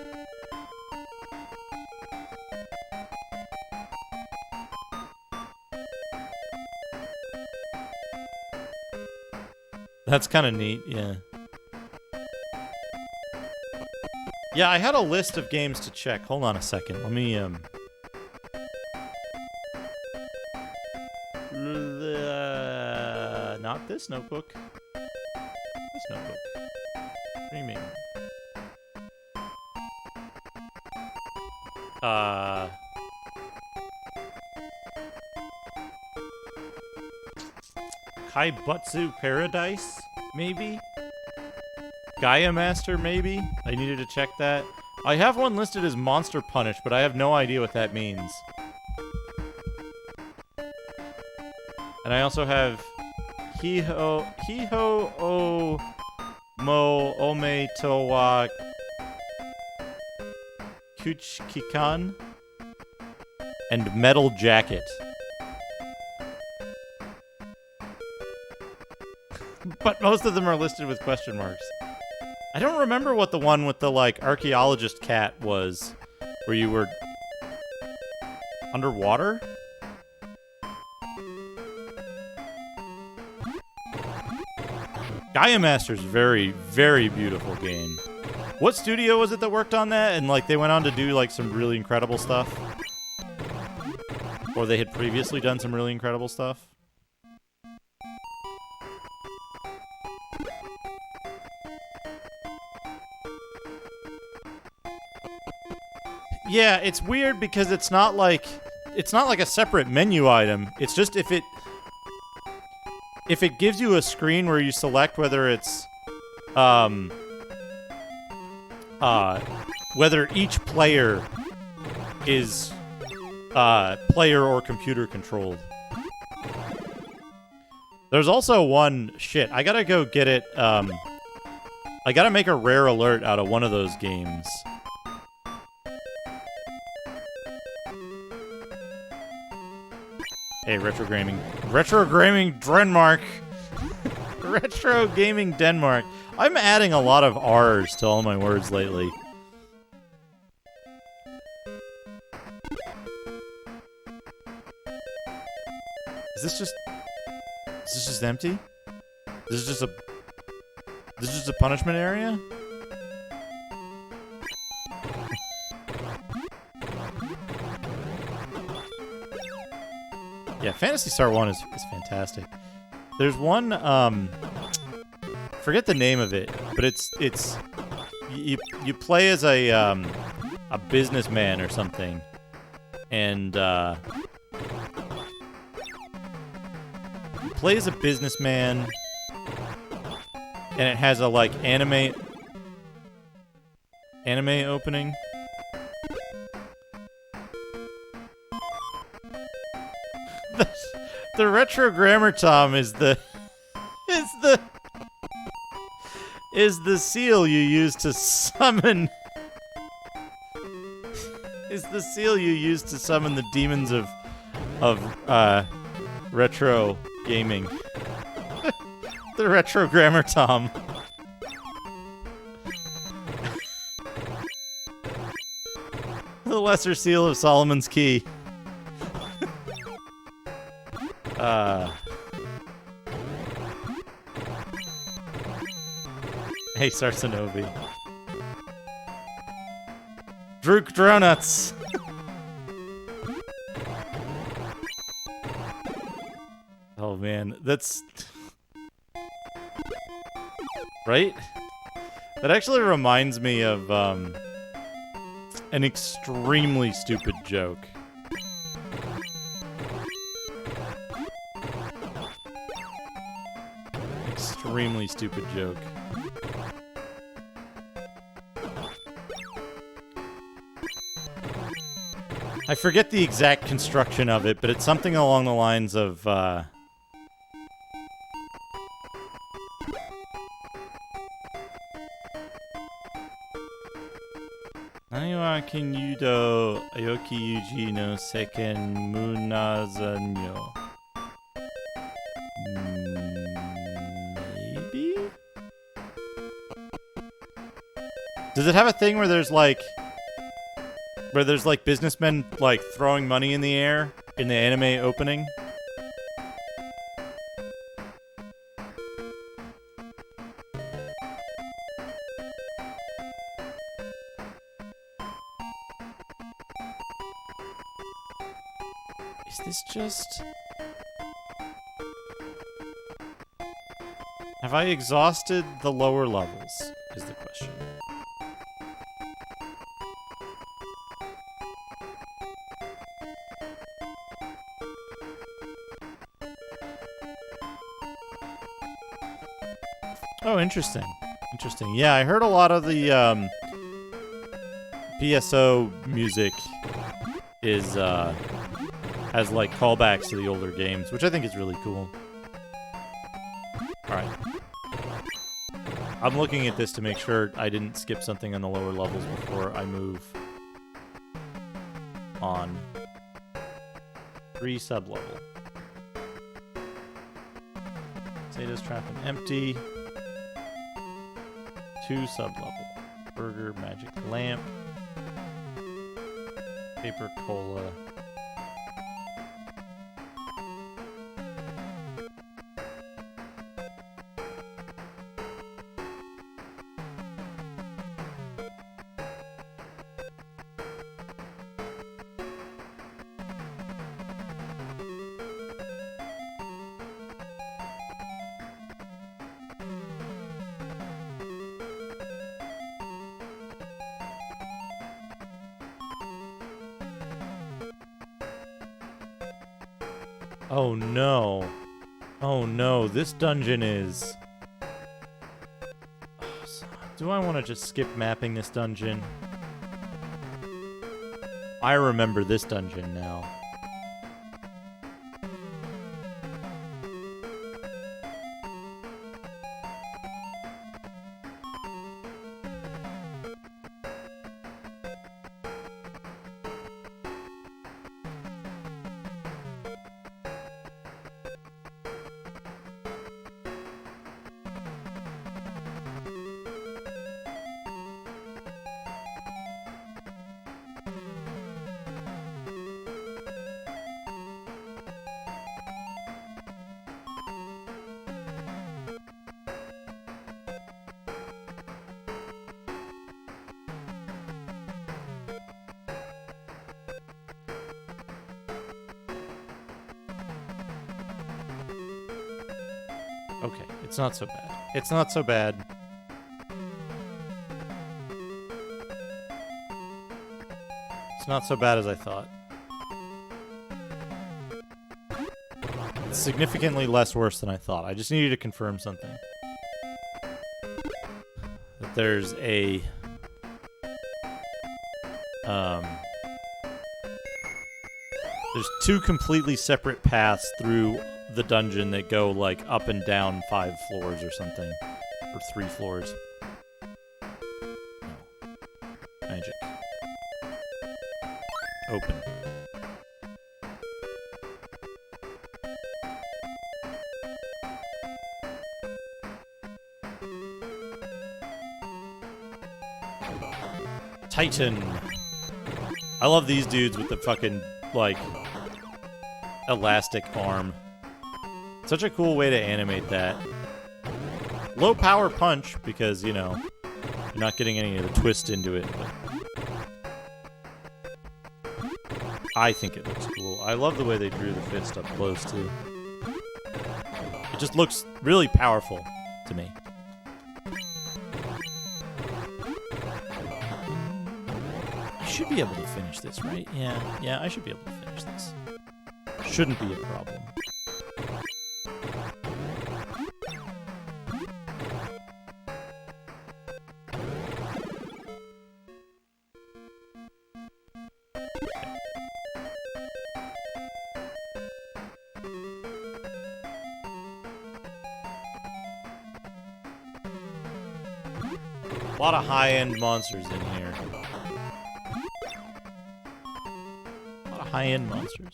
That's kind of neat, yeah. Yeah, I had a list of games to check. Hold on a second. Let me, not this notebook. This notebook. Streaming. Kaibutsu Paradise, maybe? Gaia Master, maybe? I needed to check that. I have one listed as Monster Punish, but I have no idea what that means. And I also have Hiho o Mo Ome to wa Kuchikikan and Metal Jacket. But most of them are listed with question marks. I don't remember what the one with the, like, archaeologist cat was, where you were underwater? Gaia Master's very, very beautiful game. What studio was it that worked on that? And, like, they went on to do, like, some really incredible stuff? Or they had previously done some really incredible stuff? Yeah, it's weird because it's not like a separate menu item. It's just if it gives you a screen where you select whether it's whether each player is player or computer controlled. There's also one shit. I gotta go get it. I gotta make a rare alert out of one of those games. Hey, Retro Gaming Denmark. Retro Gaming Denmark. I'm adding a lot of R's to all my words lately. Is this just empty? This is just a punishment area? Yeah, Phantasy Star 1 is fantastic. There's one, forget the name of it, but it's you play as a businessman or something, and you play as a businessman, and it has a like anime opening. The retro grammar Tom is the seal you use to summon the demons of retro gaming. The retro grammar Tom. The lesser seal of Solomon's Key. Hey, Sarsanovi. Drook Dronuts! Oh man, that's... Right? That actually reminds me of, an extremely stupid joke. Extremely stupid joke. I forget the exact construction of it, but it's something along the lines of, Naniwa Kinyudo Ayoki Yuji no Seken Munazanyo. Maybe? Does it have a thing where there's like businessmen like throwing money in the air in the anime opening? Is this just... Have I exhausted the lower levels, is the question. Oh, interesting. Interesting. Yeah, I heard a lot of the PSO music is has like callbacks to the older games, which I think is really cool. All right. I'm looking at this to make sure I didn't skip something on the lower levels before I move on. 3 sub-level. Potatoes trap and empty. 2 sub-level. Burger, magic lamp. Paper cola. Oh no. Oh no, this dungeon is... Do I want to just skip mapping this dungeon? I remember this dungeon now. Okay, it's not so bad. It's not so bad. It's not so bad as I thought. It's significantly less worse than I thought. I just needed to confirm something. That there's a... There's two completely separate paths through the dungeon that go, like, up and down 5 floors or something. Or 3 floors. No. Magic. Open. Titan. I love these dudes with the fucking, like, elastic arm. Such a cool way to animate that. Low power punch, because, you know, you're not getting any of the twist into it. But I think it looks cool. I love the way they drew the fist up close, too. It just looks really powerful to me. I should be able to finish this, right? Yeah, I should be able to finish this. Shouldn't be a problem. A lot of high-end monsters in here. A lot of high-end monsters.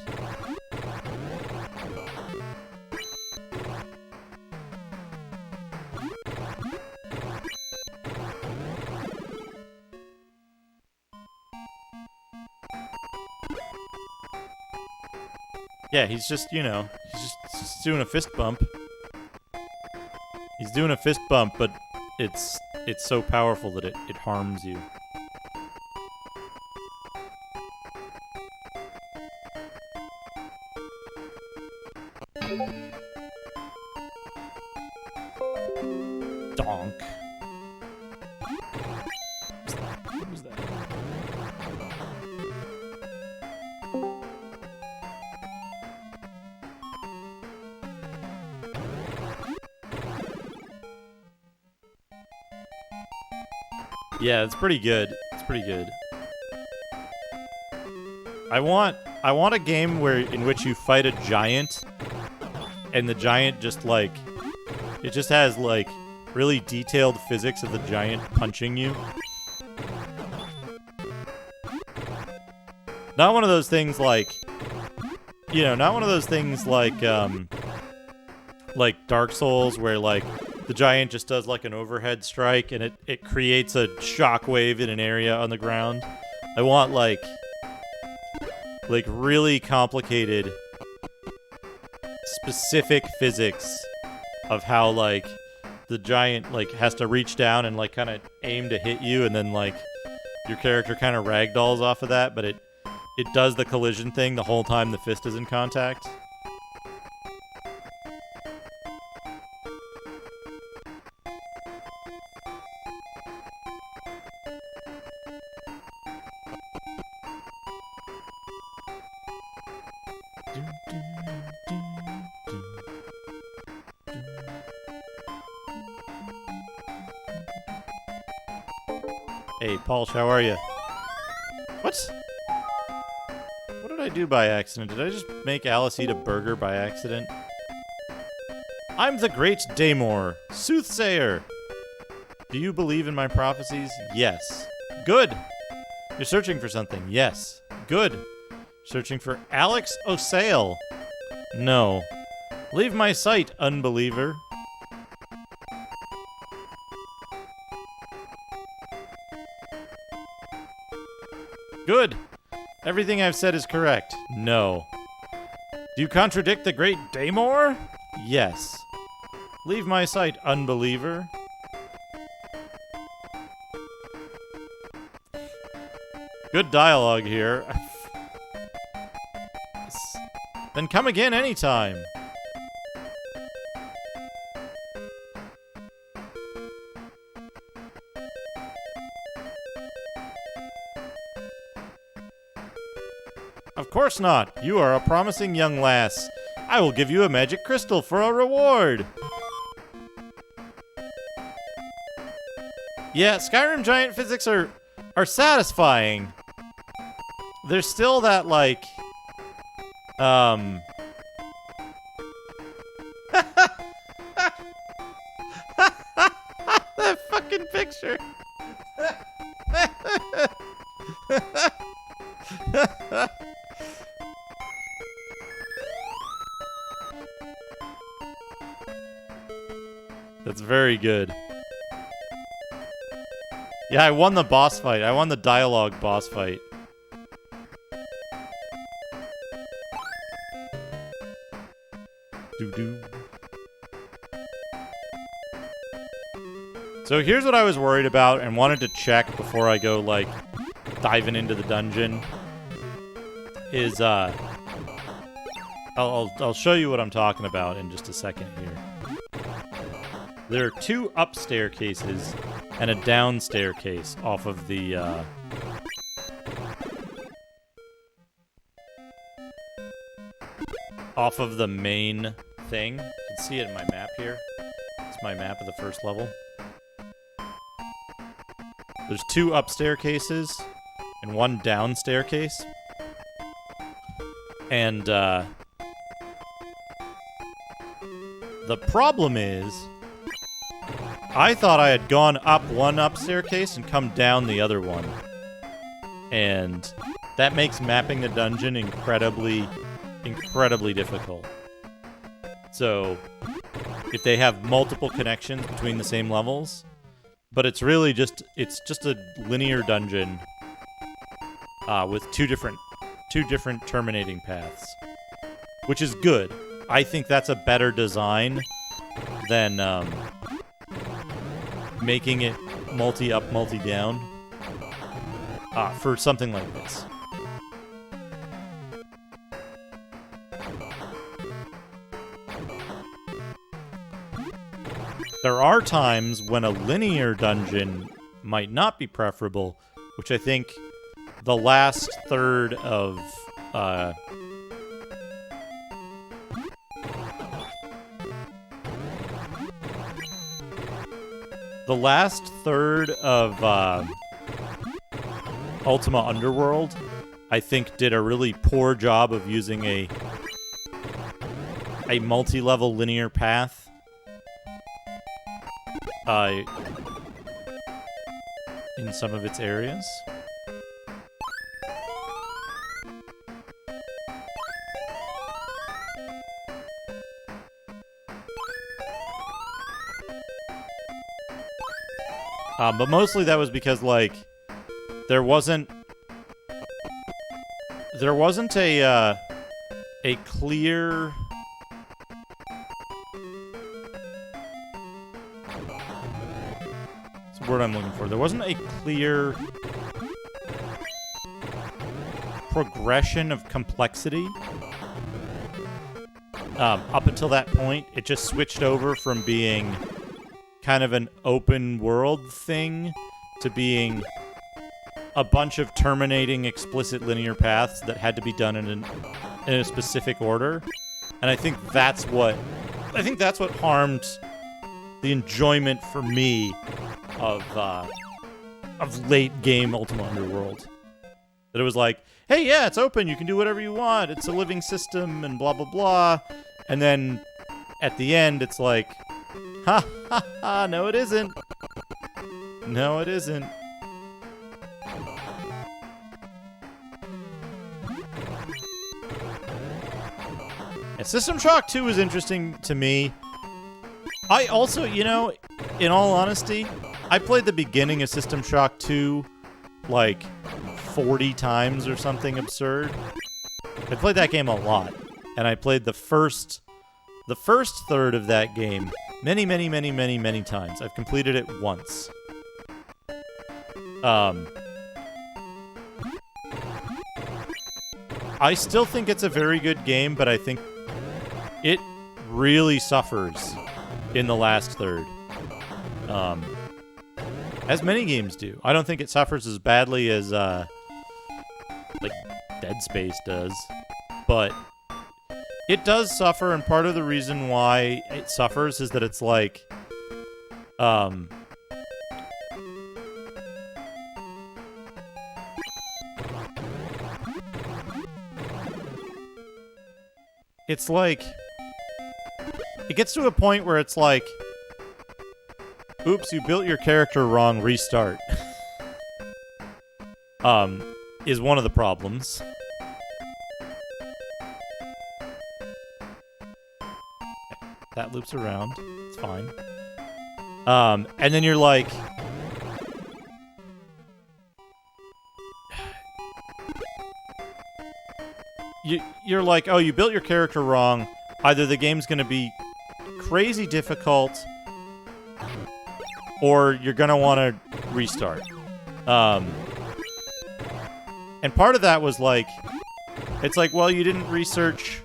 Yeah, he's just, you know, he's just doing a fist bump. He's doing a fist bump, but it's so powerful that it harms you. Donk. What was that? Yeah, it's pretty good. It's pretty good. I want a game in which you fight a giant, and the giant just, like, it just has, like, really detailed physics of the giant punching you. Not one of those things like, you know, not one of those things like Dark Souls where, like, the giant just does, like, an overhead strike and it creates a shockwave in an area on the ground. I want, like really complicated, specific physics of how, like, the giant, like, has to reach down and, like, kind of aim to hit you, and then, like, your character kind of ragdolls off of that, but it does the collision thing the whole time the fist is in contact. Hey, Paul, how are you? What? What did I do by accident? Did I just make Alice eat a burger by accident? I'm the great Daymore, soothsayer. Do you believe in my prophecies? Yes. Good. You're searching for something? Yes. Good. Searching for Alex O'Sale? No. Leave my sight, unbeliever. Good. Everything I've said is correct. No. Do you contradict the great Daymore? Yes. Leave my sight, unbeliever. Good dialogue here. Then come again anytime. Of course not. You are a promising young lass. I will give you a magic crystal for a reward. Yeah, Skyrim giant physics are satisfying. There's still that, like, that fucking picture. That's very good. Yeah, I won the boss fight. I won the dialogue boss fight. Doo-doo. So here's what I was worried about and wanted to check before I go, like, diving into the dungeon. Is, I'll show you what I'm talking about in just a second here. There are 2 up staircases and a down staircase off of the, main thing. You can see it in my map here. It's my map of the first level. There's 2 up staircases and 1 down staircase. And, the problem is, I thought I had gone up 1 up staircase and come down the other one. And that makes mapping the dungeon incredibly difficult. So, if they have multiple connections between the same levels, but it's really just a linear dungeon with two different terminating paths, which is good. I think that's a better design than making it multi-up, multi-down for something like this. There are times when a linear dungeon might not be preferable, which I think the last third of Ultima Underworld, I think, did a really poor job of using a multi-level linear path. In some of its areas. But mostly that was because, like, there wasn't a clear... What's the word I'm looking for? There wasn't a clear progression of complexity. Up until that point, it just switched over from being kind of an open world thing to being a bunch of terminating explicit linear paths that had to be done in a specific order. And I think that's what harmed the enjoyment for me of of late game Ultima Underworld. That it was like, hey, yeah, it's open. You can do whatever you want. It's a living system and blah, blah, blah. And then at the end, it's like, ha, ha, ha, no, it isn't. No, it isn't. Yeah, System Shock 2 is interesting to me. I also, you know, in all honesty, I played the beginning of System Shock 2 like 40 times or something absurd. I played that game a lot, and I played the first third of that game many, many, many, many, many times. I've completed it once. I still think it's a very good game, but I think it really suffers in the last third. As many games do. I don't think it suffers as badly as, like, Dead Space does. But it does suffer, and part of the reason why it suffers is that it's like, it's like, it gets to a point where it's like, oops, you built your character wrong, restart. Is one of the problems. That loops around. It's fine. And then you're like, you're like, oh, you built your character wrong. Either the game's going to be crazy difficult, or you're going to want to restart. And part of that was like, it's like, well, you didn't research.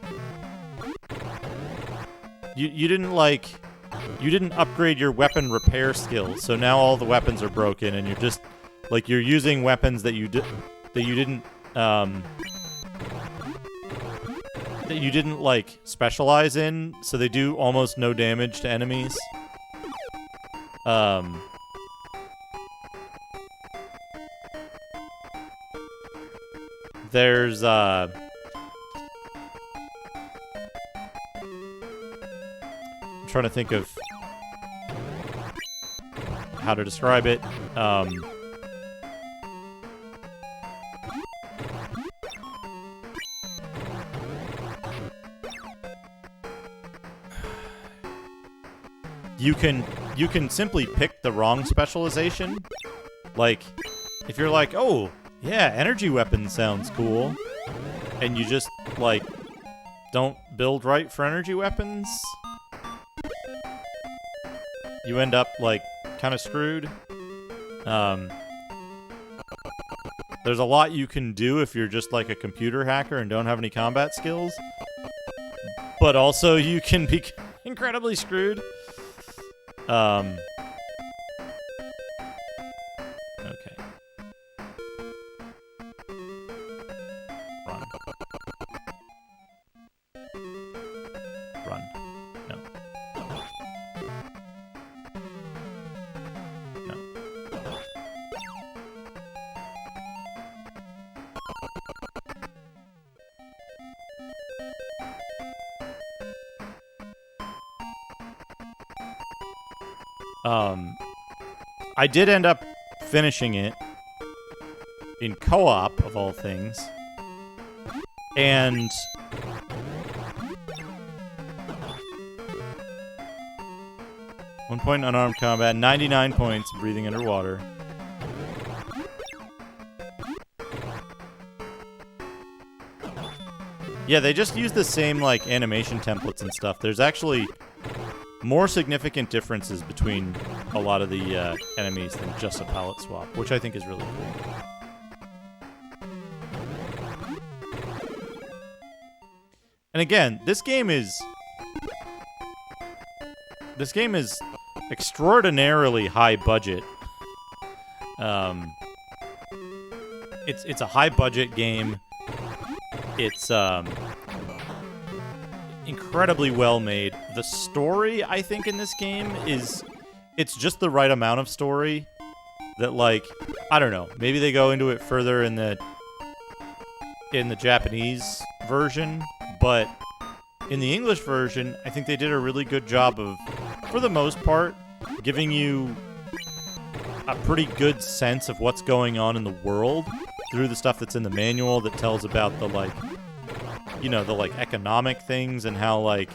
You didn't upgrade your weapon repair skills, so now all the weapons are broken, and you're just like, you're using weapons that you didn't like specialize in, so they do almost no damage to enemies. There's I'm trying to think of how to describe it. You can simply pick the wrong specialization. Like, if you're like, oh, yeah, energy weapon sounds cool, and you just, like, don't build right for energy weapons, you end up, like, kind of screwed. There's a lot you can do if you're just, like, a computer hacker and don't have any combat skills, but also you can be incredibly screwed. Okay. Run. Run. No. No. I did end up finishing it in co-op, of all things. And 1 point unarmed combat, 99 points breathing underwater. Yeah, they just use the same, like, animation templates and stuff. There's actually more significant differences between a lot of the enemies than just a palette swap, which I think is really cool. And again, this game is extraordinarily high budget. It's a high budget game. It's incredibly well made. The story, I think, in this game it's just the right amount of story. that, like, I don't know, maybe they go into it further in the Japanese version, but in the English version, I think they did a really good job of, for the most part, giving you a pretty good sense of what's going on in the world through the stuff that's in the manual that tells about the, like, you know, the, like, economic things and how, like,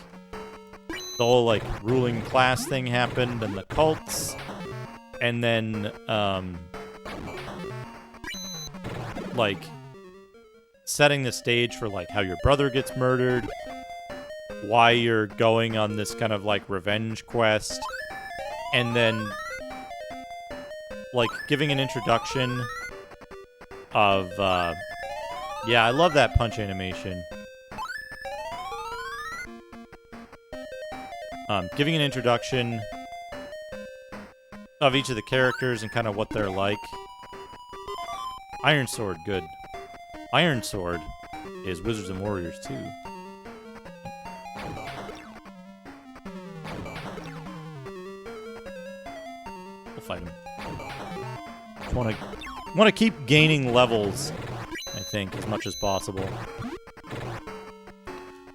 the whole, like, ruling class thing happened and the cults. And then, like, setting the stage for, like, how your brother gets murdered, why you're going on this kind of, like, revenge quest, and then, like, giving an introduction of, yeah, I love that punch animation. Giving an introduction of each of the characters and kind of what they're like. Iron Sword, good. Iron Sword is Wizards and Warriors too. We'll fight him. Just want to keep gaining levels, I think, as much as possible.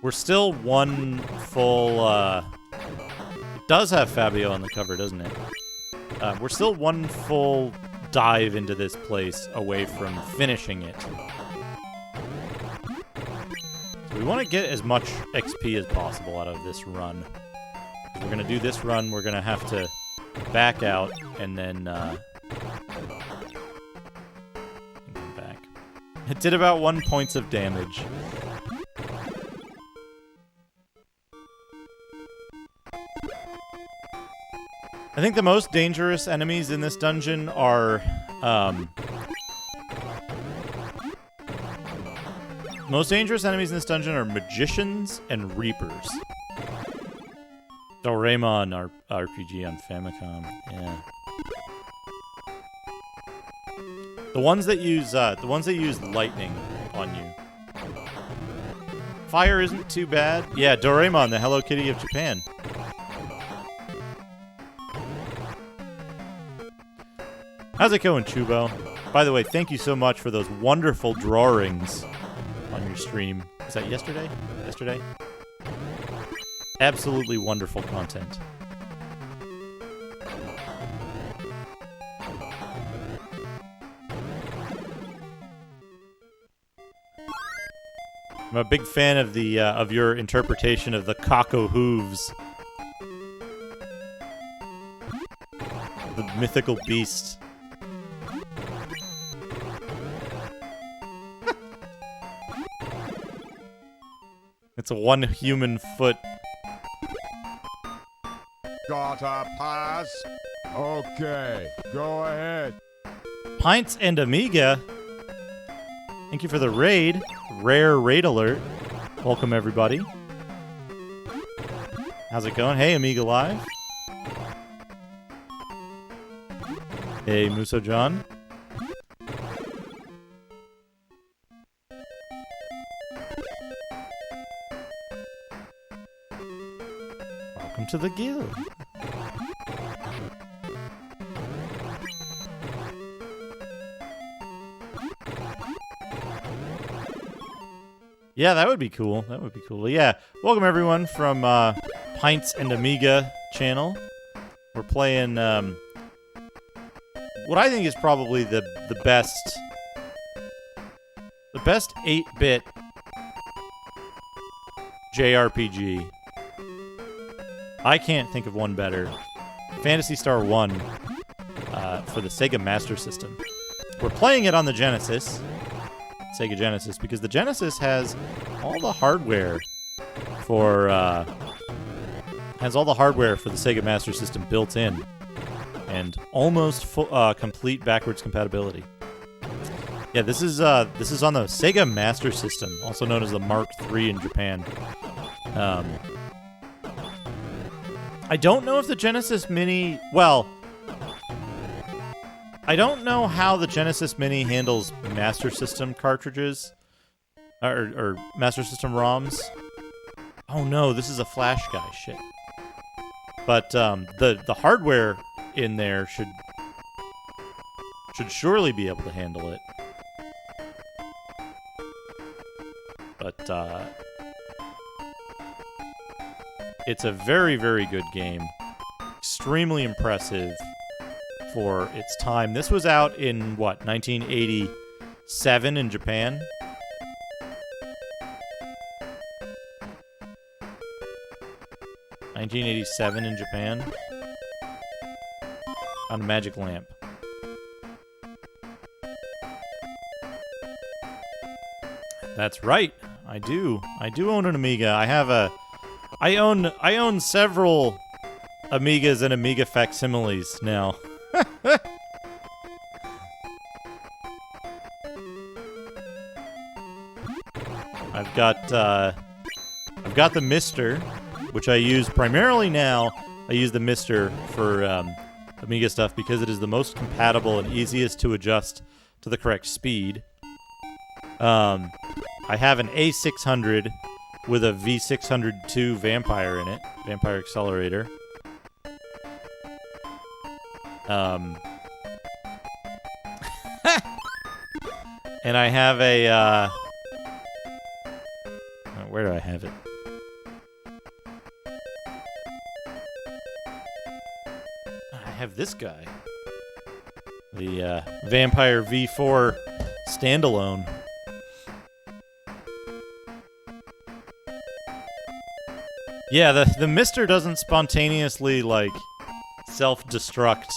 We're still one full. It does have Fabio on the cover, doesn't it? We're still one full dive into this place away from finishing it. So we want to get as much XP as possible out of this run. If we're going to do this run, we're going to have to back out and then come back. It did about 1 point of damage. I think the most dangerous enemies in this dungeon are, most dangerous enemies in this dungeon are magicians and reapers. Doraemon RPG on Famicom, yeah. The ones that use lightning on you. Fire isn't too bad. Yeah, Doraemon, the Hello Kitty of Japan. How's it going, Chubo? By the way, thank you so much for those wonderful drawings on your stream. Was that yesterday? Yesterday? Absolutely wonderful content. I'm a big fan of the of your interpretation of the Kako hooves. The mythical beast. It's a one human foot. Gotta pass. Okay, go ahead. Pints and Amiga. Thank you for the raid. Rare raid alert. Welcome, everybody. How's it going? Hey, Amiga Live. Hey, Muso John. Welcome to the guild. Yeah, that would be cool. That would be cool. Yeah, welcome everyone from Pints and Amiga channel. We're playing what I think is probably the best 8-bit JRPG. I can't think of one better. Phantasy Star 1 for the Sega Master System. We're playing it on the Genesis, Sega Genesis, because the Genesis has all the hardware for the Sega Master System built in, and almost complete backwards compatibility. Yeah, this is on the Sega Master System, also known as the Mark III in Japan. I don't know if the Genesis Mini... Well, I don't know how the Genesis Mini handles Master System cartridges. Or Master System ROMs. Oh no, this is a Flash guy. Shit. But the hardware in there should surely be able to handle it. But, it's a very, very good game. Extremely impressive for its time. This was out in, what, 1987 in Japan? $1987 in Japan. On a magic lamp. That's right. I do own an Amiga. I own several Amigas and Amiga facsimiles now. I've got the Mister, which I use primarily now. I use the Mister for Amiga stuff because it is the most compatible and easiest to adjust to the correct speed. I have an A600 with a V602 Vampire in it, Vampire Accelerator. And I have a, where do I have it? I have this guy. The, Vampire V4 standalone. Yeah, the Mister doesn't spontaneously, like, self-destruct.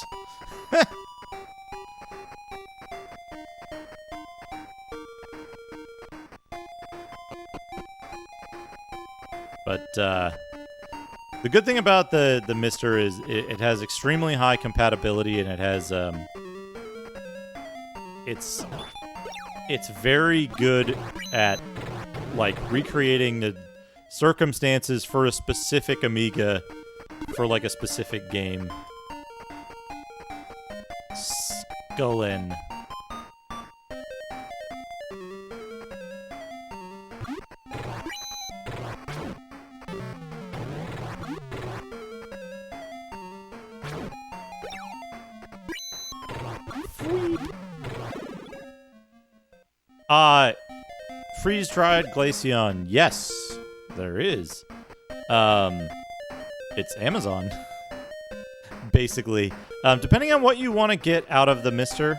But, the good thing about the Mister is it has extremely high compatibility, and it has, it's very good at, like, recreating the circumstances for a specific Amiga for, like, a specific game. Skullin. Freeze-dried Glaceon. Yes, there is. It's Amazon. Basically. Depending on what you want to get out of the Mister,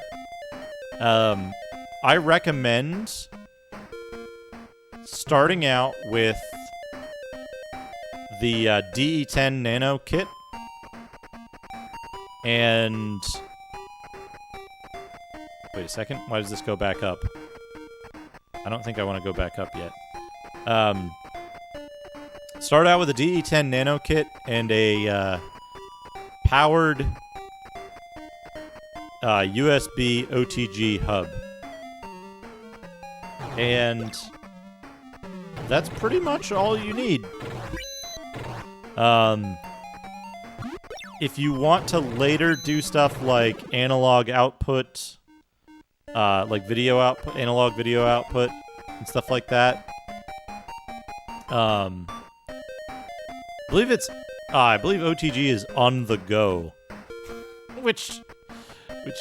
I recommend starting out with the DE10 Nano kit. And... wait a second. Why does this go back up? I don't think I want to go back up yet. Start out with a DE10 Nano kit and a powered USB OTG hub. And that's pretty much all you need. If you want to later do stuff like analog output, like video output, analog video output, and stuff like that. I believe OTG is on the go, which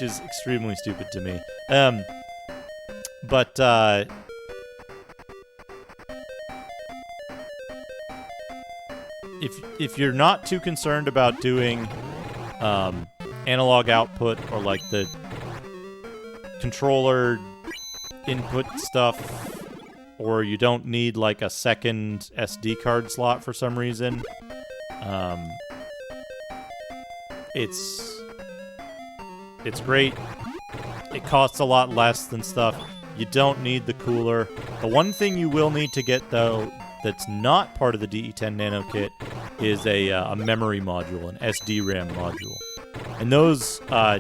is extremely stupid to me. But if you're not too concerned about doing analog output or like the controller input stuff, or you don't need like a second SD card slot for some reason, it's great. It costs a lot less than stuff. You don't need the cooler. The one thing you will need to get, though, that's not part of the DE10 Nano kit is a memory module, an SD-RAM module. And those, I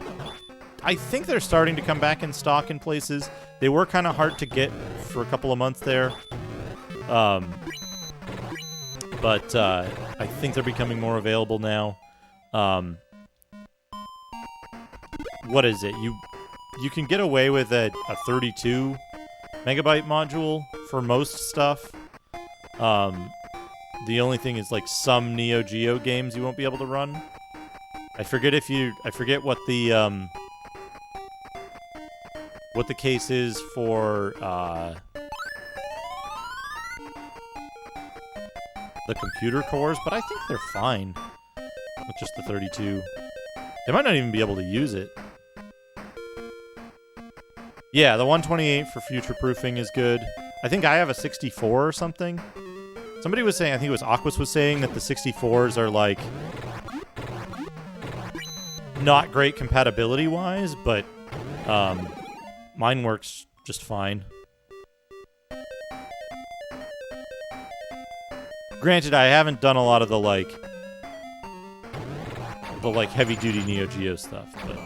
think they're starting to come back in stock in places. They were kind of hard to get for a couple of months there. But I think they're becoming more available now. What is it? You can get away with a 32 megabyte module for most stuff. The only thing is like some Neo Geo games you won't be able to run. I forget what the what the case is for the computer cores, but I think they're fine with just the 32. They might not even be able to use it. Yeah, the 128 for future-proofing is good. I think I have a 64 or something. Somebody was saying, I think it was Aquas was saying that the 64s are, like, not great compatibility-wise, but mine works just fine. Granted, I haven't done a lot of the heavy-duty Neo Geo stuff, but...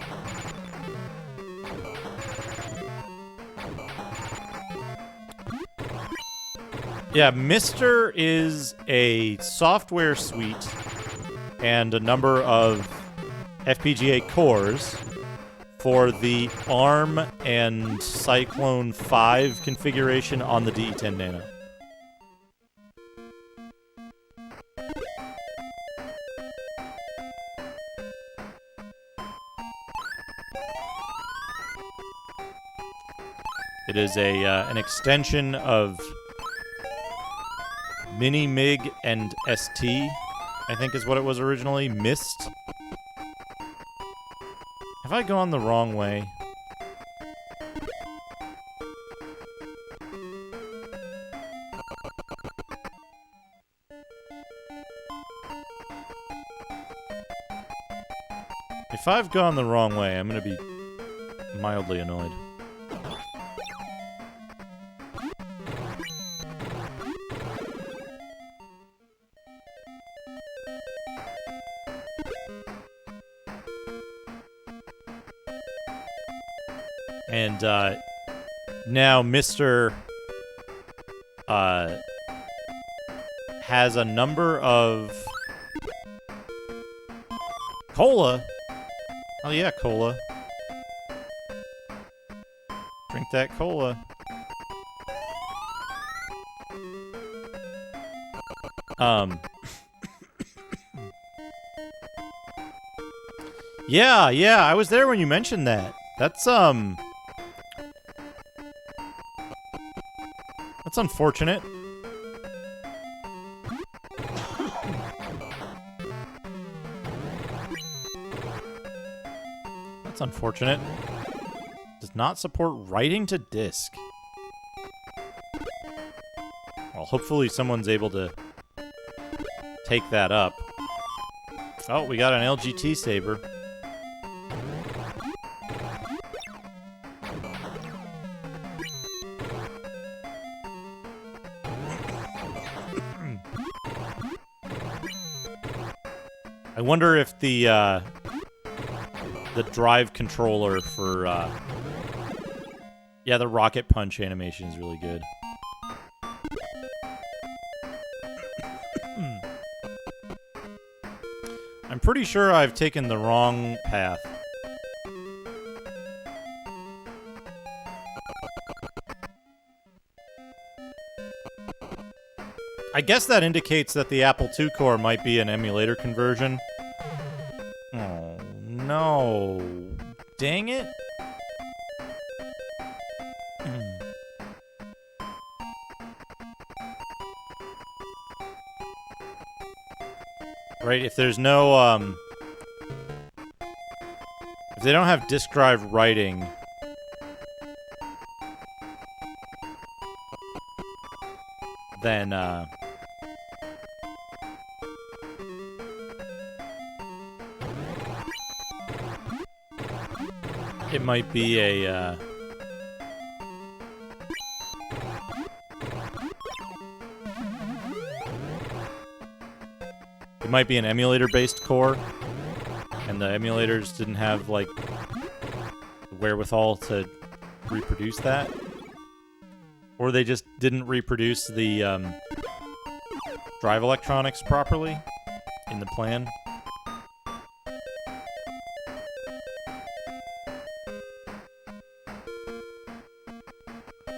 Yeah, Mister is a software suite and a number of FPGA cores for the ARM and Cyclone 5 configuration on the DE10 Nano. It is an extension of Mini MIG and ST, I think is what it was originally. Mist. Have I gone the wrong way? If I've gone the wrong way, I'm gonna be mildly annoyed. And now Mr. Has a number of cola. Oh yeah, cola. Drink that cola. Yeah, I was there when you mentioned that. That's unfortunate. That's unfortunate. Does not support writing to disk. Well, hopefully someone's able to take that up. Oh, we got an LGT Saber. I wonder if the drive controller for yeah, the rocket punch animation is really good. I'm pretty sure I've taken the wrong path. I guess that indicates that the Apple II core might be an emulator conversion. Oh, no. Dang it. Right, if there's no, if they don't have disk drive writing, then, it might be a, it might be an emulator-based core, and the emulators didn't have, like, the wherewithal to reproduce that. Or they just didn't reproduce the, drive electronics properly in the plan.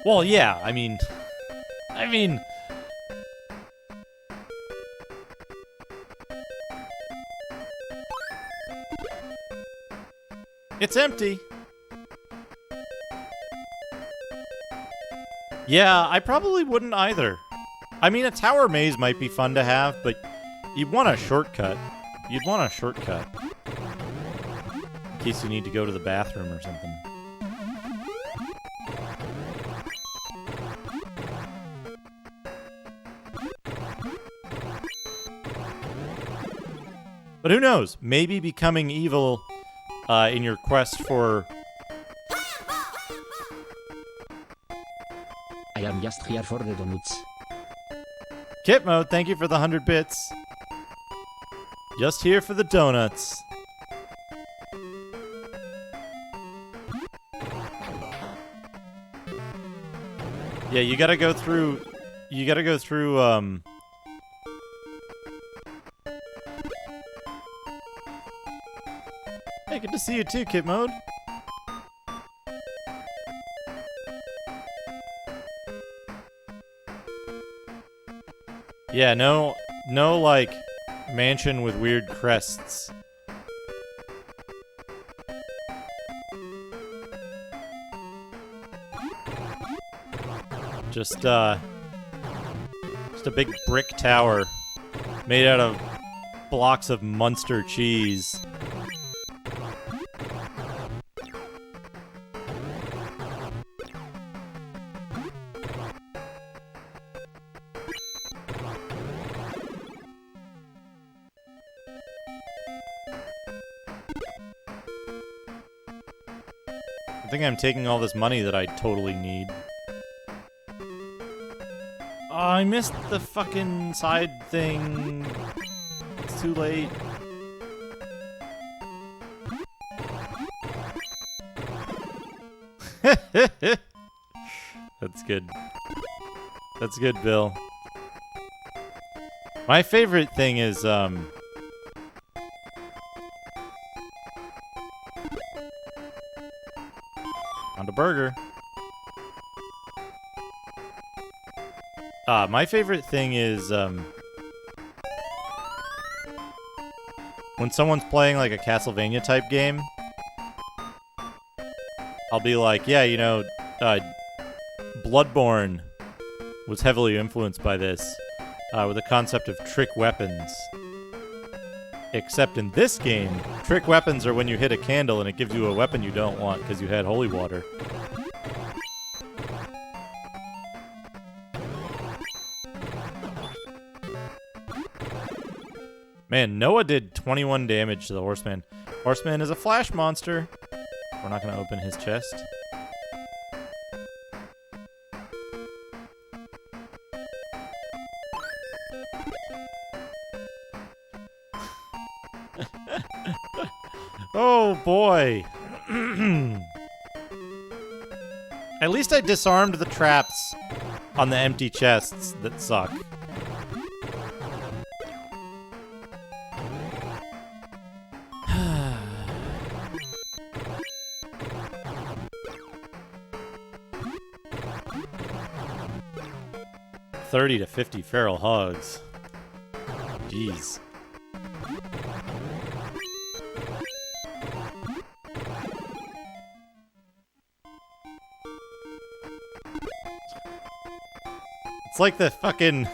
Well, yeah, I mean... It's empty. Yeah, I probably wouldn't either. I mean, a tower maze might be fun to have, but you'd want a shortcut. You'd want a shortcut. In case you need to go to the bathroom or something. But who knows? Maybe becoming evil in your quest for... I am just here for the donuts. Kit Mode, thank you for the 100 bits. Just here for the donuts. Yeah, you gotta go through... Hey, good to see you too, Kit Mode. Yeah, no, like, mansion with weird crests. Just a big brick tower made out of blocks of Munster cheese. I think I'm taking all this money that I totally need. Oh, I missed the fucking side thing. It's too late. That's good. That's good, Bill. My favorite thing is, on the burger. My favorite thing is, when someone's playing, like, a Castlevania-type game, I'll be like, yeah, you know, Bloodborne was heavily influenced by this, with the concept of trick weapons. Except in this game, trick weapons are when you hit a candle and it gives you a weapon you don't want because you had holy water. Man, Noah did 21 damage to the Horseman. Horseman is a flash monster. We're not going to open his chest. Oh boy. At least I disarmed the traps on the empty chests that suck. $30 to $50 feral hogs. Jeez. It's like the fucking...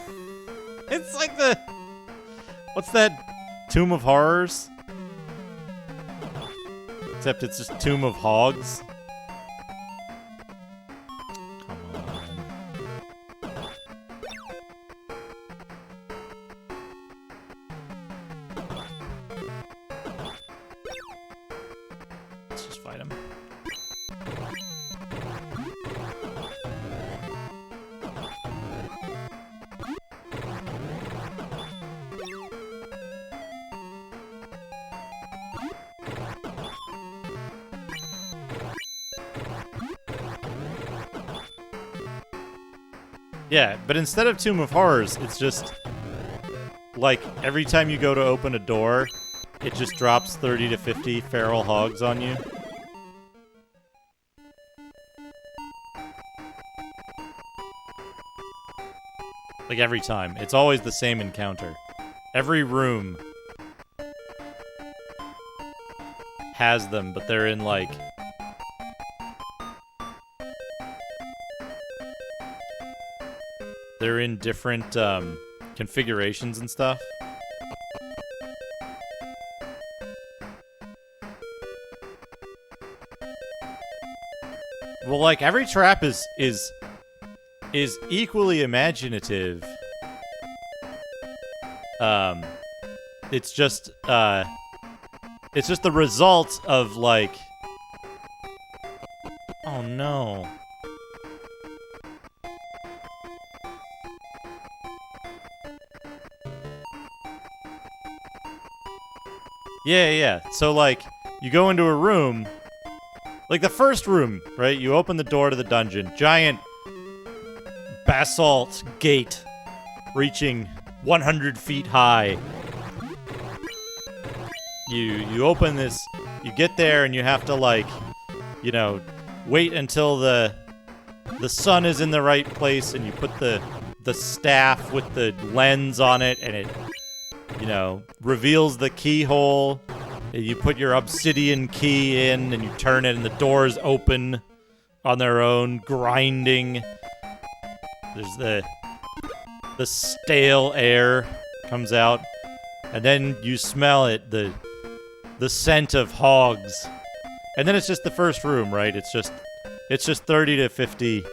It's like the... What's that? Tomb of Horrors? Except it's just Tomb of Hogs. Come on. Let's just fight him. Yeah, but instead of Tomb of Horrors, it's just, like, every time you go to open a door, it just drops 30 to 50 feral hogs on you. Like, every time. It's always the same encounter. Every room has them, but they're in, like... they're in different configurations and stuff. Well, like every trap is equally imaginative. It's just the result of like, oh no. Yeah. So like, you go into a room, like the first room, right? You open the door to the dungeon, giant basalt gate reaching 100 feet high. You open this, you get there, and you have to like, you know, wait until the sun is in the right place, and you put the staff with the lens on it, and it, you know, reveals the keyhole. You put your obsidian key in, and you turn it, and the doors open on their own, grinding. There's the stale air comes out, and then you smell it, the scent of hogs. And then it's just the first room, right? It's just 30 to 50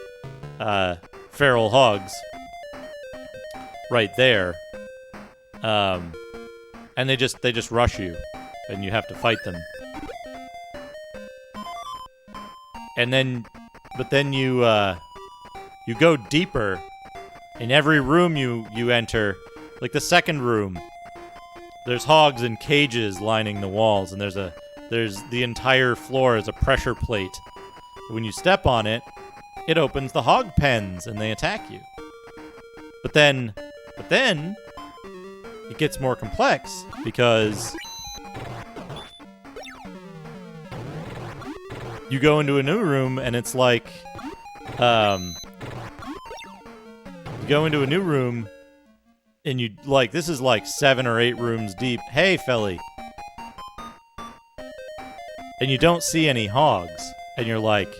feral hogs right there. And they just rush you, and you have to fight them. And then you go deeper. In every room you enter, like the second room, there's hogs in cages lining the walls, and there's the entire floor is a pressure plate. When you step on it, it opens the hog pens, and they attack you. But then it gets more complex, because you go into a new room, and it's like, you go into a new room, and you, like, this is like 7 or 8 rooms deep. Hey, Felly. And you don't see any hogs. And you're like,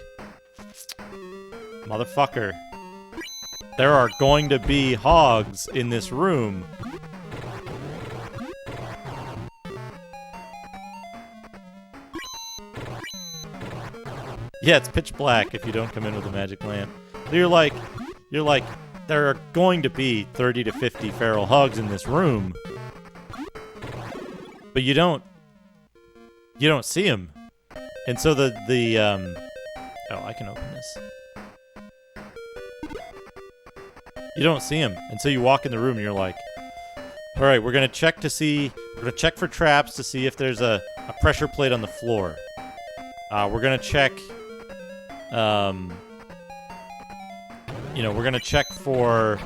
motherfucker. There are going to be hogs in this room. Yeah, it's pitch black if you don't come in with a magic lamp. So you're like, there are going to be 30 to 50 feral hogs in this room, but you don't see them, and so the oh, I can open this. You don't see them, and so you walk in the room, and you're like, all right, we're gonna check for traps to see if there's a pressure plate on the floor. We're gonna check. You know, we're gonna check for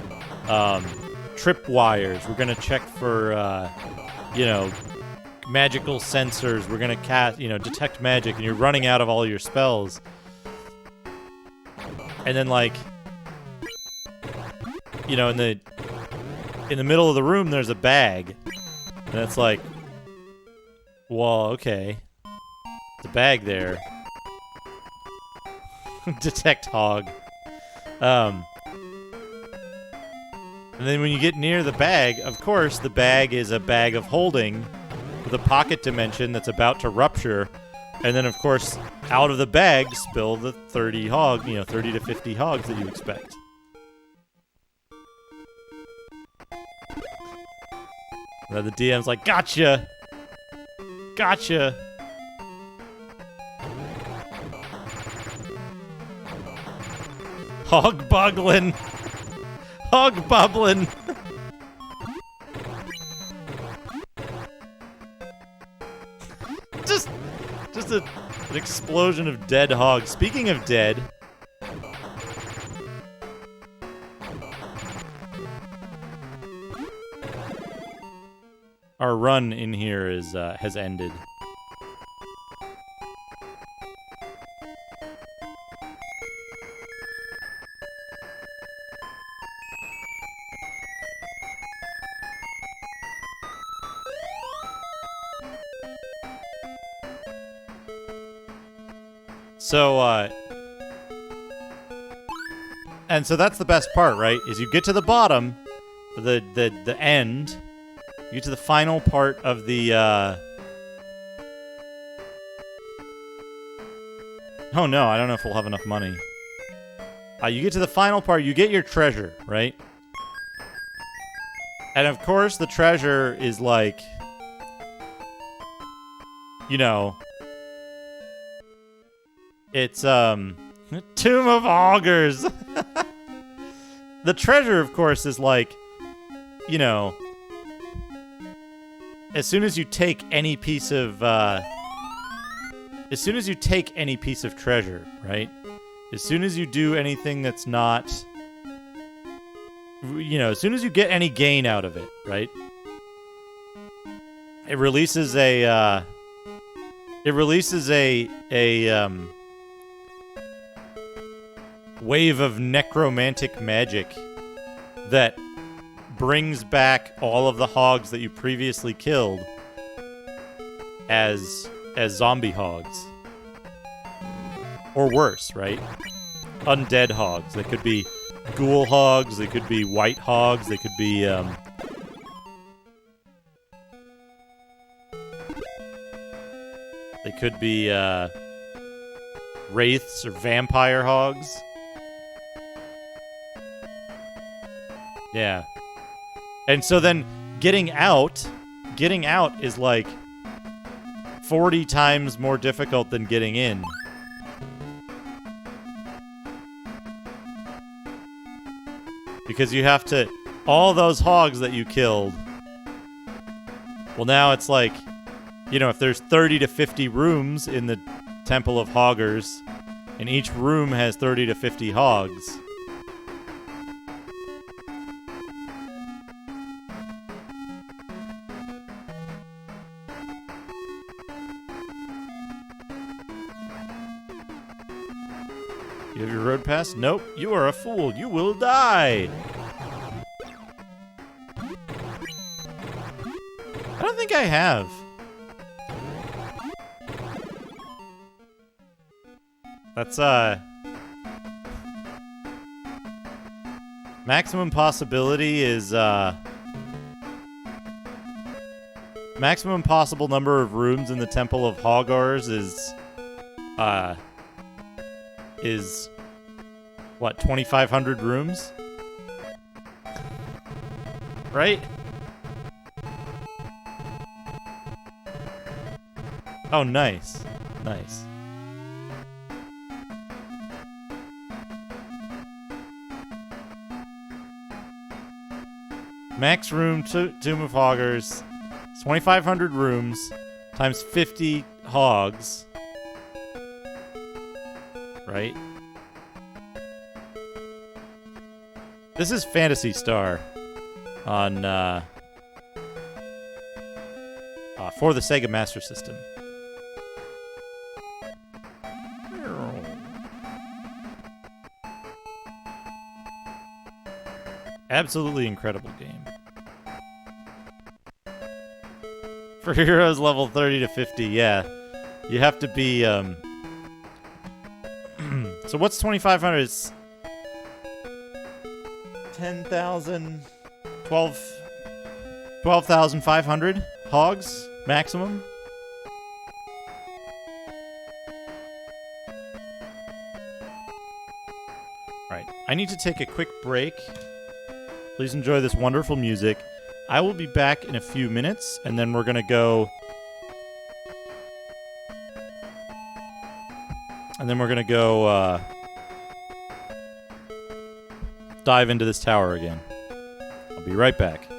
trip wires. We're gonna check for you know, magical sensors. We're gonna detect magic, and you're running out of all your spells. And then, like, you know, in the middle of the room, there's a bag, and it's like, well, okay, the bag there. Detect hog. And then when you get near the bag, of course, the bag is a bag of holding with a pocket dimension that's about to rupture. And then, of course, out of the bag spill the 30 to 50 hogs that you expect. And then the DM's like, gotcha! Gotcha! Hog bugglin'! Hog bubblin'! just an explosion of dead hogs. Speaking of dead, our run in here has ended. So, And so that's the best part, right? Is you get to the bottom, the end, you get to the final part of the, oh no, I don't know if we'll have enough money. You get to the final part, you get your treasure, right? And of course, the treasure is like, you know, it's, Tomb of Augurs. The treasure, of course, is like, you know, as soon as you take any piece of, treasure, right? As soon as you do anything that's not, you know, as soon as you get any gain out of it, right? It releases a wave of necromantic magic that brings back all of the hogs that you previously killed as zombie hogs. Or worse, right? Undead hogs. They could be ghoul hogs, they could be white hogs, they could be wraiths or vampire hogs. Yeah. And so then getting out is like 40 times more difficult than getting in. Because you have to, all those hogs that you killed, well now it's like, you know, if there's 30 to 50 rooms in the Temple of Hoggers, and each room has 30 to 50 hogs, you have your road pass? Nope, you are a fool. You will die. I don't think I have. That's, maximum possibility is, maximum possible number of rooms in the Temple of Hoggars is what, 2,500 rooms? Right? Oh, nice. Nice. Max room Tomb of Hoggers. 2,500 rooms times 50 hogs. Right? This is Phantasy Star on for the Sega Master System. Absolutely incredible game. For heroes level 30 to 50, yeah. You have to be, so what's 2,500? It's 10,000, 12,500 hogs maximum. Alright, I need to take a quick break. Please enjoy this wonderful music. I will be back in a few minutes, and then we're gonna go... dive into this tower again. I'll be right back.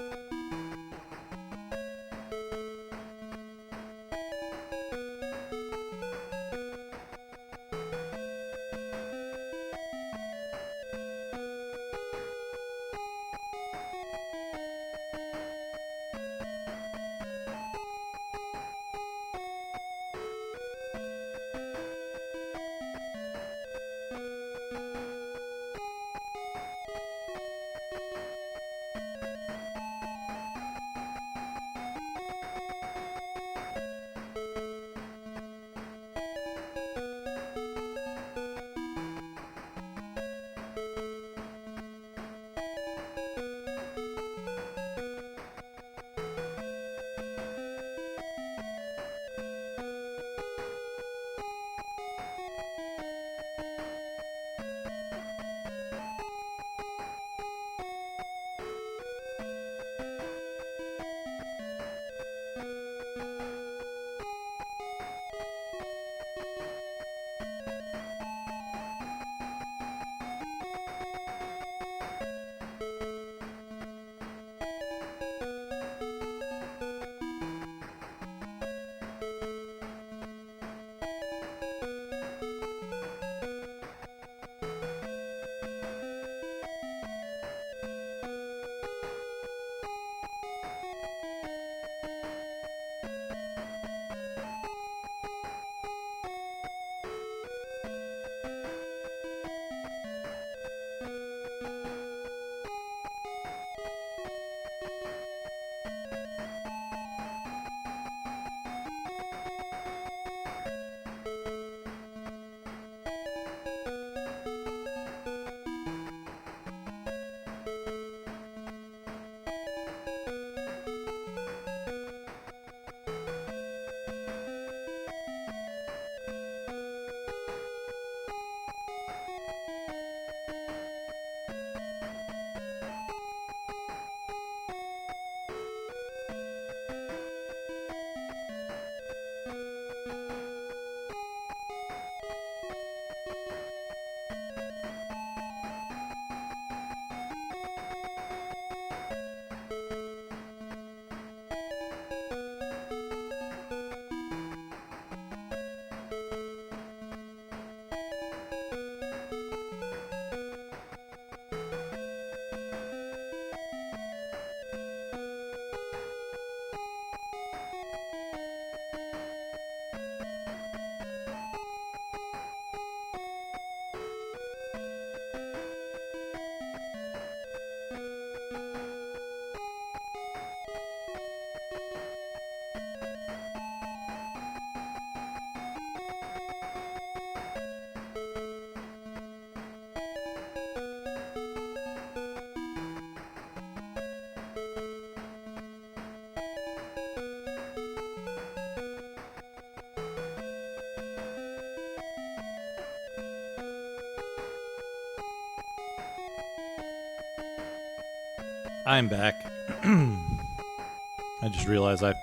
I'm back. I just realized I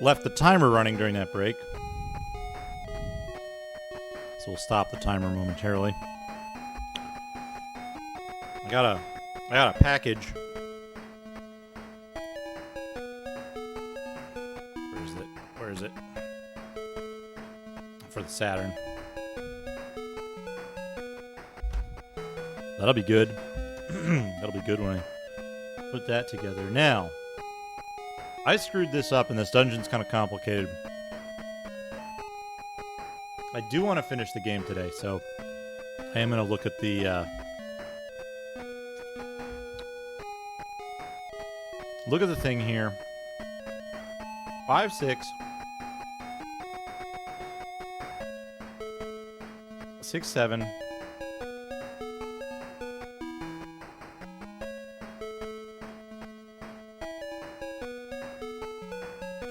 left the timer running during that break. So we'll stop the timer momentarily. I got a package. Where is it? For the Saturn. That'll be good. That'll be good when I put that together. Now, I screwed this up, and this dungeon's kind of complicated. I do want to finish the game today, so I am going to look at the thing here. 5, 6, 6, 7.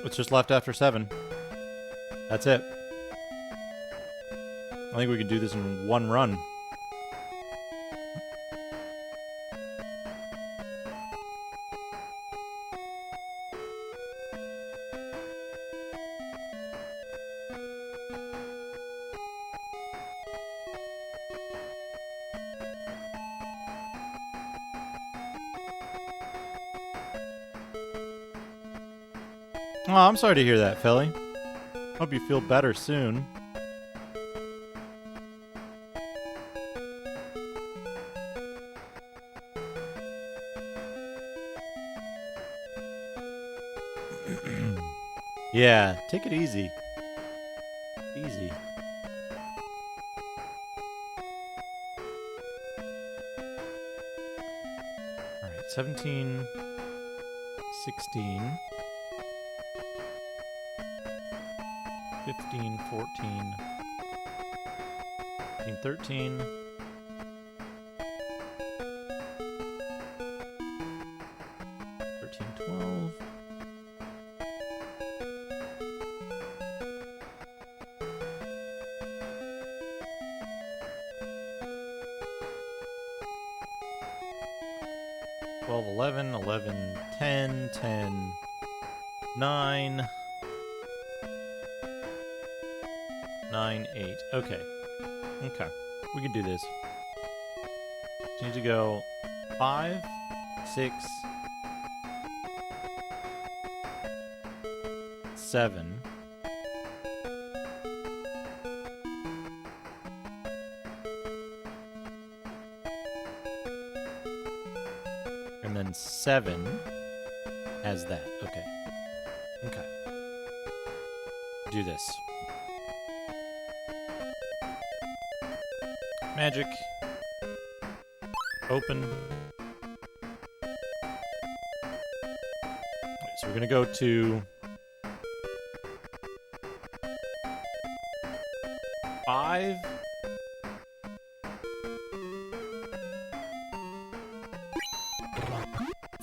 It's just left after 7. That's it. I think we can do this in one run. Oh, I'm sorry to hear that, Philly. Hope you feel better soon. Yeah, take it easy. Easy. Alright, 17, 16, 15, 14, 15, 13, 13, 12, 12, 11, 11, 10, 10, 9, 9, 8. Okay. Okay. We can do this. Just need to go 5, 6, 7. And then 7 as that. Okay. Okay. Do this. Magic. Open. So we're going to go to 5.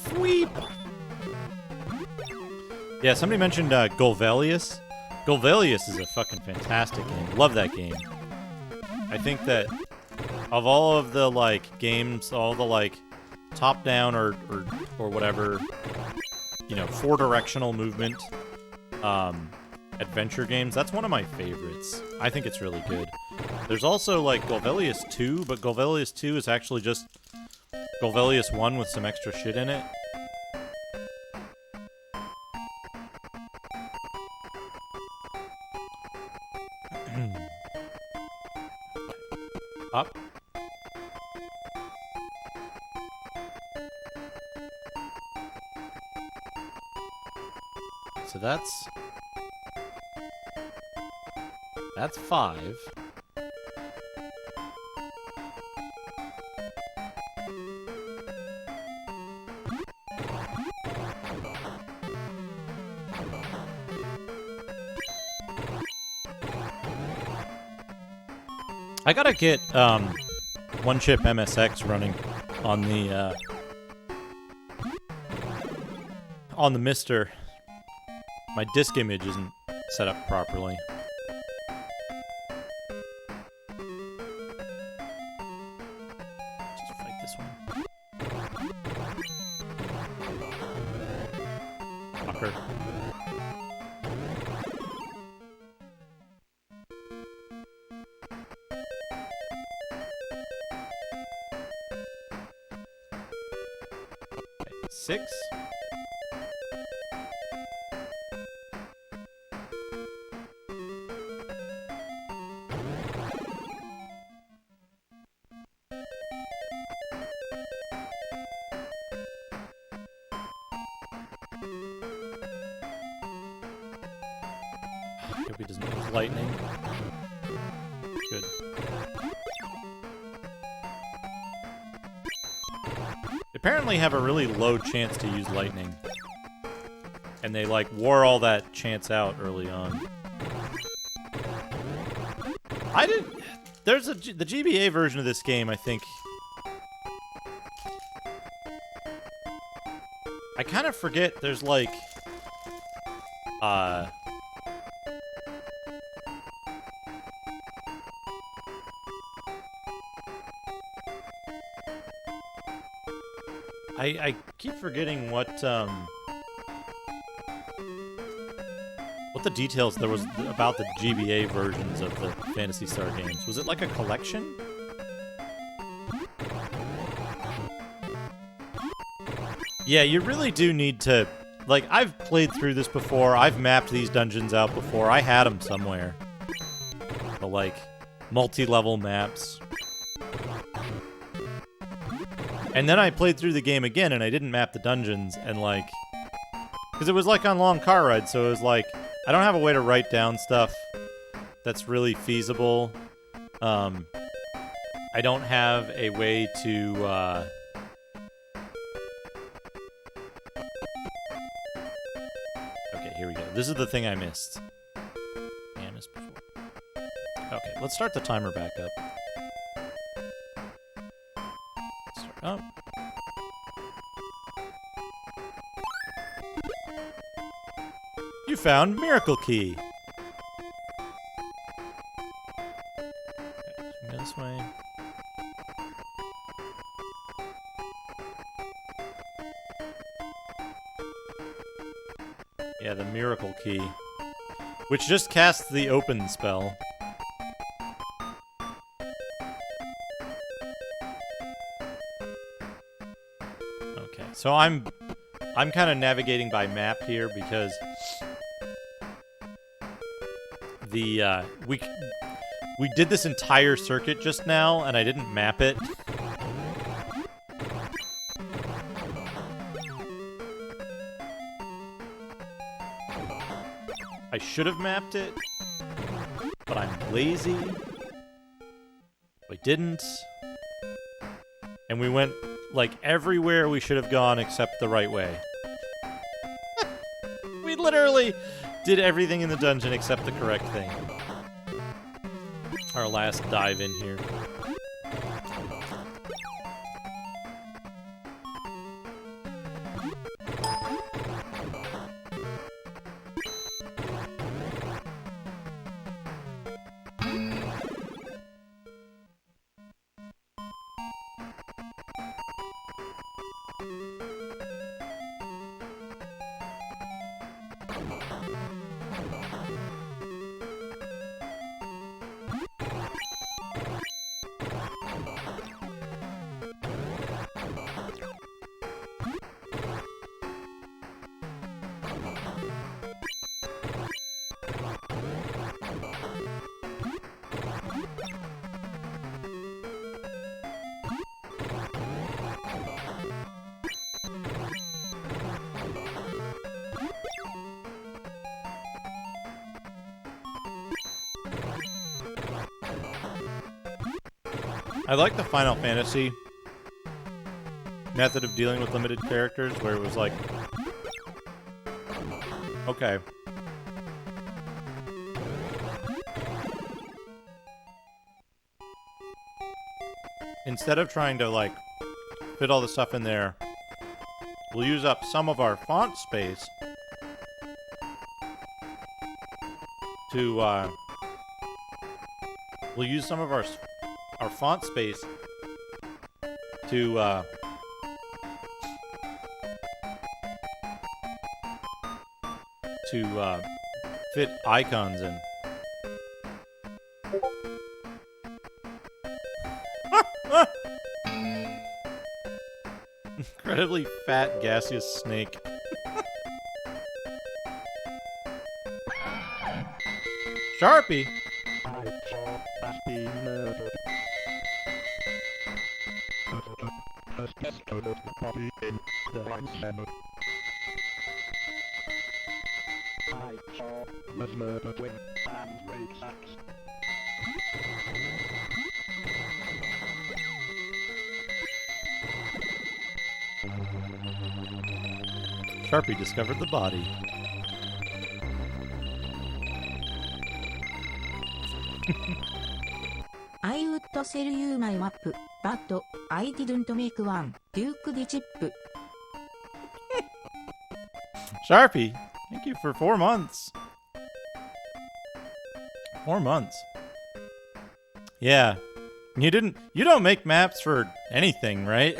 Sweep. Yeah, somebody mentioned Golvelius. Golvelius is a fucking fantastic game. Love that game. I think that of all of the, like, games, all the, like, top-down or whatever, you know, four-directional movement adventure games, that's one of my favorites. I think it's really good. There's also, like, Golvelius 2, but Golvelius 2 is actually just Golvelius 1 with some extra shit in it. Up. So that's 5. I gotta get one chip MSX running on the Mister. My disk image isn't set up properly. marker. Okay, 6. Hope he doesn't use lightning. Good. They apparently have a really low chance to use lightning. And they, like, wore all that chance out early on. I didn't... There's the GBA version of this game, I think... I kind of forget there's, like... I keep forgetting what the details there was about the GBA versions of the Phantasy Star games. Was it like a collection? Yeah, you really do need to... Like, I've played through this before. I've mapped these dungeons out before. I had them somewhere. The, like, multi-level maps. And then I played through the game again, and I didn't map the dungeons, and, like... Because it was, like, on long car rides, so it was, like... I don't have a way to write down stuff that's really feasible. I don't have a way to, Okay, here we go. This is the thing I missed. Yeah, I missed before. Okay, let's start the timer back up. Start up. You found Miracle Key. Okay, go this way. Yeah, the Miracle Key. Which just casts the open spell. Okay, so I'm kind of navigating by map here because the we did this entire circuit just now and I didn't map it. I should have mapped it, but I'm lazy. I didn't. And we went, like, everywhere we should have gone except the right way. We literally did everything in the dungeon except the correct thing. Our last dive in here. I like the Final Fantasy method of dealing with limited characters, where it was like, okay. Instead of trying to, like, fit all the stuff in there, we'll use up some of our font space to, we'll use some of our font space to to fit icons in. Incredibly fat, gaseous snake. Sharpie? Sharpie discovered the body. I would sell you my map, but I didn't make one. Duke the chip. Sharpie, thank you for 4 months. 4 months. Yeah. You don't make maps for anything, right?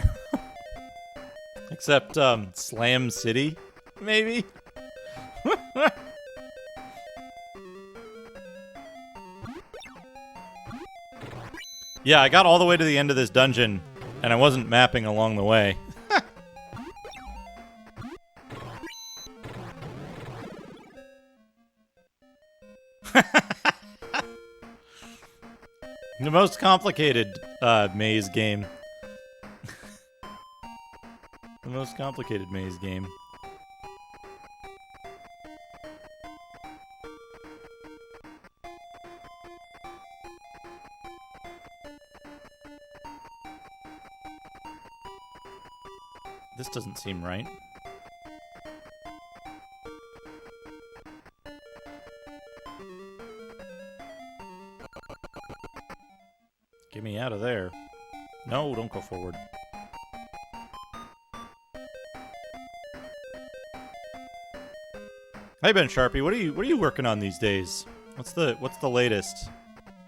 Except, Slam City, maybe? Yeah, I got all the way to the end of this dungeon, and I wasn't mapping along the way. The most complicated maze game. The most complicated maze game. This doesn't seem right. Get me out of there. No, don't go forward. Hey Ben Sharpie, what are you working on these days? What's the latest?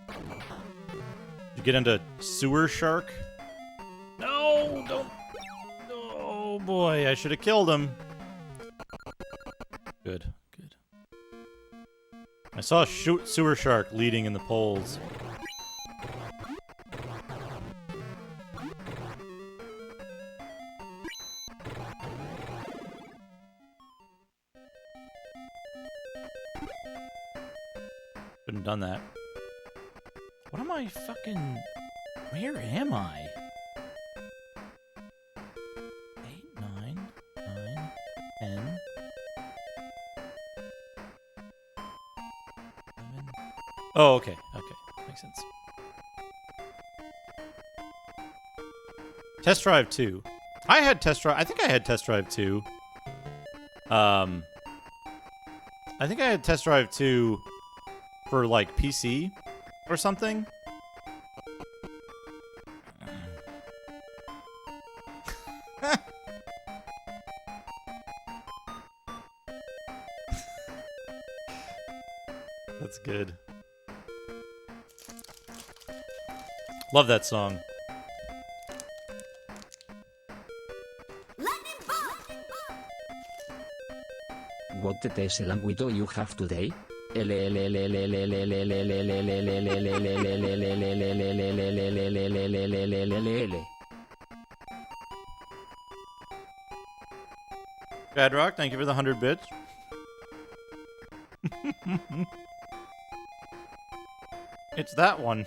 Did you get into Sewer Shark? No, don't. Oh boy, I should have killed him. Good, good. I saw a Sewer Shark leading in the polls. Couldn't have done that. What am I fucking... Where am I? 8, 9, 9, 10... 11... Oh, okay, okay. Makes sense. Test Drive 2. I had Test Drive... I think I had Test Drive 2. I think I had Test Drive 2... for, like, PC or something? That's good. Love that song. What TTS language do you have today? Badrock, thank you for the 100 bits. It's that one.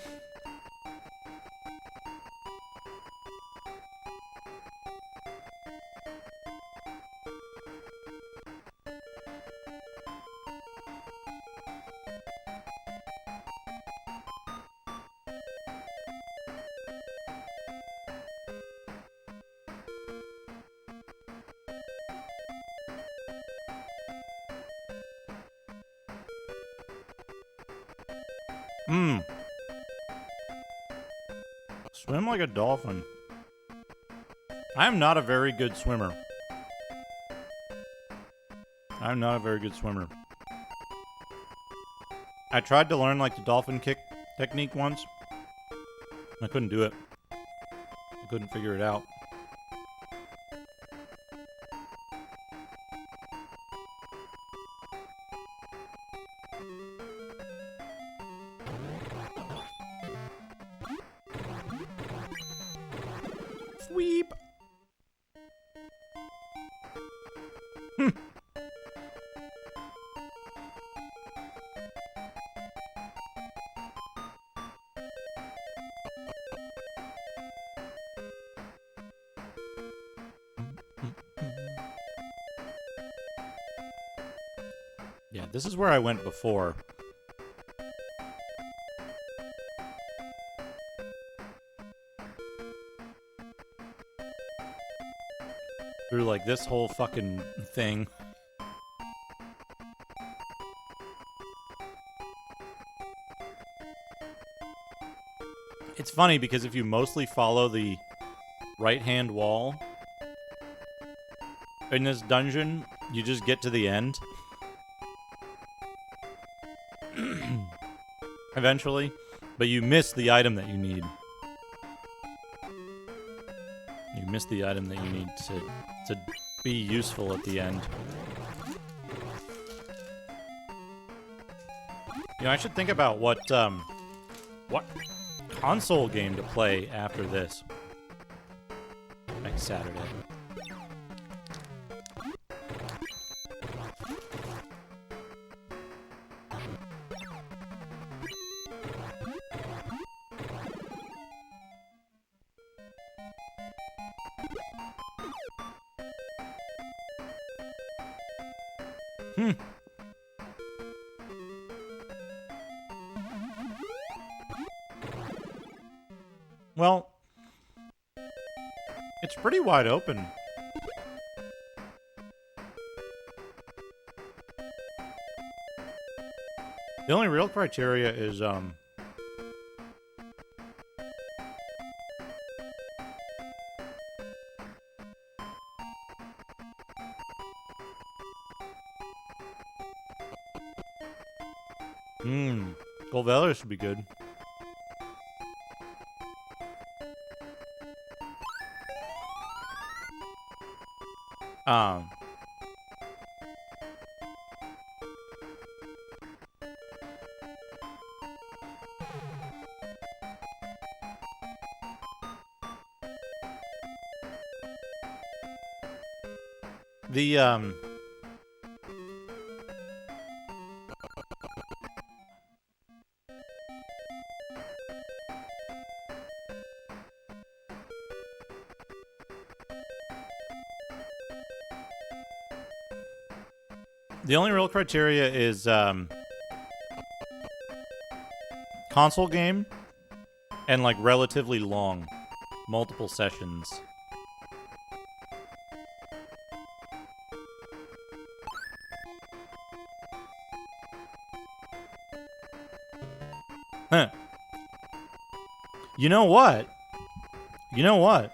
Swim like a dolphin. I am not a very good swimmer. I'm not a very good swimmer. I tried to learn like the dolphin kick technique once. I couldn't do it. I couldn't figure it out. Sweep. Yeah, this is where I went before. Through, like, this whole fucking thing. It's funny because if you mostly follow the right-hand wall in this dungeon, you just get to the end. Eventually, but you miss the item that you need. You miss the item that you need to be useful at the end. You know, I should think about what console game to play after this. Next Saturday. Well, it's pretty wide open. The only real criteria is, Gold Valor should be good. The only real criteria is console game and like relatively long, multiple sessions. Huh. You know what? You know what?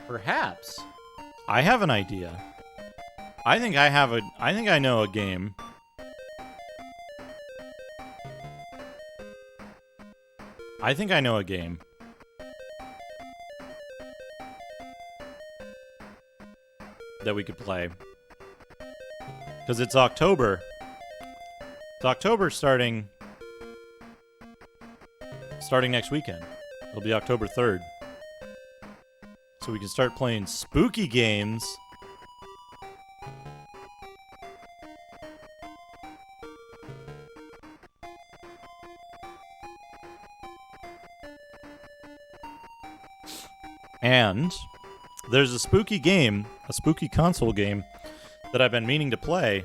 Perhaps I have an idea. I think I know a game. I think I know a game. That we could play. Because it's October. It's October starting next weekend. It'll be October 3rd. So we can start playing spooky games. And there's a spooky game, a spooky console game that I've been meaning to play.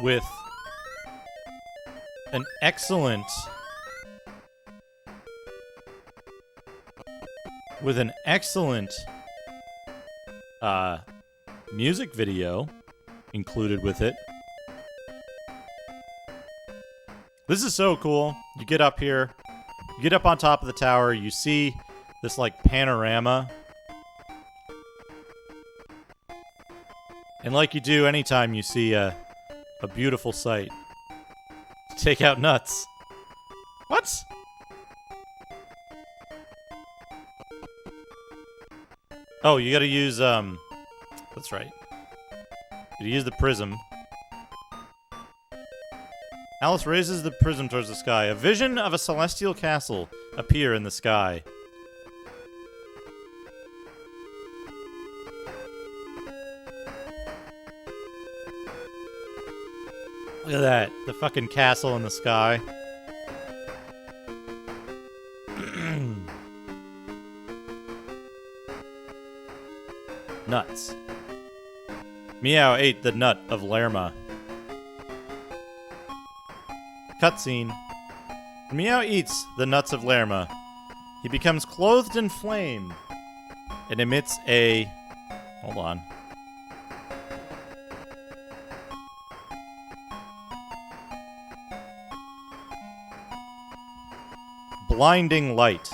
With an excellent music video included with it. This is so cool. You get up here, you get up on top of the tower, you see this like panorama. And like you do anytime you see a beautiful sight. Take out nuts. What? Oh, you gotta use, that's right. You use the prism. Alice raises the prism towards the sky. A vision of a celestial castle appear in the sky. Look at that. The fucking castle in the sky. Nuts. Meow ate the nut of Lerma. Cutscene. When Meow eats the nuts of Lerma, he becomes clothed in flame and emits a... Hold on. Blinding light.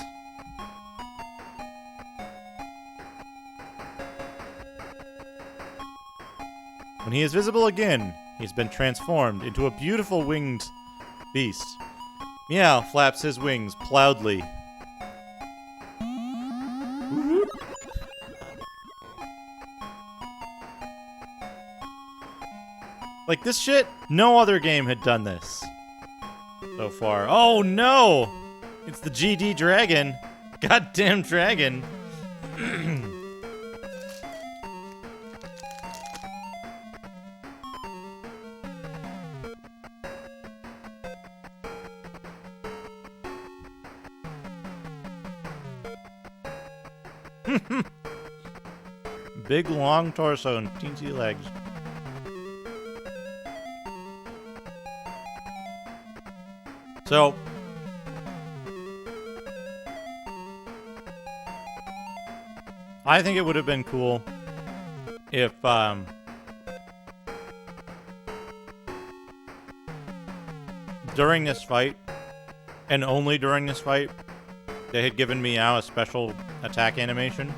When he is visible again, he's been transformed into a beautiful winged beast. Meow flaps his wings proudly. Like this shit, no other game had done this so far. Oh no! It's the GD dragon. Goddamn dragon. Big long torso and teensy legs. So I think it would have been cool if during this fight, and only during this fight, they had given Meow a special attack animation.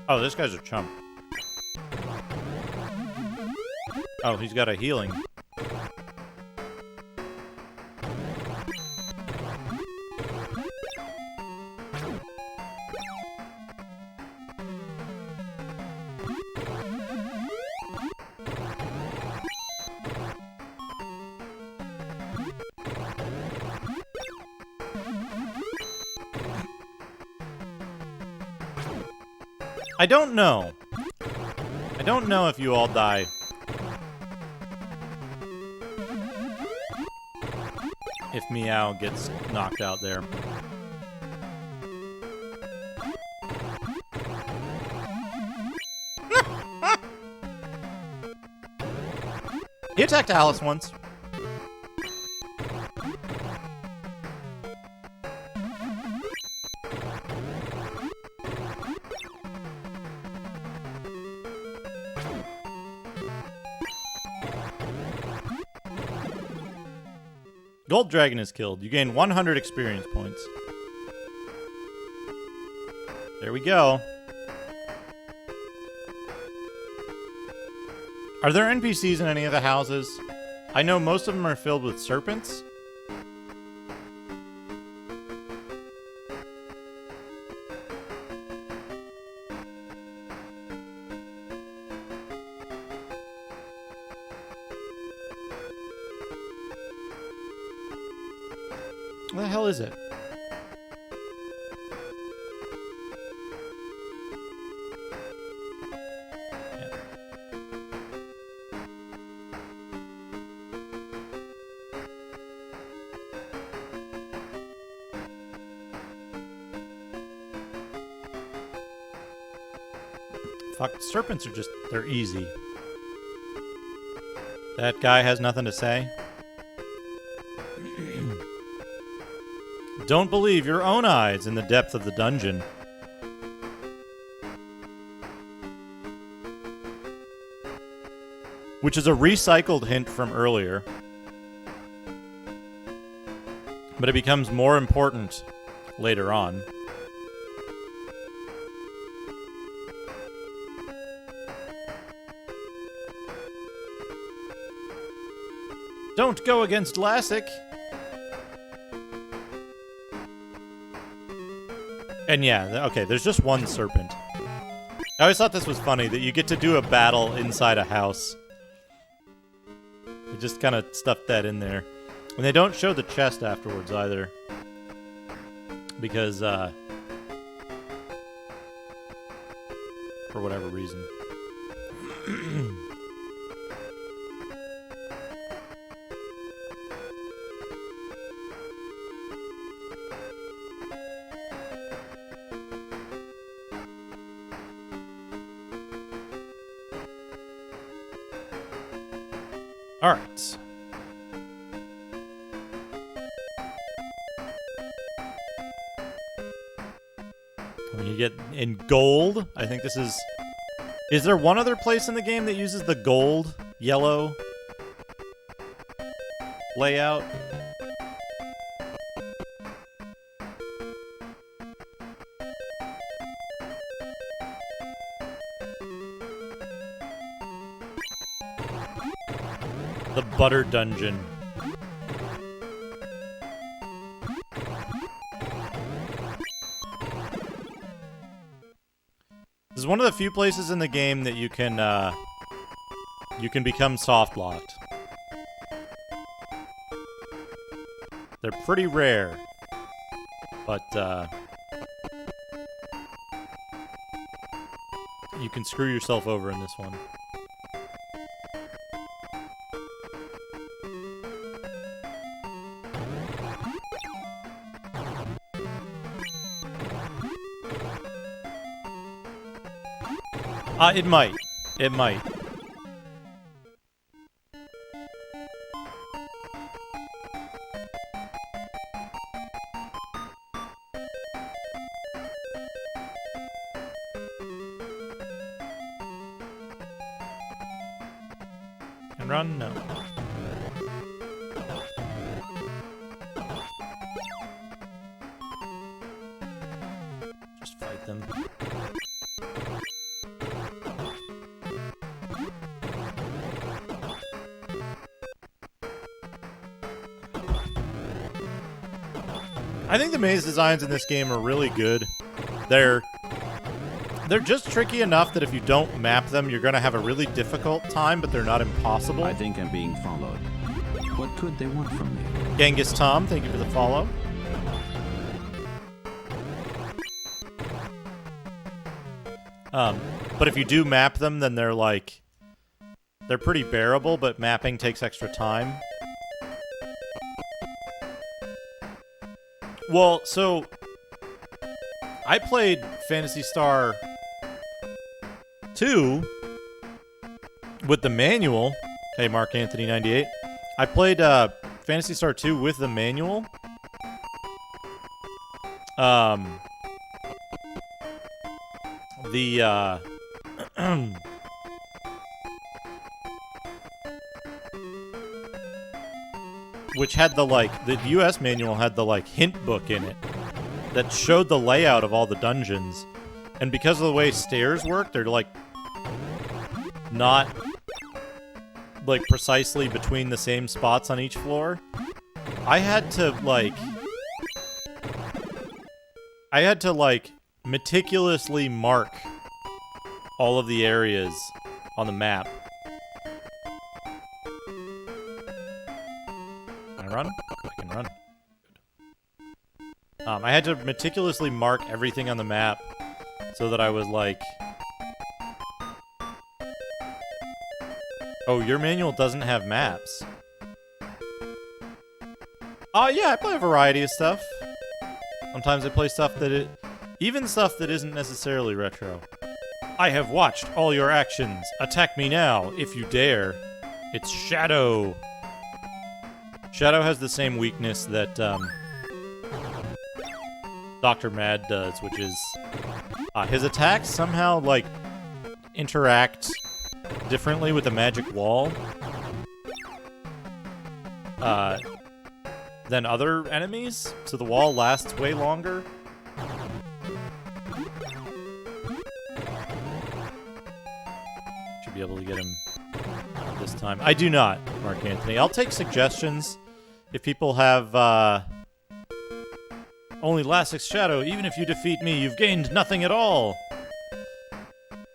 Oh, this guy's a chump. Oh, he's got a healing. I don't know. I don't know if you all die. If Meow gets knocked out there. He attacked Alice once. Gold Dragon is killed. You gain 100 experience points. There we go. Are there NPCs in any of the houses? I know most of them are filled with serpents. What the hell is it? Yeah. Fuck, serpents are just, they're easy. That guy has nothing to say. Don't believe your own eyes in the depth of the dungeon. Which is a recycled hint from earlier. But it becomes more important later on. Don't go against Lassic! And yeah, okay, there's just one serpent. I always thought this was funny, that you get to do a battle inside a house. They just kind of stuffed that in there. And they don't show the chest afterwards either. Because, for whatever reason. All right. When you get in gold, I think this is... Is there one other place in the game that uses the gold, yellow layout? The Butter Dungeon. This is one of the few places in the game that you can become soft locked. They're pretty rare, but you can screw yourself over in this one. It might. It might. And run? No. Just fight them. I think the maze designs in this game are really good. They're just tricky enough that if you don't map them, you're going to have a really difficult time, but they're not impossible. I think I'm being followed. What could they want from me? Genghis Tom, thank you for the follow. But if you do map them, then they're pretty bearable, but mapping takes extra time. Well, so I played Phantasy Star 2 with the manual. Hey, Mark Anthony 98. I played Phantasy Star 2 with the manual. Which had the US manual had the hint book in it that showed the layout of all the dungeons. And because of the way stairs work, they're not precisely between the same spots on each floor. I had to meticulously mark all of the areas on the map. Can I run? I can run. Good. I had to meticulously mark everything on the map so that I was oh, your manual doesn't have maps. Oh, yeah, I play a variety of stuff. Sometimes I play stuff even stuff that isn't necessarily retro. I have watched all your actions. Attack me now, if you dare. It's Shadow. Shadow has the same weakness that Dr. Mad does, which is his attacks somehow interact differently with the magic wall than other enemies, so the wall lasts way longer. Should be able to get him this time. time. I do not, Mark Anthony. I'll take suggestions if people have only Lassic's Shadow. Even if you defeat me, you've gained nothing at all.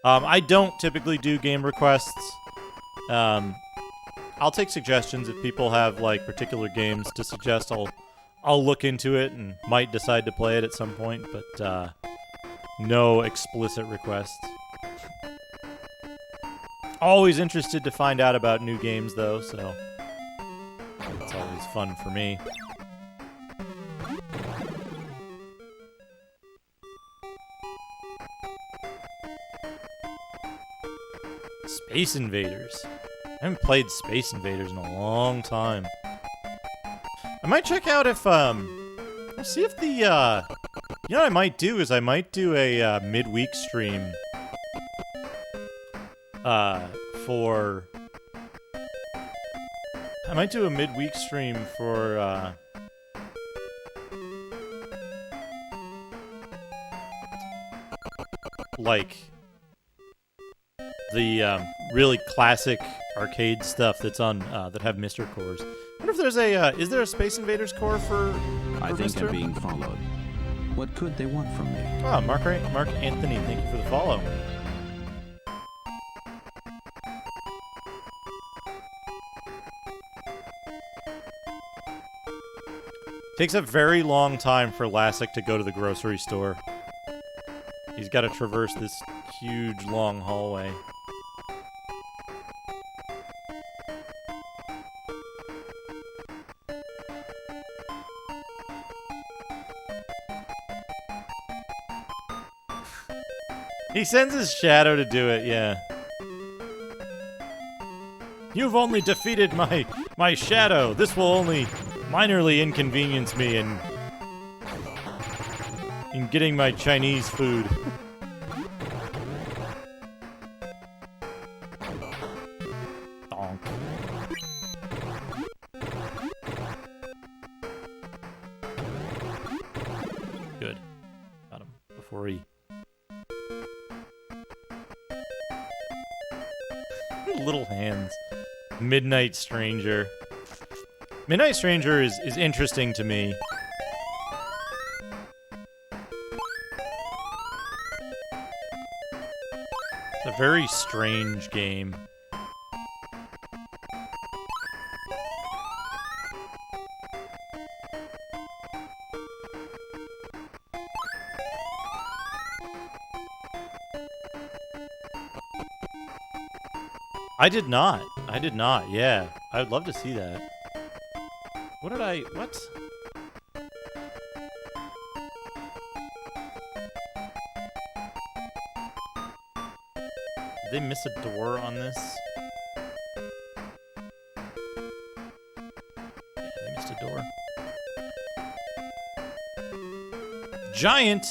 I don't typically do game requests. I'll take suggestions if people have like particular games to suggest. I'll look into it and might decide to play it at some point, but no explicit requests. Always interested to find out about new games, though, so it's always fun for me. Space Invaders. I haven't played Space Invaders in a long time. I might check out if, I'll see if the, you know what I might do is I might do a midweek stream for... I might do a midweek stream for, like, the, really classic arcade stuff that's on, that have Mr. cores. I wonder if there's a, is there a Space Invaders core for I think Mr.? I'm being followed. What could they want from me? Oh, Mark Anthony, thank you for the follow. Takes a very long time for Lassic to go to the grocery store. He's got to traverse this huge, long hallway. He sends his shadow to do it, yeah. You've only defeated my shadow. This will only minorly inconvenience me in getting my Chinese food. Donk. Good. Got him before he... Little hands. Midnight Stranger. Midnight Stranger is interesting to me. It's a very strange game. I did not, yeah. I would love to see that. What? Did they miss a door on this? Yeah, they missed a door. Giant!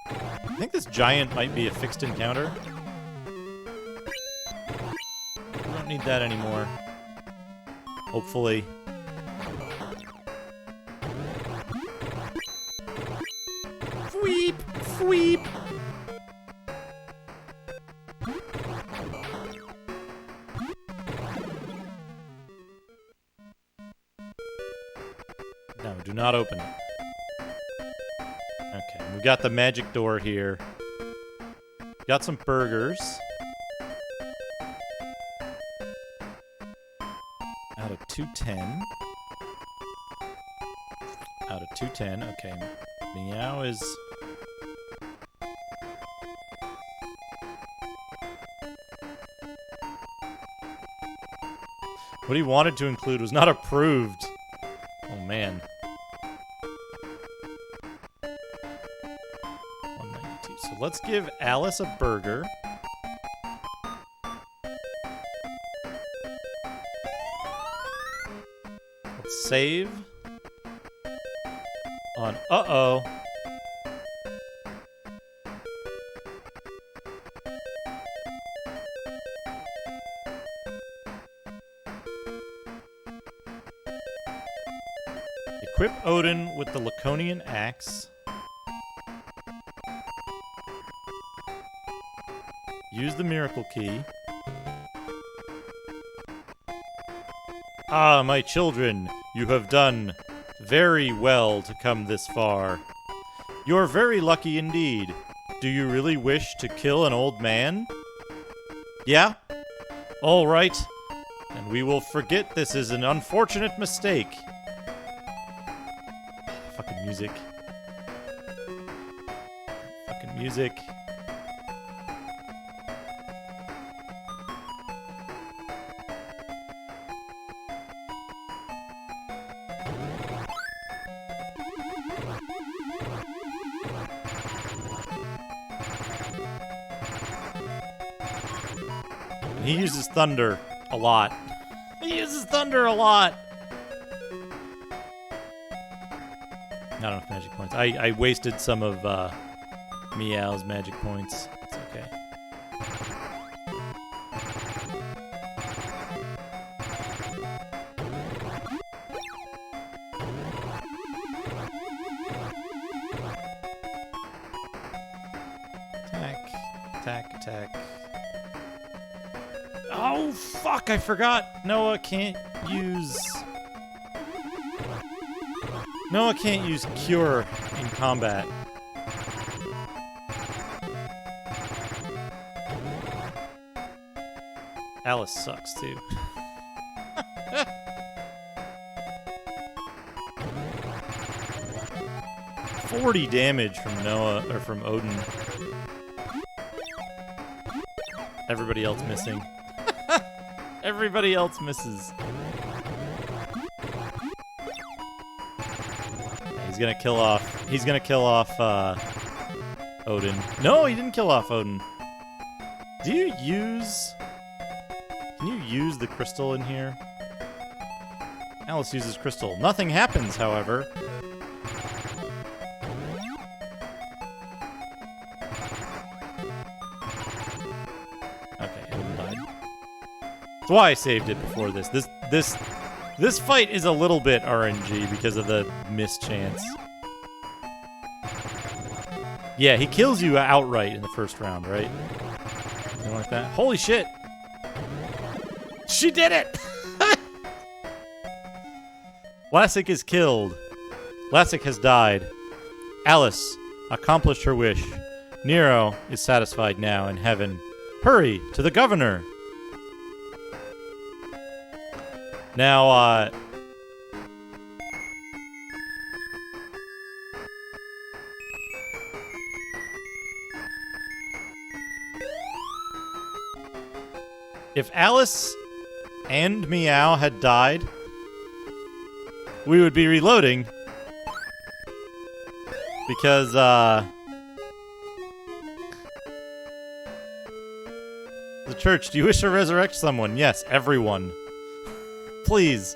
I think this giant might be a fixed encounter. Need that anymore. Hopefully. Fweep! Fweep! No, do not open it. Okay, we got the magic door here. Got some burgers. Out of 210. Out of 210. Okay. Meow is... What he wanted to include was not approved. Oh, man. 192. So let's give Alice a burger. Save on uh-oh. Equip Odin with the Laconian Axe. Use the Miracle Key. Ah, my children, you have done very well to come this far. You're very lucky indeed. Do you really wish to kill an old man? Yeah? All right. And we will forget this is an unfortunate mistake. Fucking music. Fucking music. He uses thunder a lot. He uses thunder a lot. Not enough magic points. I wasted some of Meow's magic points. It's okay. Attack. Attack, attack. Oh, fuck, I forgot. Noah can't use Cure in combat. Alice sucks, too. $40 damage from Noah, or from Odin. Everybody else missing. Everybody else misses. He's gonna kill off Odin. No, he didn't kill off Odin. Can you use the crystal in here? Alice uses crystal. Nothing happens, however. That's why I saved it before this. This fight is a little bit RNG because of the mischance. Yeah, he kills you outright in the first round, right? Something like that. Holy shit! She did it! Lassic is killed. Lassic has died. Alice accomplished her wish. Nero is satisfied now in heaven. Hurry to the governor! Now, if Alice and Meow had died, we would be reloading. Because, the church, do you wish to resurrect someone? Yes, everyone. Please.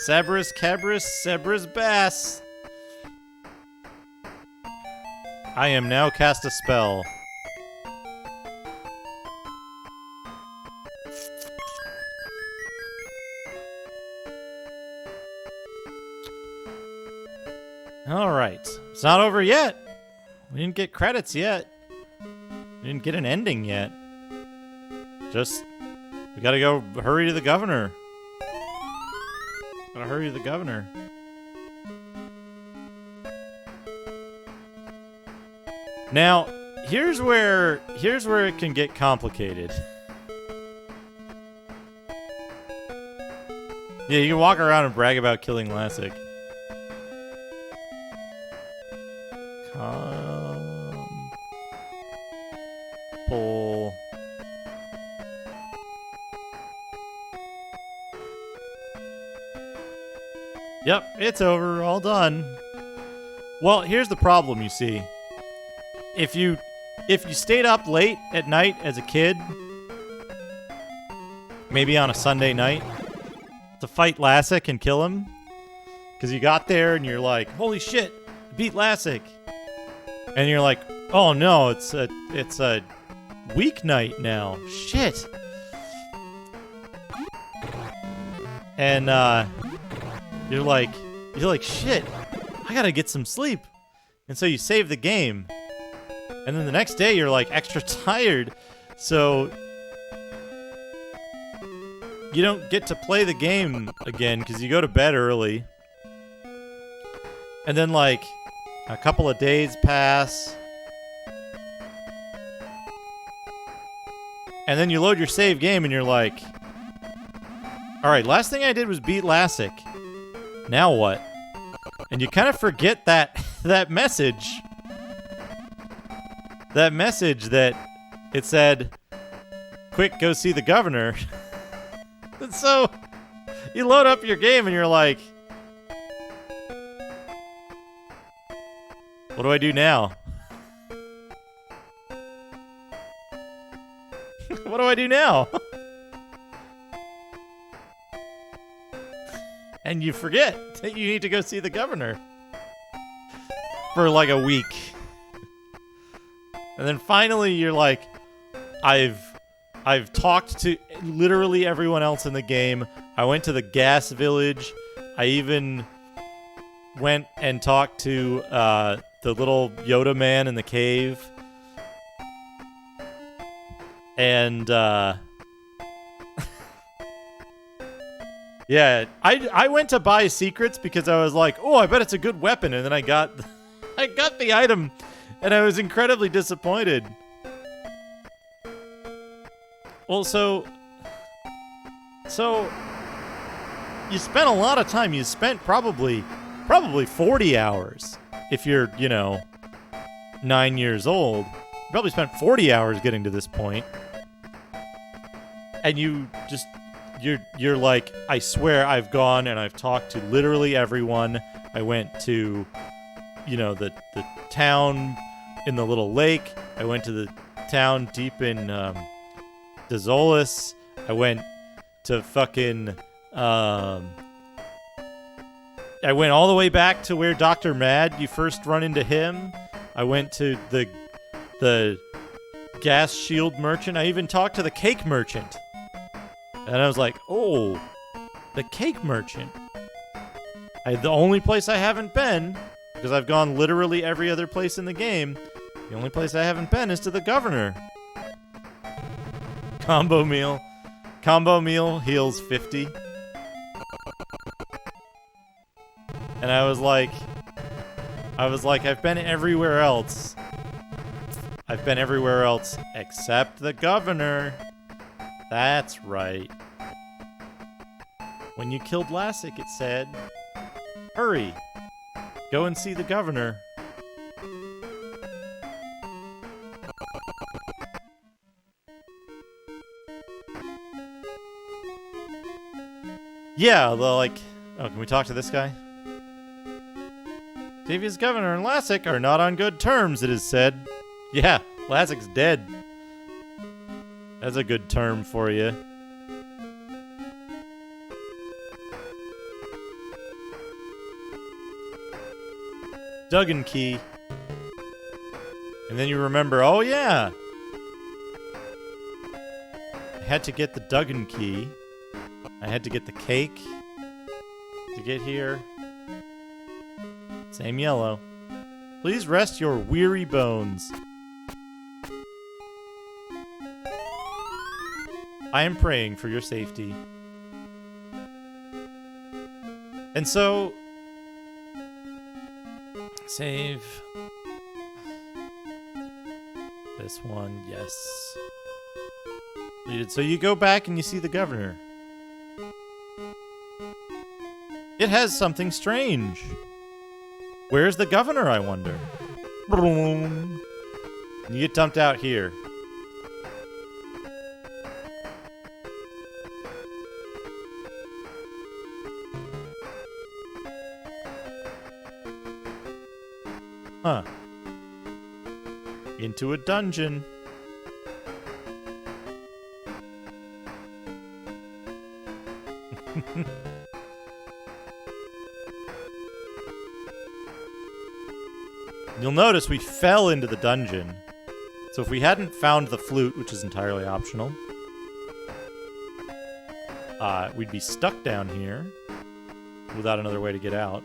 Sabris, Cabris, Sebris, Bass. I am now cast a spell. Alright. It's not over yet. We didn't get credits yet. We didn't get an ending yet. Just... we gotta go hurry to the governor. Gotta hurry to the governor. Now, here's where it can get complicated. Yeah, you can walk around and brag about killing Lassic. Pull. Yep, it's over. All done. Well, here's the problem, you see. If you stayed up late at night as a kid, maybe on a Sunday night, to fight Lassic and kill him, because you got there and you're like, holy shit, I beat Lassic. And you're like, oh no, it's a weeknight now. Shit. And you're like, shit, I gotta get some sleep. And so you save the game. And then the next day you're like extra tired. So you don't get to play the game again because you go to bed early. And then, like, a couple of days pass. And then you load your save game and you're like, alright, last thing I did was beat Lassic. Now what? And you kind of forget that that message. That message that it said, quick, go see the governor. And so you load up your game and you're like, what do I do now? What do I do now? And you forget that you need to go see the governor for like a week. And then finally you're like, I've talked to literally everyone else in the game. I went to the gas village. I even went and talked to the little Yoda man in the cave. And yeah, I went to buy secrets because I was like, oh, I bet it's a good weapon, and then I got the item, and I was incredibly disappointed. Well, so you spent a lot of time. You spent probably 40 hours if you're, 9 years old. You probably spent 40 hours getting to this point. And you're like, I swear I've gone and I've talked to literally everyone. I went to, the town in the little lake. I went to the town deep in Dezolis. I went to fucking I went all the way back to where Dr. Mad, you first run into him. I went to the gas shield merchant. I even talked to the cake merchant. And I was like, oh, the cake merchant. The only place I haven't been, because I've gone literally every other place in the game, the only place I haven't been is to the governor. Combo meal. Combo meal heals 50. And I was like, I've been everywhere else. I've been everywhere else except the governor. That's right. When you killed Lassic, it said, hurry, go and see the governor. Yeah, oh, can we talk to this guy? Davia's governor and Lassic are not on good terms, it is said. Yeah, Lassic's dead. That's a good term for you. Duggan key. And then you remember, oh yeah! I had to get the Duggan key. I had to get the cake to get here. Same yellow. Please rest your weary bones. I am praying for your safety. And so... Save. This one, yes. So you go back and you see the governor. It has something strange. Where's the governor, I wonder? Boom. You get dumped out here. Huh. Into a dungeon. You'll notice we fell into the dungeon. So if we hadn't found the flute, which is entirely optional, we'd be stuck down here without another way to get out.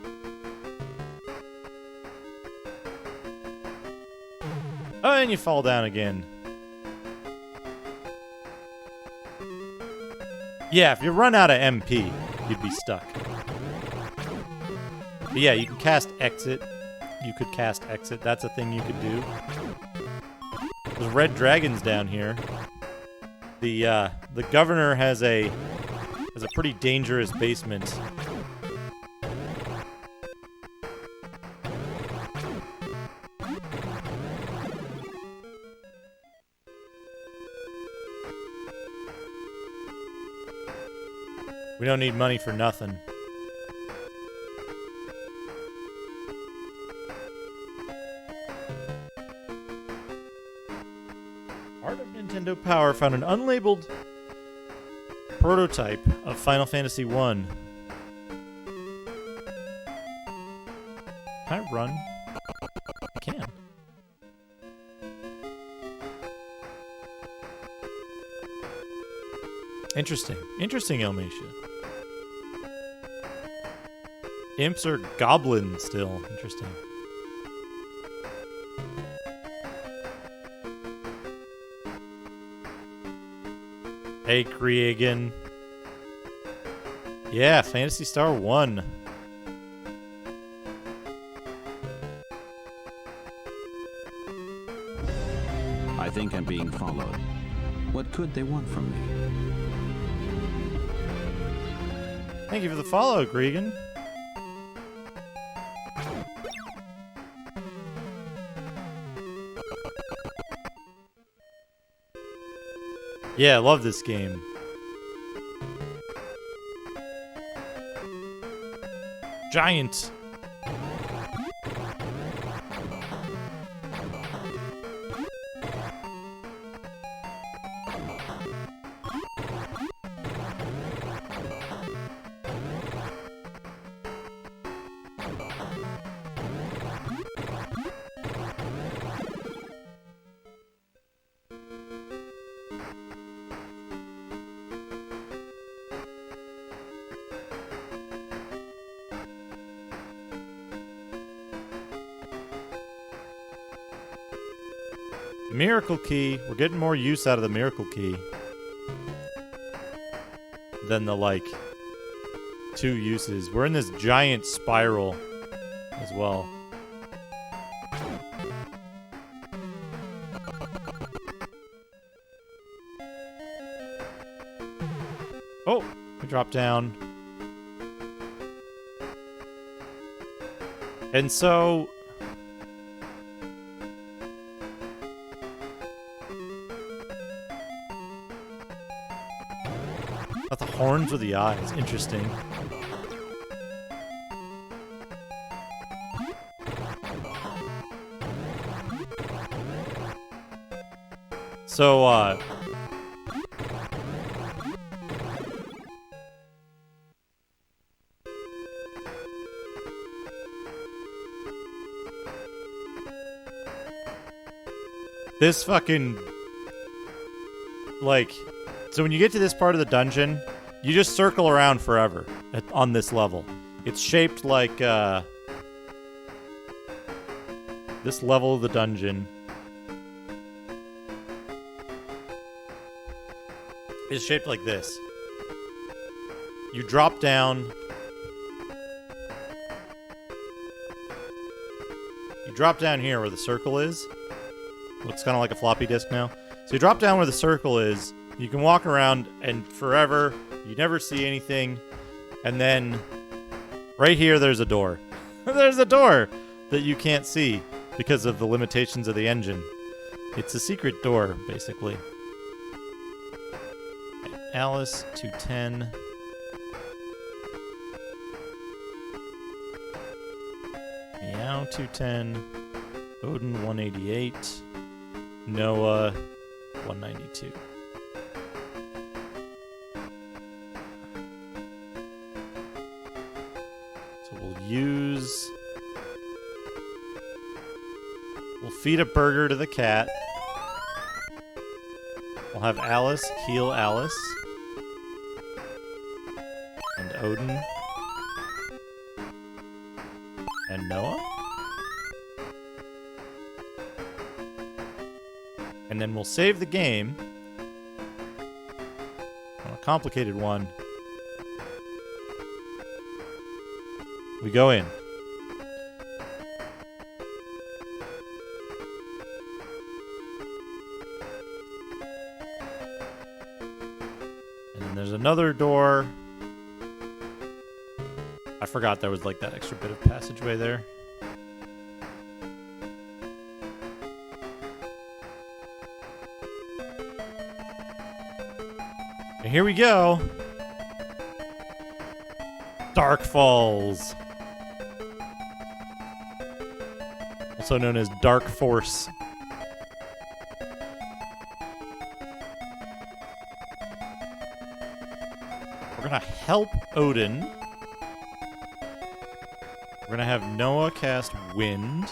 Oh, and you fall down again. Yeah, if you run out of MP, you'd be stuck. But yeah, you can cast exit. You could cast exit. That's a thing you could do. There's red dragons down here. The governor has a pretty dangerous basement. We don't need money for nothing. Art of Nintendo Power found an unlabeled prototype of Final Fantasy 1. Can I run? I can. Interesting. Interesting, Elmatia. Imps are goblins still. Interesting. Hey, Cregan. Yeah, Phantasy Star 1. I think I'm being followed. What could they want from me? Thank you for the follow, Cregan. Yeah, I love this game. Giant. Miracle Key. We're getting more use out of the Miracle Key than the, like, 2 uses. We're in this giant spiral as well. Oh, we dropped down. And so... Not the horns or the eyes. Interesting. So, this fucking... Like... So when you get to this part of the dungeon, you just circle around forever on this level. It's shaped like, this level of the dungeon is shaped like this. You drop down. You drop down here where the circle is. Looks kind of like a floppy disk now. So you drop down where the circle is. You can walk around and forever, you never see anything. And then right here, there's a door. There's a door that you can't see because of the limitations of the engine. It's a secret door, basically. Alice 210. Meow 210. Odin 188. Noah 192. We'll feed a burger to the cat. We'll have Alice heal Alice. And Odin. And Noah. And then we'll save the game. I'll complicated one. We go in. And then there's another door. I forgot there was like that extra bit of passageway there. And here we go. Dark Falls. Also known as Dark Force. We're gonna help Odin. We're gonna have Noah cast Wind.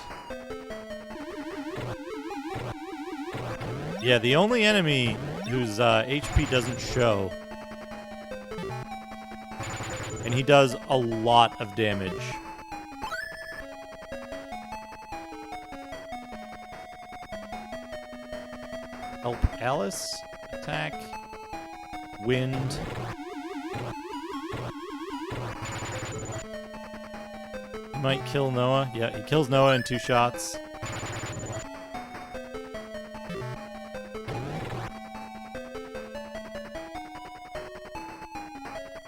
Yeah, the only enemy whose HP doesn't show. And he does a lot of damage. Help Alice. Attack. Wind. He might kill Noah. Yeah, he kills Noah in 2 shots.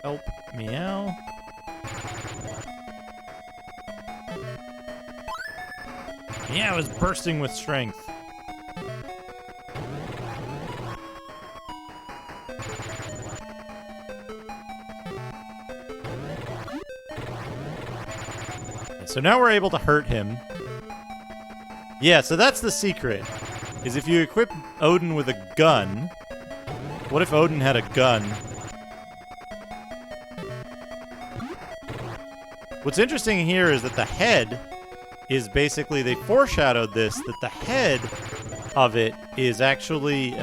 Help Meow. Meow is bursting with strength. So now we're able to hurt him. Yeah, so that's the secret. Is if you equip Odin with a gun. What if Odin had a gun? What's interesting here is that the head is basically, they foreshadowed this, that the head of it is actually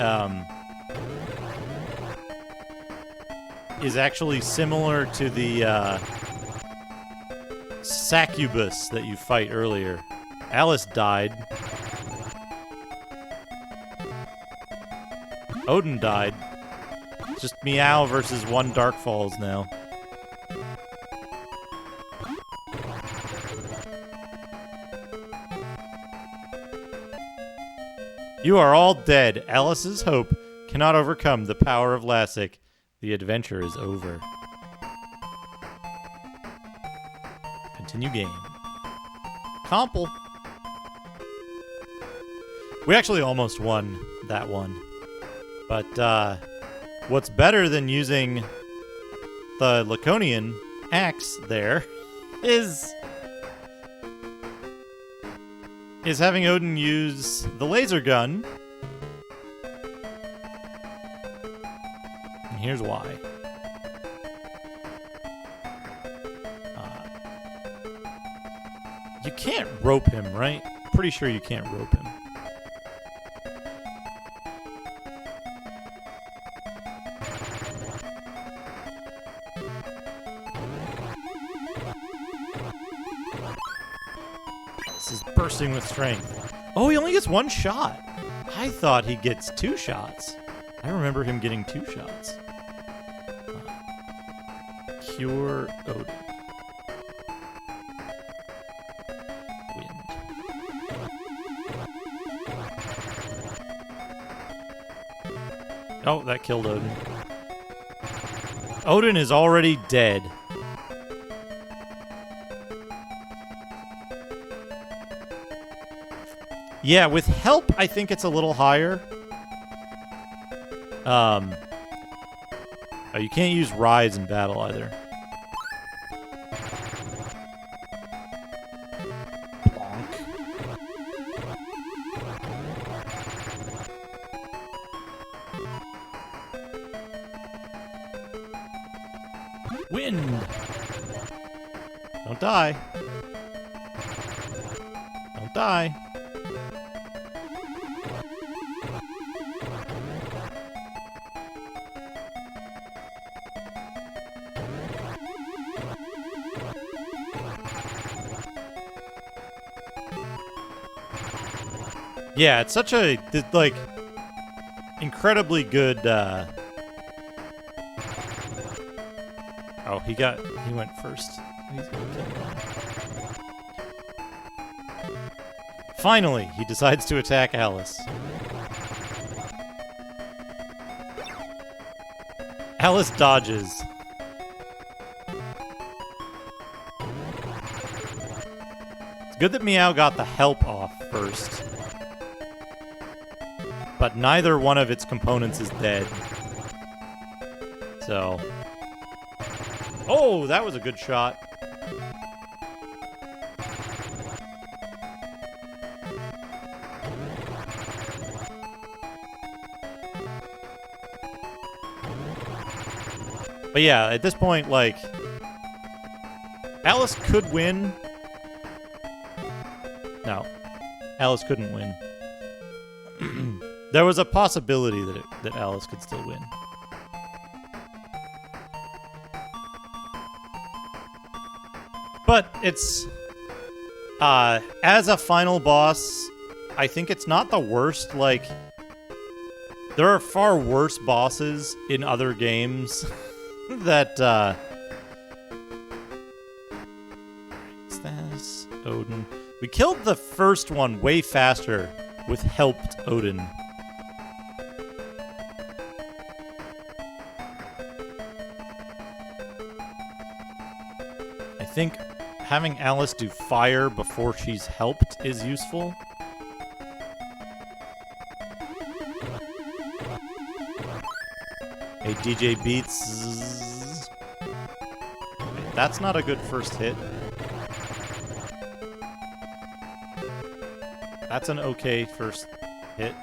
similar to the succubus that you fight earlier. Alice died. Odin died. It's just Meow versus 1 Dark Falls now. You are all dead. Alice's hope cannot overcome the power of Lassic. The adventure is over. Continue game. Comple. We actually almost won that one. But what's better than using the Laconian axe there is having Odin use the laser gun. And here's why. You can't rope him, right? Pretty sure you can't rope him. This is bursting with strength. Oh, he only gets 1 shot. I thought he gets 2 shots. I remember him getting 2 shots. Cure Odin. Oh, that killed Odin. Odin is already dead. Yeah, with help, I think it's a little higher. Oh, you can't use Rise in battle either. Wind! Don't die. Don't die. Yeah, it's such a, like, incredibly good, Uh-oh, he went first. He's gonna kill him. Finally, he decides to attack Alice. Alice dodges. It's good that Meow got the help off first. But neither one of its components is dead. So... Oh, that was a good shot. But yeah, at this point, like... Alice could win. No. Alice couldn't win. There was a possibility that Alice could still win. But it's... as a final boss, I think it's not the worst. Like, there are far worse bosses in other games that, Stas, Odin. We killed the first one way faster with helped Odin. I think having Alice do fire before she's helped is useful. Hey, DJ Beats. That's not a good first hit. That's an okay first hit.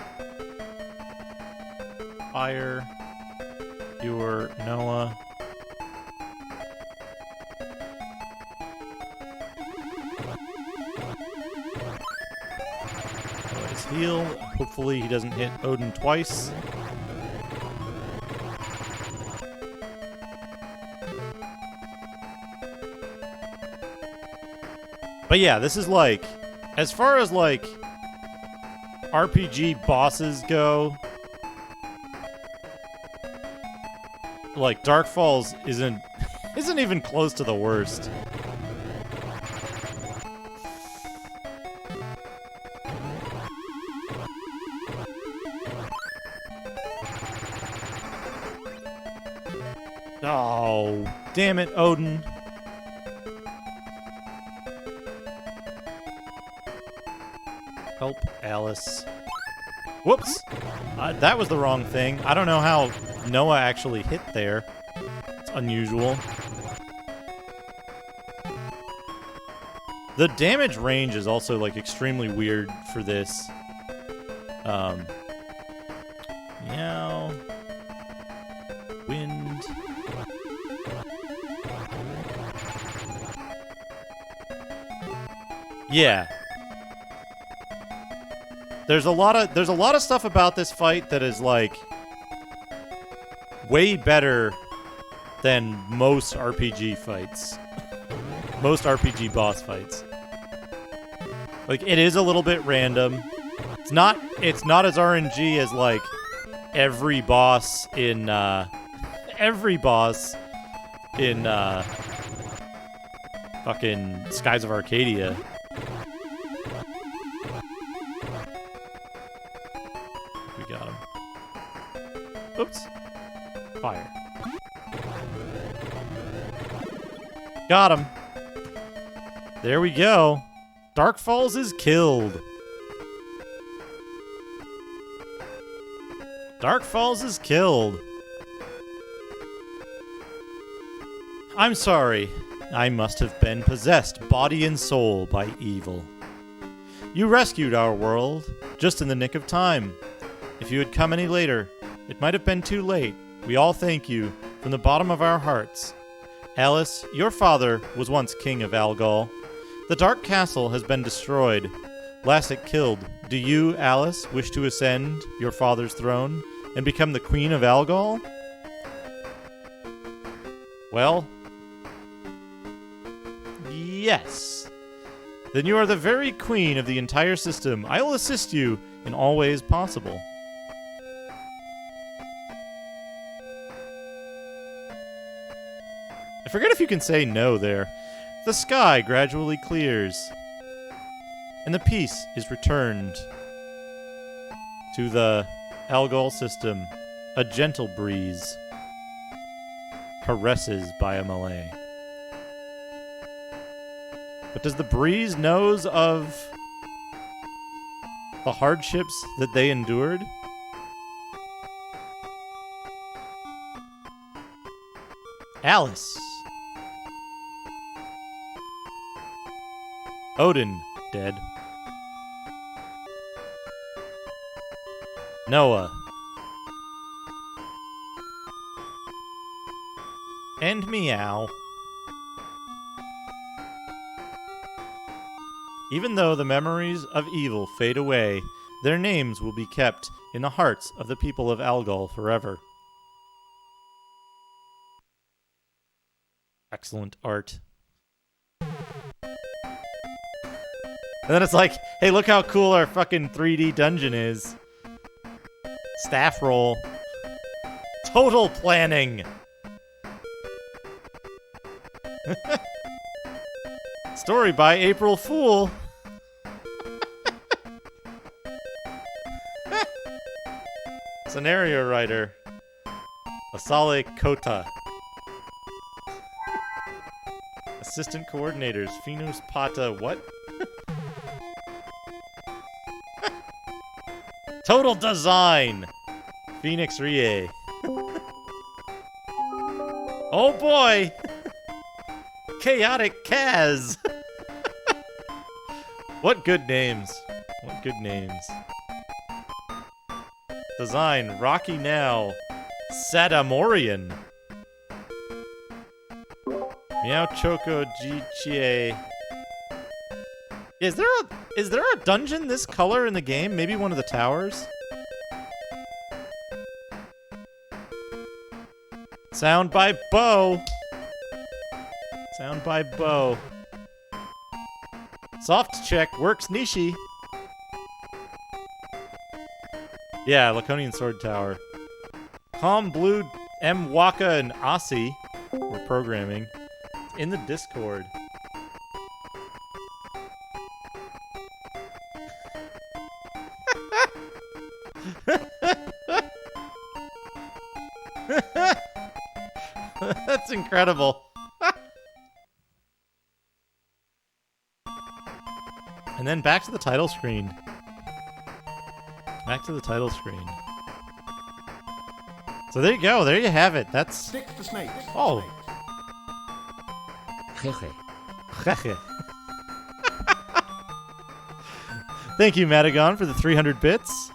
Fire. Viewer. Noah. Noah's heal. Hopefully he doesn't hit Odin twice. But yeah, this is like, as far as like RPG bosses go, like Dark Falls isn't even close to the worst. Oh, damn it, Odin. Help Alice. Whoops! That was the wrong thing. I don't know how Noah actually hit there. It's unusual. The damage range is also, like, extremely weird for this. Meow. Wind. Yeah. There's a lot of stuff about this fight that is like way better than most RPG fights. Most RPG boss fights. Like, it is a little bit random. It's not as RNG as like every boss in fucking Skies of Arcadia. Got him. Oops. Fire. Got him. There we go. Dark Falls is killed. Dark Falls is killed. I'm sorry. I must have been possessed, body and soul, by evil. You rescued our world, just in the nick of time. If you had come any later, it might have been too late. We all thank you from the bottom of our hearts. Alice, your father was once king of Algol. The Dark Castle has been destroyed. Lassic killed. Do you, Alice, wish to ascend your father's throne and become the queen of Algol? Well, yes. Then you are the very queen of the entire system. I will assist you in all ways possible. I forget if you can say no there. The sky gradually clears, and the peace is returned to the Algol system. A gentle breeze caresses by a Malay. But does the breeze knows of the hardships that they endured? Alice. Odin, dead. Noah. And Meow. Even though the memories of evil fade away, their names will be kept in the hearts of the people of Algol forever. Excellent art. And then it's like, hey, look how cool our fucking 3D dungeon is. Staff roll. Total planning. Story by April Fool. Scenario writer. Asale Kota. Assistant coordinators. Finus Pata. What? Total design. Phoenix Rie. Oh boy. Chaotic Kaz. What good names. What good names. Design, Rocky Now. Sadamorian. Meow Choco Jichie. Is there a dungeon this color in the game? Maybe one of the towers? Sound by Bo. Sound by Bo. Soft check works Nishi. Yeah, Laconian Sword Tower. Calm Blue, M. Waka, and Aussie were programming. In the Discord. That's incredible. And then back to the title screen. Back to the title screen. So there you go. There you have it. That's... Stick to snakes. Oh. Jeje. Thank you, Matagon, for the 300 bits.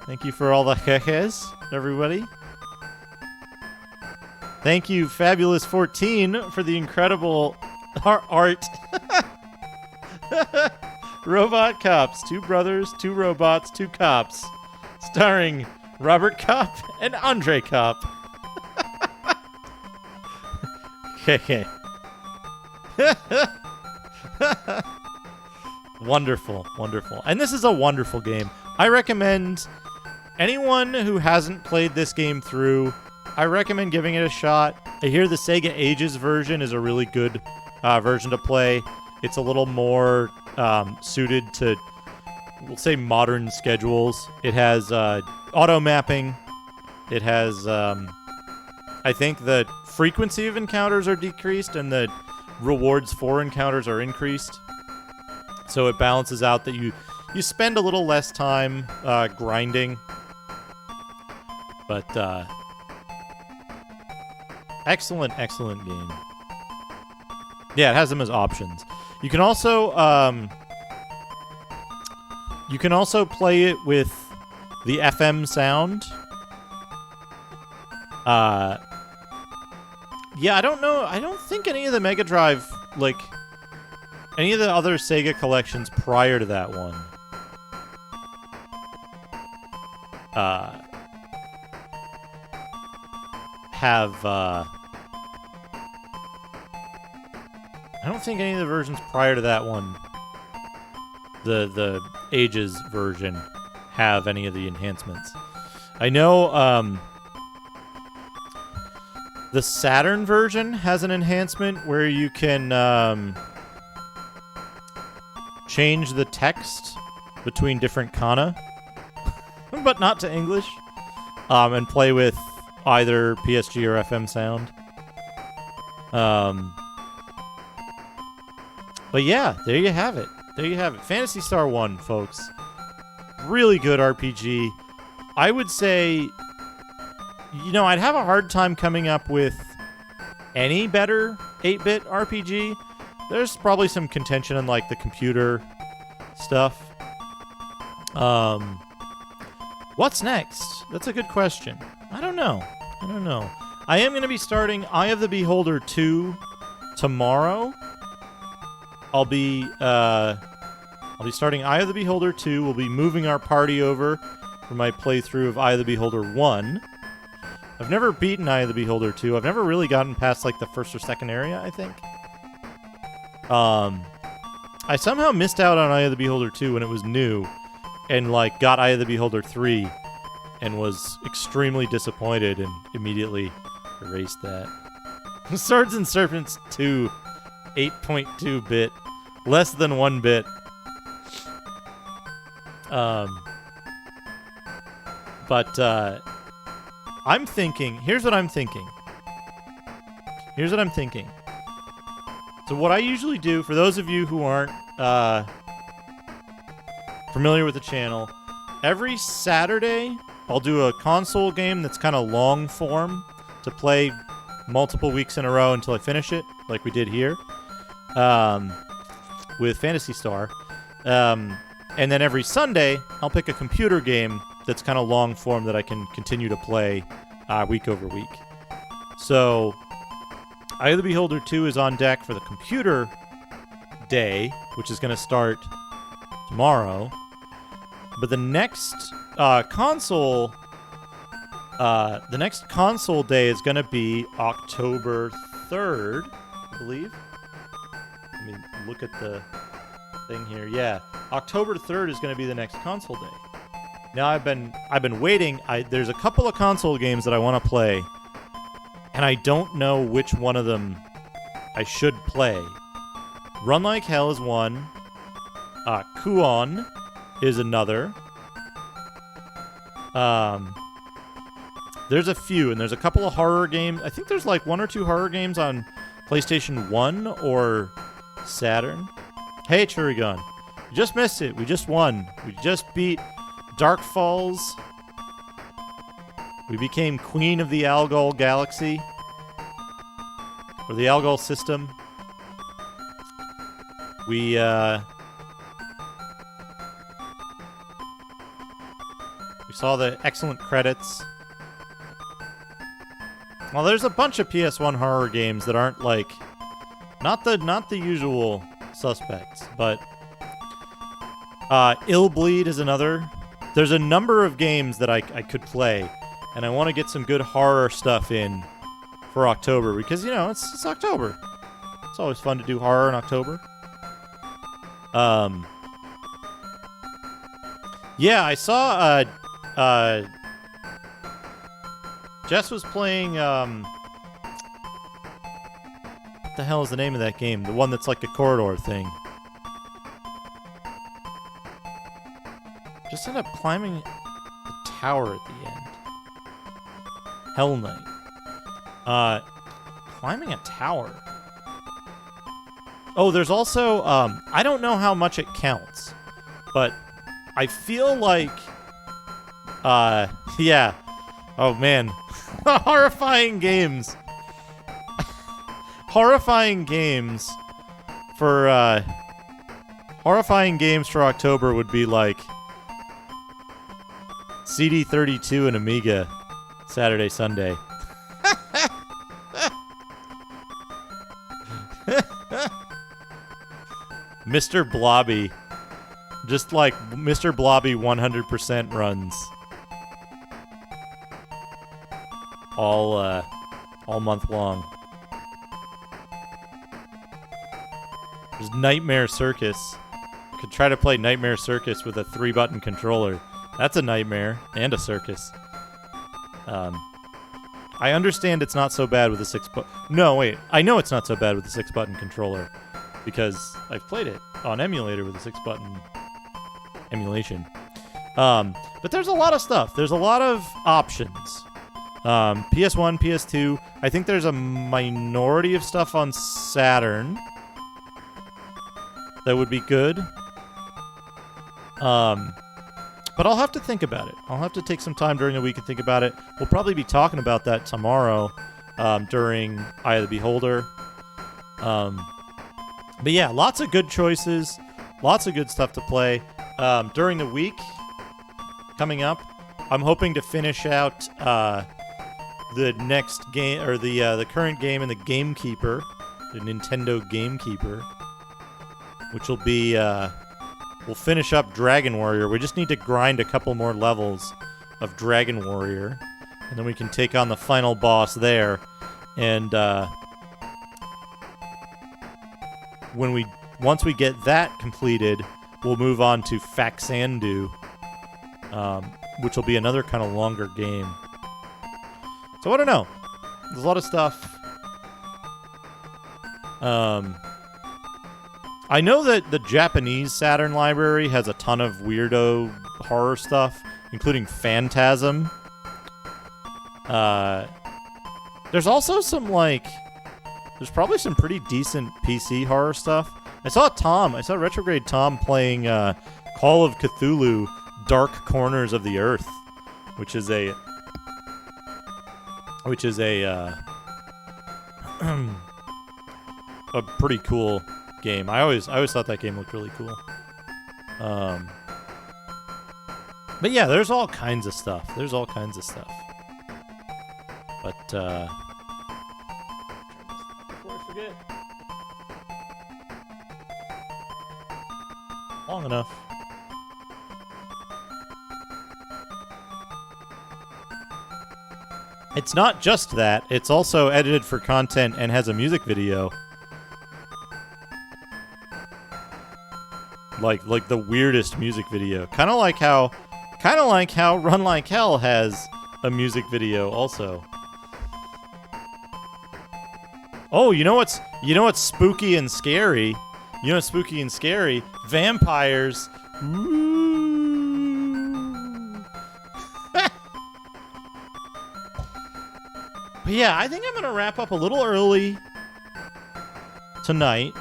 Thank you for all the jejes, everybody. Thank you, Fabulous14, for the incredible art. Robot Cops. 2 brothers, 2 robots, 2 cops. Starring Robert Kopp and Andre Kopp. Okay. Wonderful, wonderful. And this is a wonderful game. I recommend anyone who hasn't played this game through, I recommend giving it a shot. I hear the Sega Ages version is a really good version to play. It's a little more suited to, we'll say, modern schedules. It has auto mapping. It has, I think the frequency of encounters are decreased and the rewards for encounters are increased. So it balances out that you spend a little less time grinding. But excellent, excellent game. Yeah, it has them as options. You can also play it with the FM sound. Yeah, I don't know. I don't think any of the Mega Drive, like, any of the other Sega collections prior to that one, have, I don't think any of the versions prior to that one, the Ages version, have any of the enhancements. I know, The Saturn version has an enhancement where you can change the text between different kana, but not to English, and play with either PSG or FM sound. But yeah, there you have it. There you have it. Phantasy Star 1, folks. Really good RPG. I would say, I'd have a hard time coming up with any better 8-bit RPG. There's probably some contention on, like, the computer stuff. What's next? That's a good question. I don't know. I am going to be starting Eye of the Beholder 2 tomorrow. I'll be starting Eye of the Beholder 2. We'll be moving our party over for my playthrough of Eye of the Beholder 1. I've never beaten Eye of the Beholder 2. I've never really gotten past, like, the first or second area, I think. I somehow missed out on Eye of the Beholder 2 when it was new, and, like, got Eye of the Beholder 3, and was extremely disappointed and immediately erased that. Swords and Serpents 2, 8.2-bit, less than 1 bit. I'm thinking, here's what I'm thinking. So what I usually do, for those of you who aren't familiar with the channel, every Saturday I'll do a console game that's kind of long form to play multiple weeks in a row until I finish it, like we did here with Phantasy Star. And then every Sunday I'll pick a computer game that's kind of long form that I can continue to play week over week. So Eye of the Beholder 2 is on deck for the computer day, which is going to start tomorrow. But the next console day is going to be October 3rd, I believe. Let me look at the thing here. Yeah, October 3rd is going to be the next console day. Now I've been waiting. There's a couple of console games that I want to play, and I don't know which one of them I should play. Run Like Hell is one. Kuon is another. There's a few, and there's a couple of horror games. I think there's like 1 or 2 horror games on PlayStation 1 or Saturn. Hey, Churigun. You just missed it. We just won. We just beat Dark Falls. We became queen of the Algol Galaxy. Or the Algol system. We saw the excellent credits. Well, there's a bunch of PS1 horror games that aren't like not the usual suspects, but Illbleed is another. There's a number of games that I could play, and I want to get some good horror stuff in for October because it's October. It's always fun to do horror in October. Yeah, I saw Jess was playing what the hell is the name of that game? The one that's like a corridor thing. Just end up climbing the tower at the end. Hell Knight. Climbing a tower. Oh, there's also I don't know how much it counts, but I feel like yeah. Oh man. Horrifying games. Horrifying games for October would be like CD32 and Amiga Saturday, Sunday. Mr. Blobby. Just like Mr. Blobby 100% runs. All month long. There's Nightmare Circus. You could try to play Nightmare Circus with a 3-button controller. That's a nightmare and a circus. I I understand it's not so bad with a 6-button... No, wait. I know it's not so bad with a 6-button controller because I've played it on emulator with a 6-button emulation. But there's a lot of stuff. There's a lot of options. PS1, PS2. I think there's a minority of stuff on Saturn that would be good. But I'll have to think about it. I'll have to take some time during the week and think about it. We'll probably be talking about that tomorrow during Eye of the Beholder. But yeah, lots of good choices. Lots of good stuff to play. During the week coming up, I'm hoping to finish out the next game, or the current game in the Gamekeeper, the Nintendo Gamekeeper, which will be... we'll finish up Dragon Warrior. We just need to grind a couple more levels of Dragon Warrior, and then we can take on the final boss there. And once we get that completed, we'll move on to Faxanadu, which will be another kind of longer game. So I don't know. There's a lot of stuff. I know that the Japanese Saturn library has a ton of weirdo horror stuff, including Phantasm. There's also some, there's probably some pretty decent PC horror stuff. I saw Retrograde Tom playing Call of Cthulhu Dark Corners of the Earth, which is a a pretty cool game. I always thought that game looked really cool. But yeah, there's all kinds of stuff. But before I forget, long enough. It's not just that, it's also edited for content and has a music video. Like the weirdest music video. Kind of like how Run Like Hell has a music video also. Oh, you know what's spooky and scary? Vampires. Ooh. But yeah, I think I'm gonna wrap up a little early tonight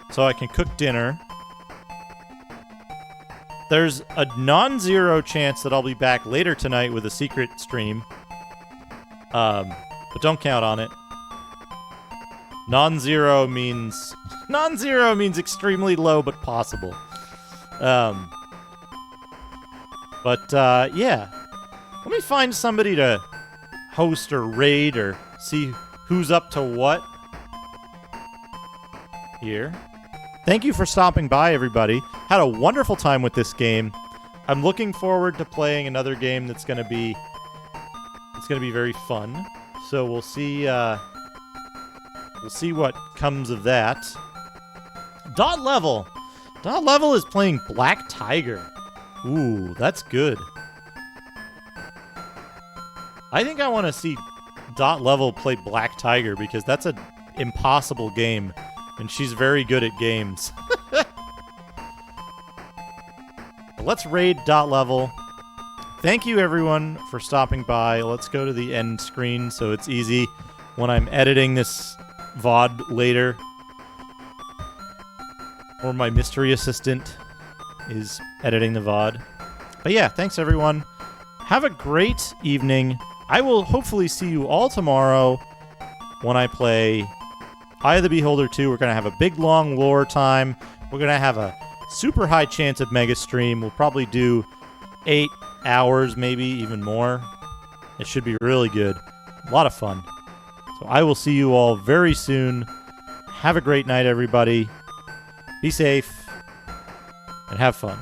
so I can cook dinner. There's a non-zero chance that I'll be back later tonight with a secret stream. But don't count on it. Non-zero means extremely low but possible. Yeah. Let me find somebody to host or raid or see who's up to what here. Thank you for stopping by, everybody. Had a wonderful time with this game. I'm looking forward to playing another game that's going to be very fun. So we'll see what comes of that. Dot Level is playing Black Tiger. Ooh, that's good. I think I want to see Dot Level play Black Tiger because that's an impossible game. And she's very good at games. Let's raid Dot Level. Thank you, everyone, for stopping by. Let's go to the end screen so it's easy when I'm editing this VOD later. Or my mystery assistant is editing the VOD. But yeah, thanks, everyone. Have a great evening. I will hopefully see you all tomorrow when I play Eye of the Beholder 2. We're going to have a big, long lore time. We're going to have a super high chance of mega stream. We'll probably do 8 hours, maybe even more. It should be really good. A lot of fun. So I will see you all very soon. Have a great night, everybody. Be safe and have fun.